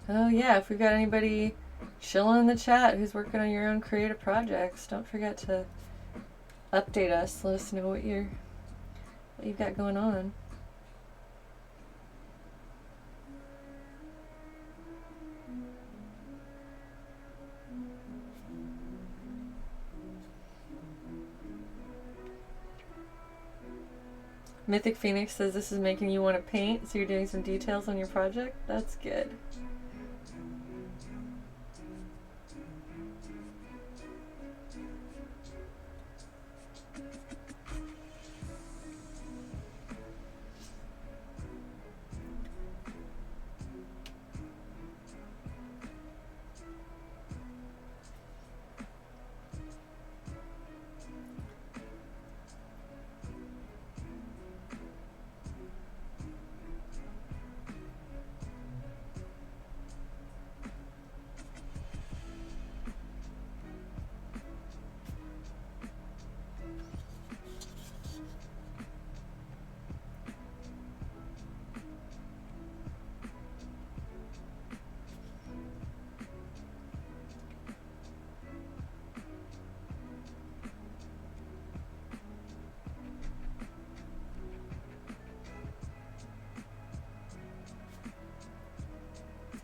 Oh yeah, if we've got anybody chilling in the chat who's working on your own creative projects, don't forget to update us. Let us know what you've got going on. Mythic Phoenix says this is making you want to paint, so you're doing some details on your project. That's good.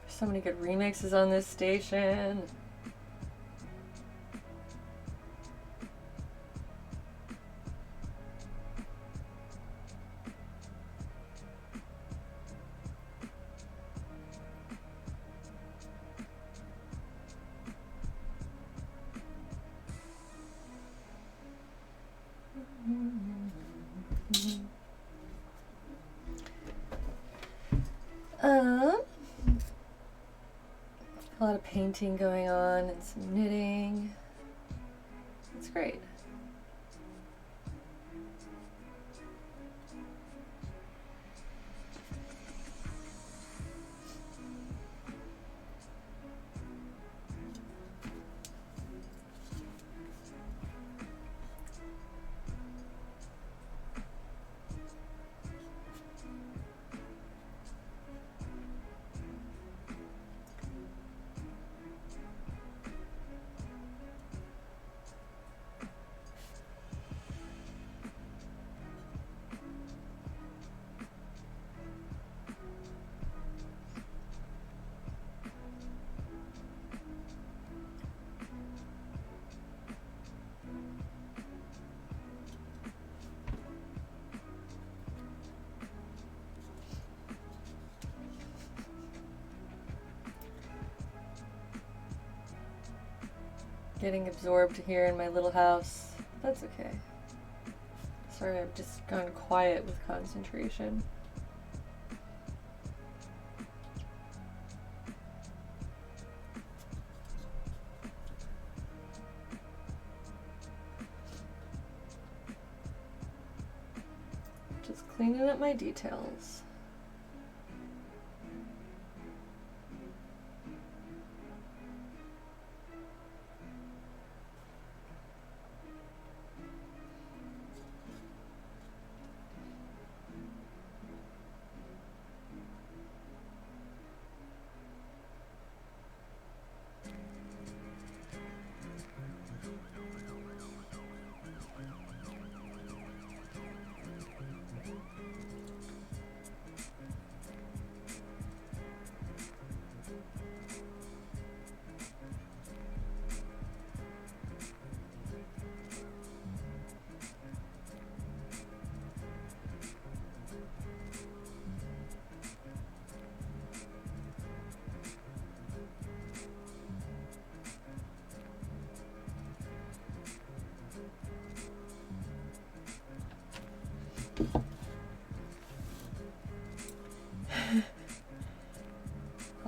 So many good remixes on this station. A lot of painting going on and some knitting. It's great. getting absorbed here in my little house. That's okay. Sorry, I've just gone quiet with concentration. Just cleaning up my details.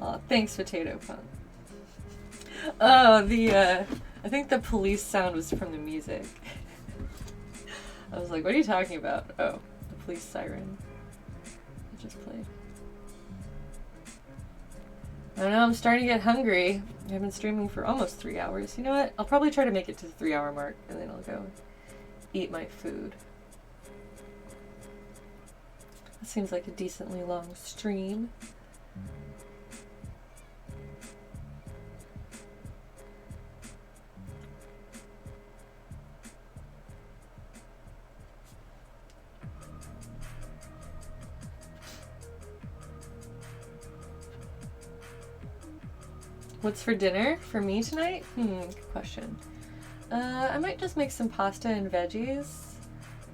Oh, thanks, Potato Punk. Oh, I think the police sound was from the music. I was like, what are you talking about? Oh, the police siren. It just played. I don't know, I'm starting to get hungry. I've been streaming for almost 3 hours. You know what? I'll probably try to make it to the 3-hour mark, and then I'll go eat my food. It seems like a decently long stream. What's for dinner for me tonight? Good question. I might just make some pasta and veggies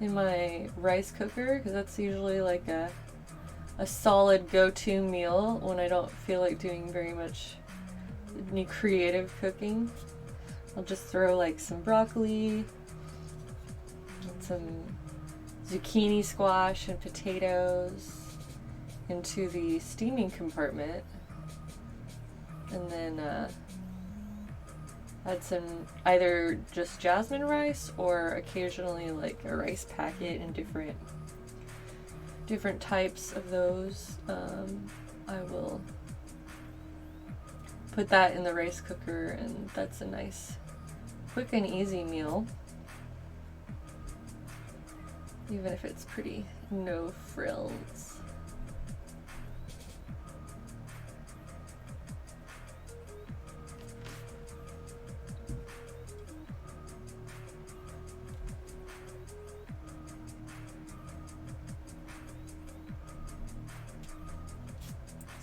in my rice cooker, because that's usually like a solid go-to meal when I don't feel like doing very much any creative cooking. I'll just throw like some broccoli and some zucchini squash and potatoes into the steaming compartment, and then add some either just jasmine rice or occasionally like a rice packet and different types of those. I will put that in the rice cooker, and that's a nice quick and easy meal, even if it's pretty no frills.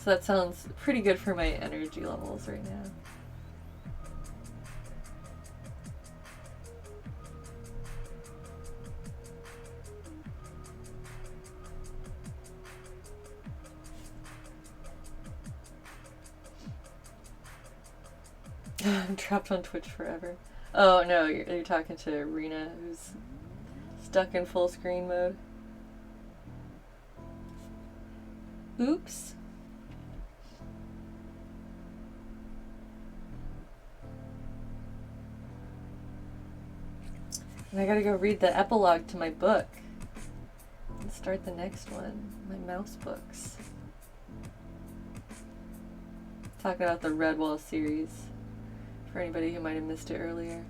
So that sounds pretty good for my energy levels right now. I'm trapped on Twitch forever. Oh no, you're talking to Rena, who's stuck in full screen mode. Oops. And I gotta go read the epilogue to my book and start the next one, my mouse books. Talking about the Redwall series, for anybody who might have missed it earlier.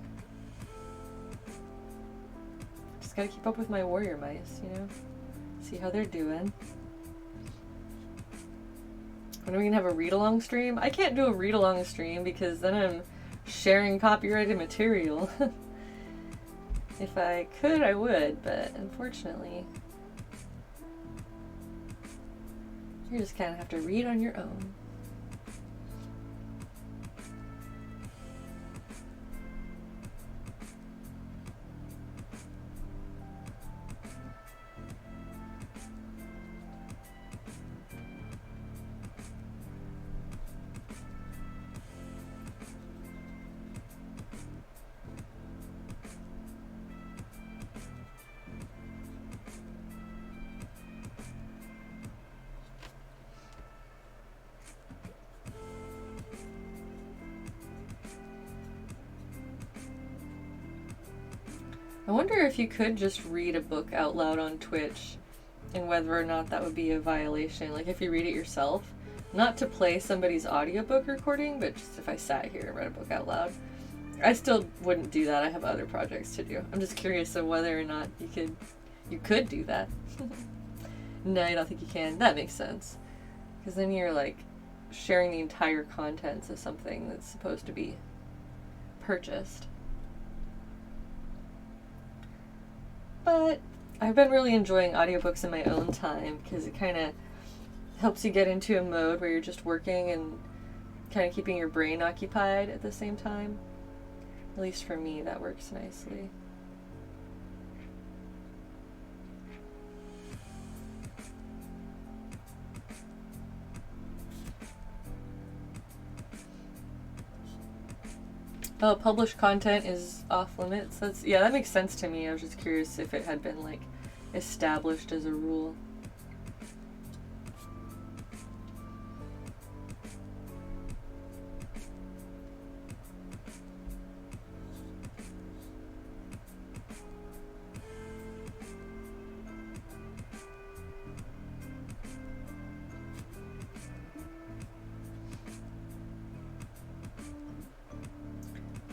Just gotta keep up with my warrior mice, you know? See how they're doing. When are we gonna have a read-along stream? I can't do a read-along stream because then I'm sharing copyrighted material. If I could, I would, but unfortunately, you just kind of have to read on your own. I wonder if you could just read a book out loud on Twitch and whether or not that would be a violation. Like if you read it yourself, not to play somebody's audiobook recording, but just if I sat here and read a book out loud. I still wouldn't do that. I have other projects to do. I'm just curious of whether or not you could do that. No, I don't think you can. That makes sense. Because then you're like sharing the entire contents of something that's supposed to be purchased. But I've been really enjoying audiobooks in my own time because it kind of helps you get into a mode where you're just working and kind of keeping your brain occupied at the same time. At least for me, that works nicely. Oh, published content is off limits. Yeah, that makes sense to me. I was just curious if it had been like established as a rule.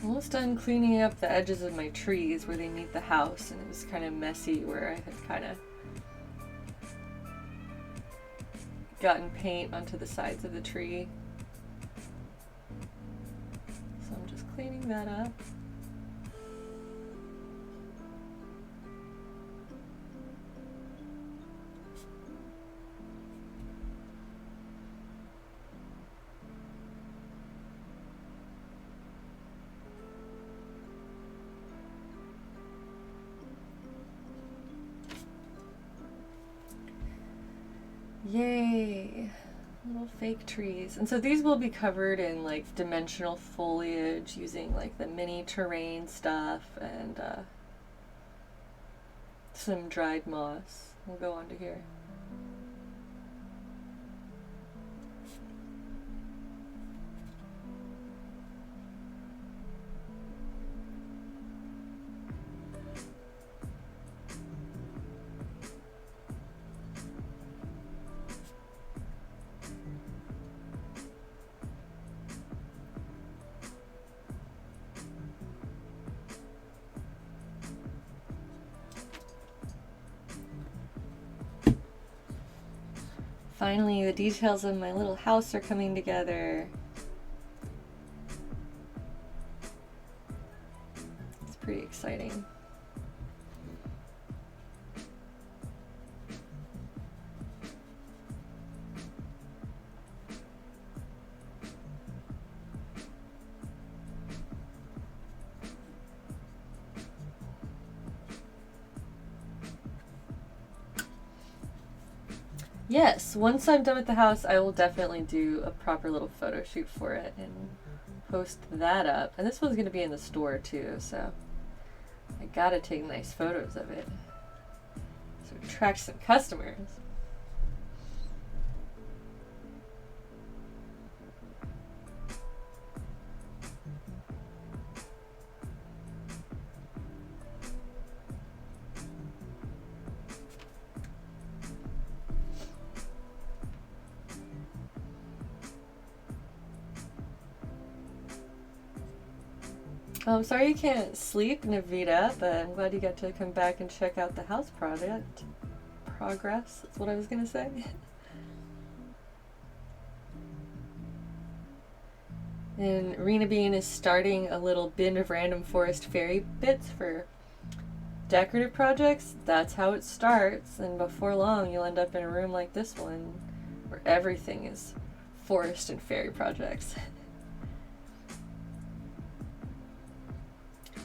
Almost done cleaning up the edges of my trees where they meet the house, and it was kind of messy where I had kind of gotten paint onto the sides of the tree. So I'm just cleaning that up. Yay! Little fake trees. And so these will be covered in like dimensional foliage using like the mini terrain stuff and some dried moss will go onto here. Finally, the details of my little house are coming together. It's pretty exciting. Yes, once I'm done with the house, I will definitely do a proper little photo shoot for it and post that up. And this one's going to be in the store too, so I gotta take nice photos of it so attract some customers. I'm sorry you can't sleep, Navita, but I'm glad you got to come back and check out the house project. Progress, that's what I was gonna say. And Rena Bean is starting a little bin of random forest fairy bits for decorative projects. That's how it starts, and before long you'll end up in a room like this one where everything is forest and fairy projects.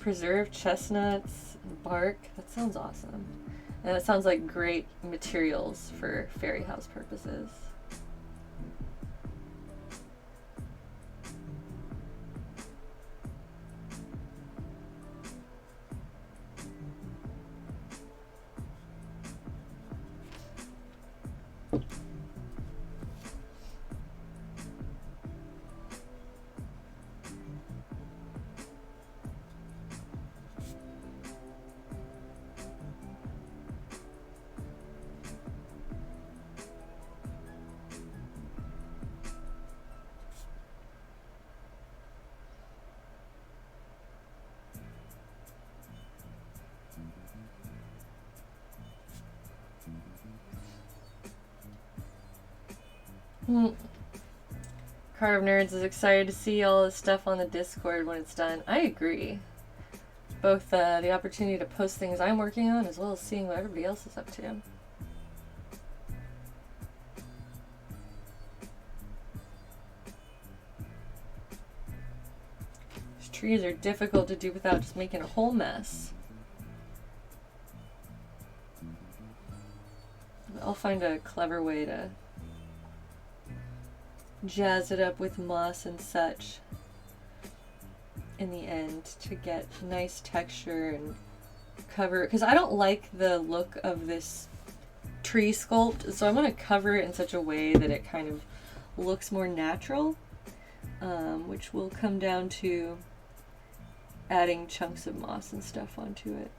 Preserved chestnuts and bark. That sounds awesome. And it sounds like great materials for fairy house purposes. Hmm. Carve Nerds is excited to see all the stuff on the Discord when it's done. I agree. Both the opportunity to post things I'm working on as well as seeing what everybody else is up to. These trees are difficult to do without just making a whole mess. I'll find a clever way to jazz it up with moss and such in the end to get nice texture and cover, because I don't like the look of this tree sculpt, so I'm going to cover it in such a way that it kind of looks more natural, which will come down to adding chunks of moss and stuff onto it.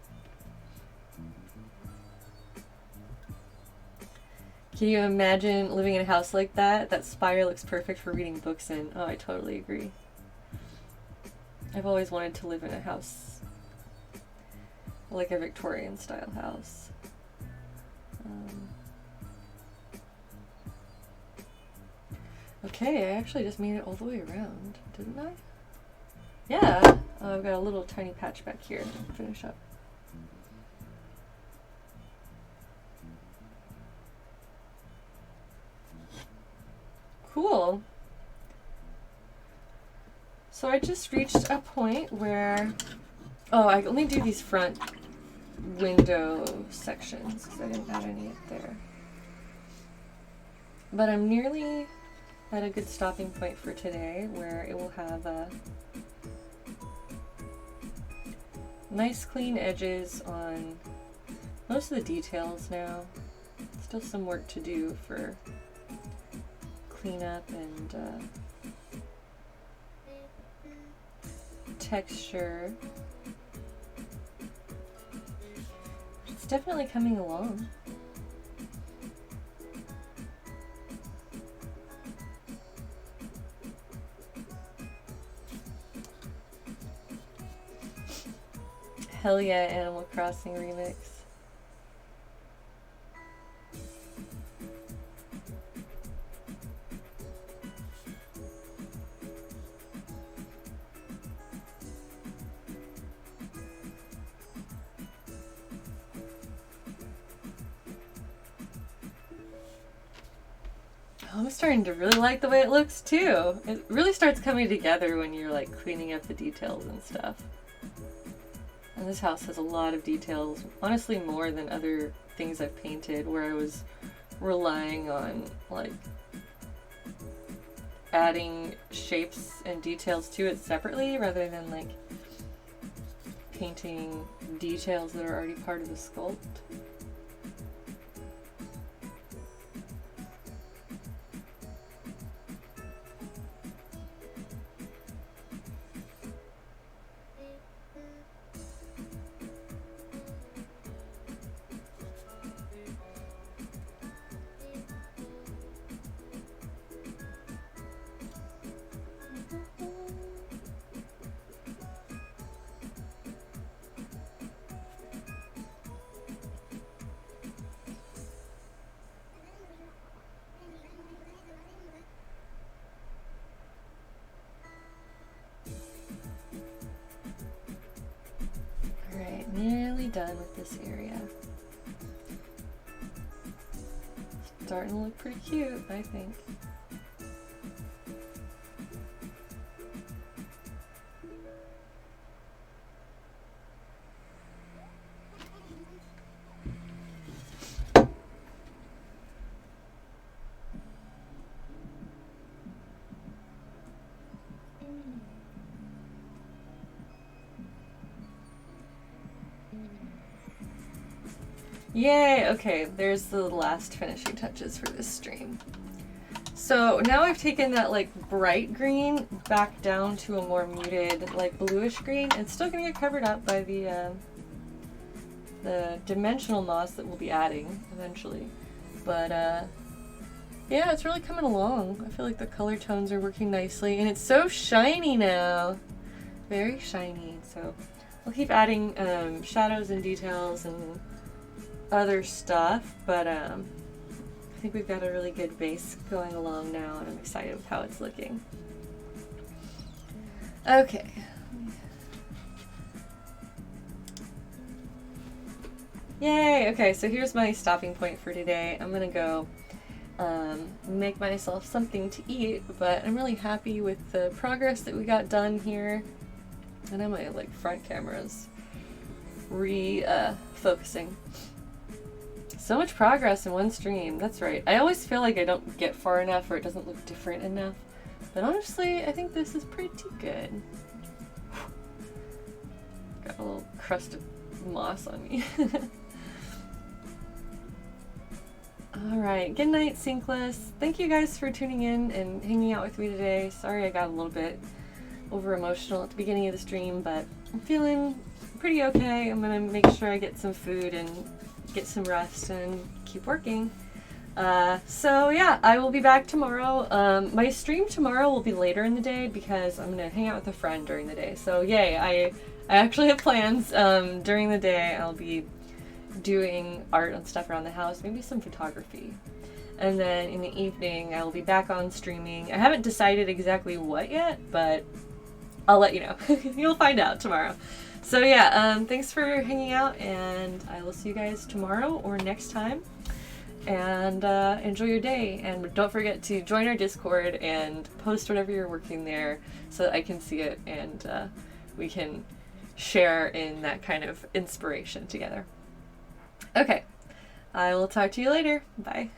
Can you imagine living in a house like that? That spire looks perfect for reading books in. Oh, I totally agree. I've always wanted to live in a house, like a Victorian style house. Okay, I actually just made it all the way around, didn't I? Yeah, I've got a little tiny patch back here to finish up. Cool. So I just reached a point where, oh, I only do these front window sections because I didn't add any up there. But I'm nearly at a good stopping point for today where it will have nice clean edges on most of the details now. Still some work to do for cleanup and texture. It's definitely coming along. Hell yeah, Animal Crossing remix. I'm starting to really like the way it looks too. It really starts coming together when you're like cleaning up the details and stuff. And this house has a lot of details, honestly more than other things I've painted where I was relying on like adding shapes and details to it separately rather than like painting details that are already part of the sculpt. Nearly done with this area. Starting to look pretty cute, I think. Yay! Okay, there's the last finishing touches for this stream. So now I've taken that like bright green back down to a more muted like bluish green. It's still gonna get covered up by the dimensional moss that we'll be adding eventually. But yeah, it's really coming along. I feel like the color tones are working nicely and it's so shiny now. Very shiny. So I'll keep adding shadows and details and other stuff, but I think we've got a really good base going along now, and I'm excited with how it's looking. Okay. Yay! Okay, so here's my stopping point for today. I'm gonna go make myself something to eat, but I'm really happy with the progress that we got done here. I know my like front camera's focusing. So much progress in one stream. That's right. I always feel like I don't get far enough or it doesn't look different enough. But honestly, I think this is pretty good. Got a little crust of moss on me. Alright, good night, Sinkless. Thank you guys for tuning in and hanging out with me today. Sorry I got a little bit over emotional at the beginning of the stream, but I'm feeling pretty okay. I'm gonna make sure I get some food and get some rest and keep working. So yeah, I will be back tomorrow. My stream tomorrow will be later in the day because I'm gonna hang out with a friend during the day. So yay, I actually have plans. During the day I'll be doing art and stuff around the house, maybe some photography. And then in the evening I will be back on streaming. I haven't decided exactly what yet, but I'll let you know. You'll find out tomorrow. So yeah, thanks for hanging out, and I will see you guys tomorrow or next time. And enjoy your day, and don't forget to join our Discord and post whatever you're working there so that I can see it and we can share in that kind of inspiration together. Okay, I will talk to you later. Bye.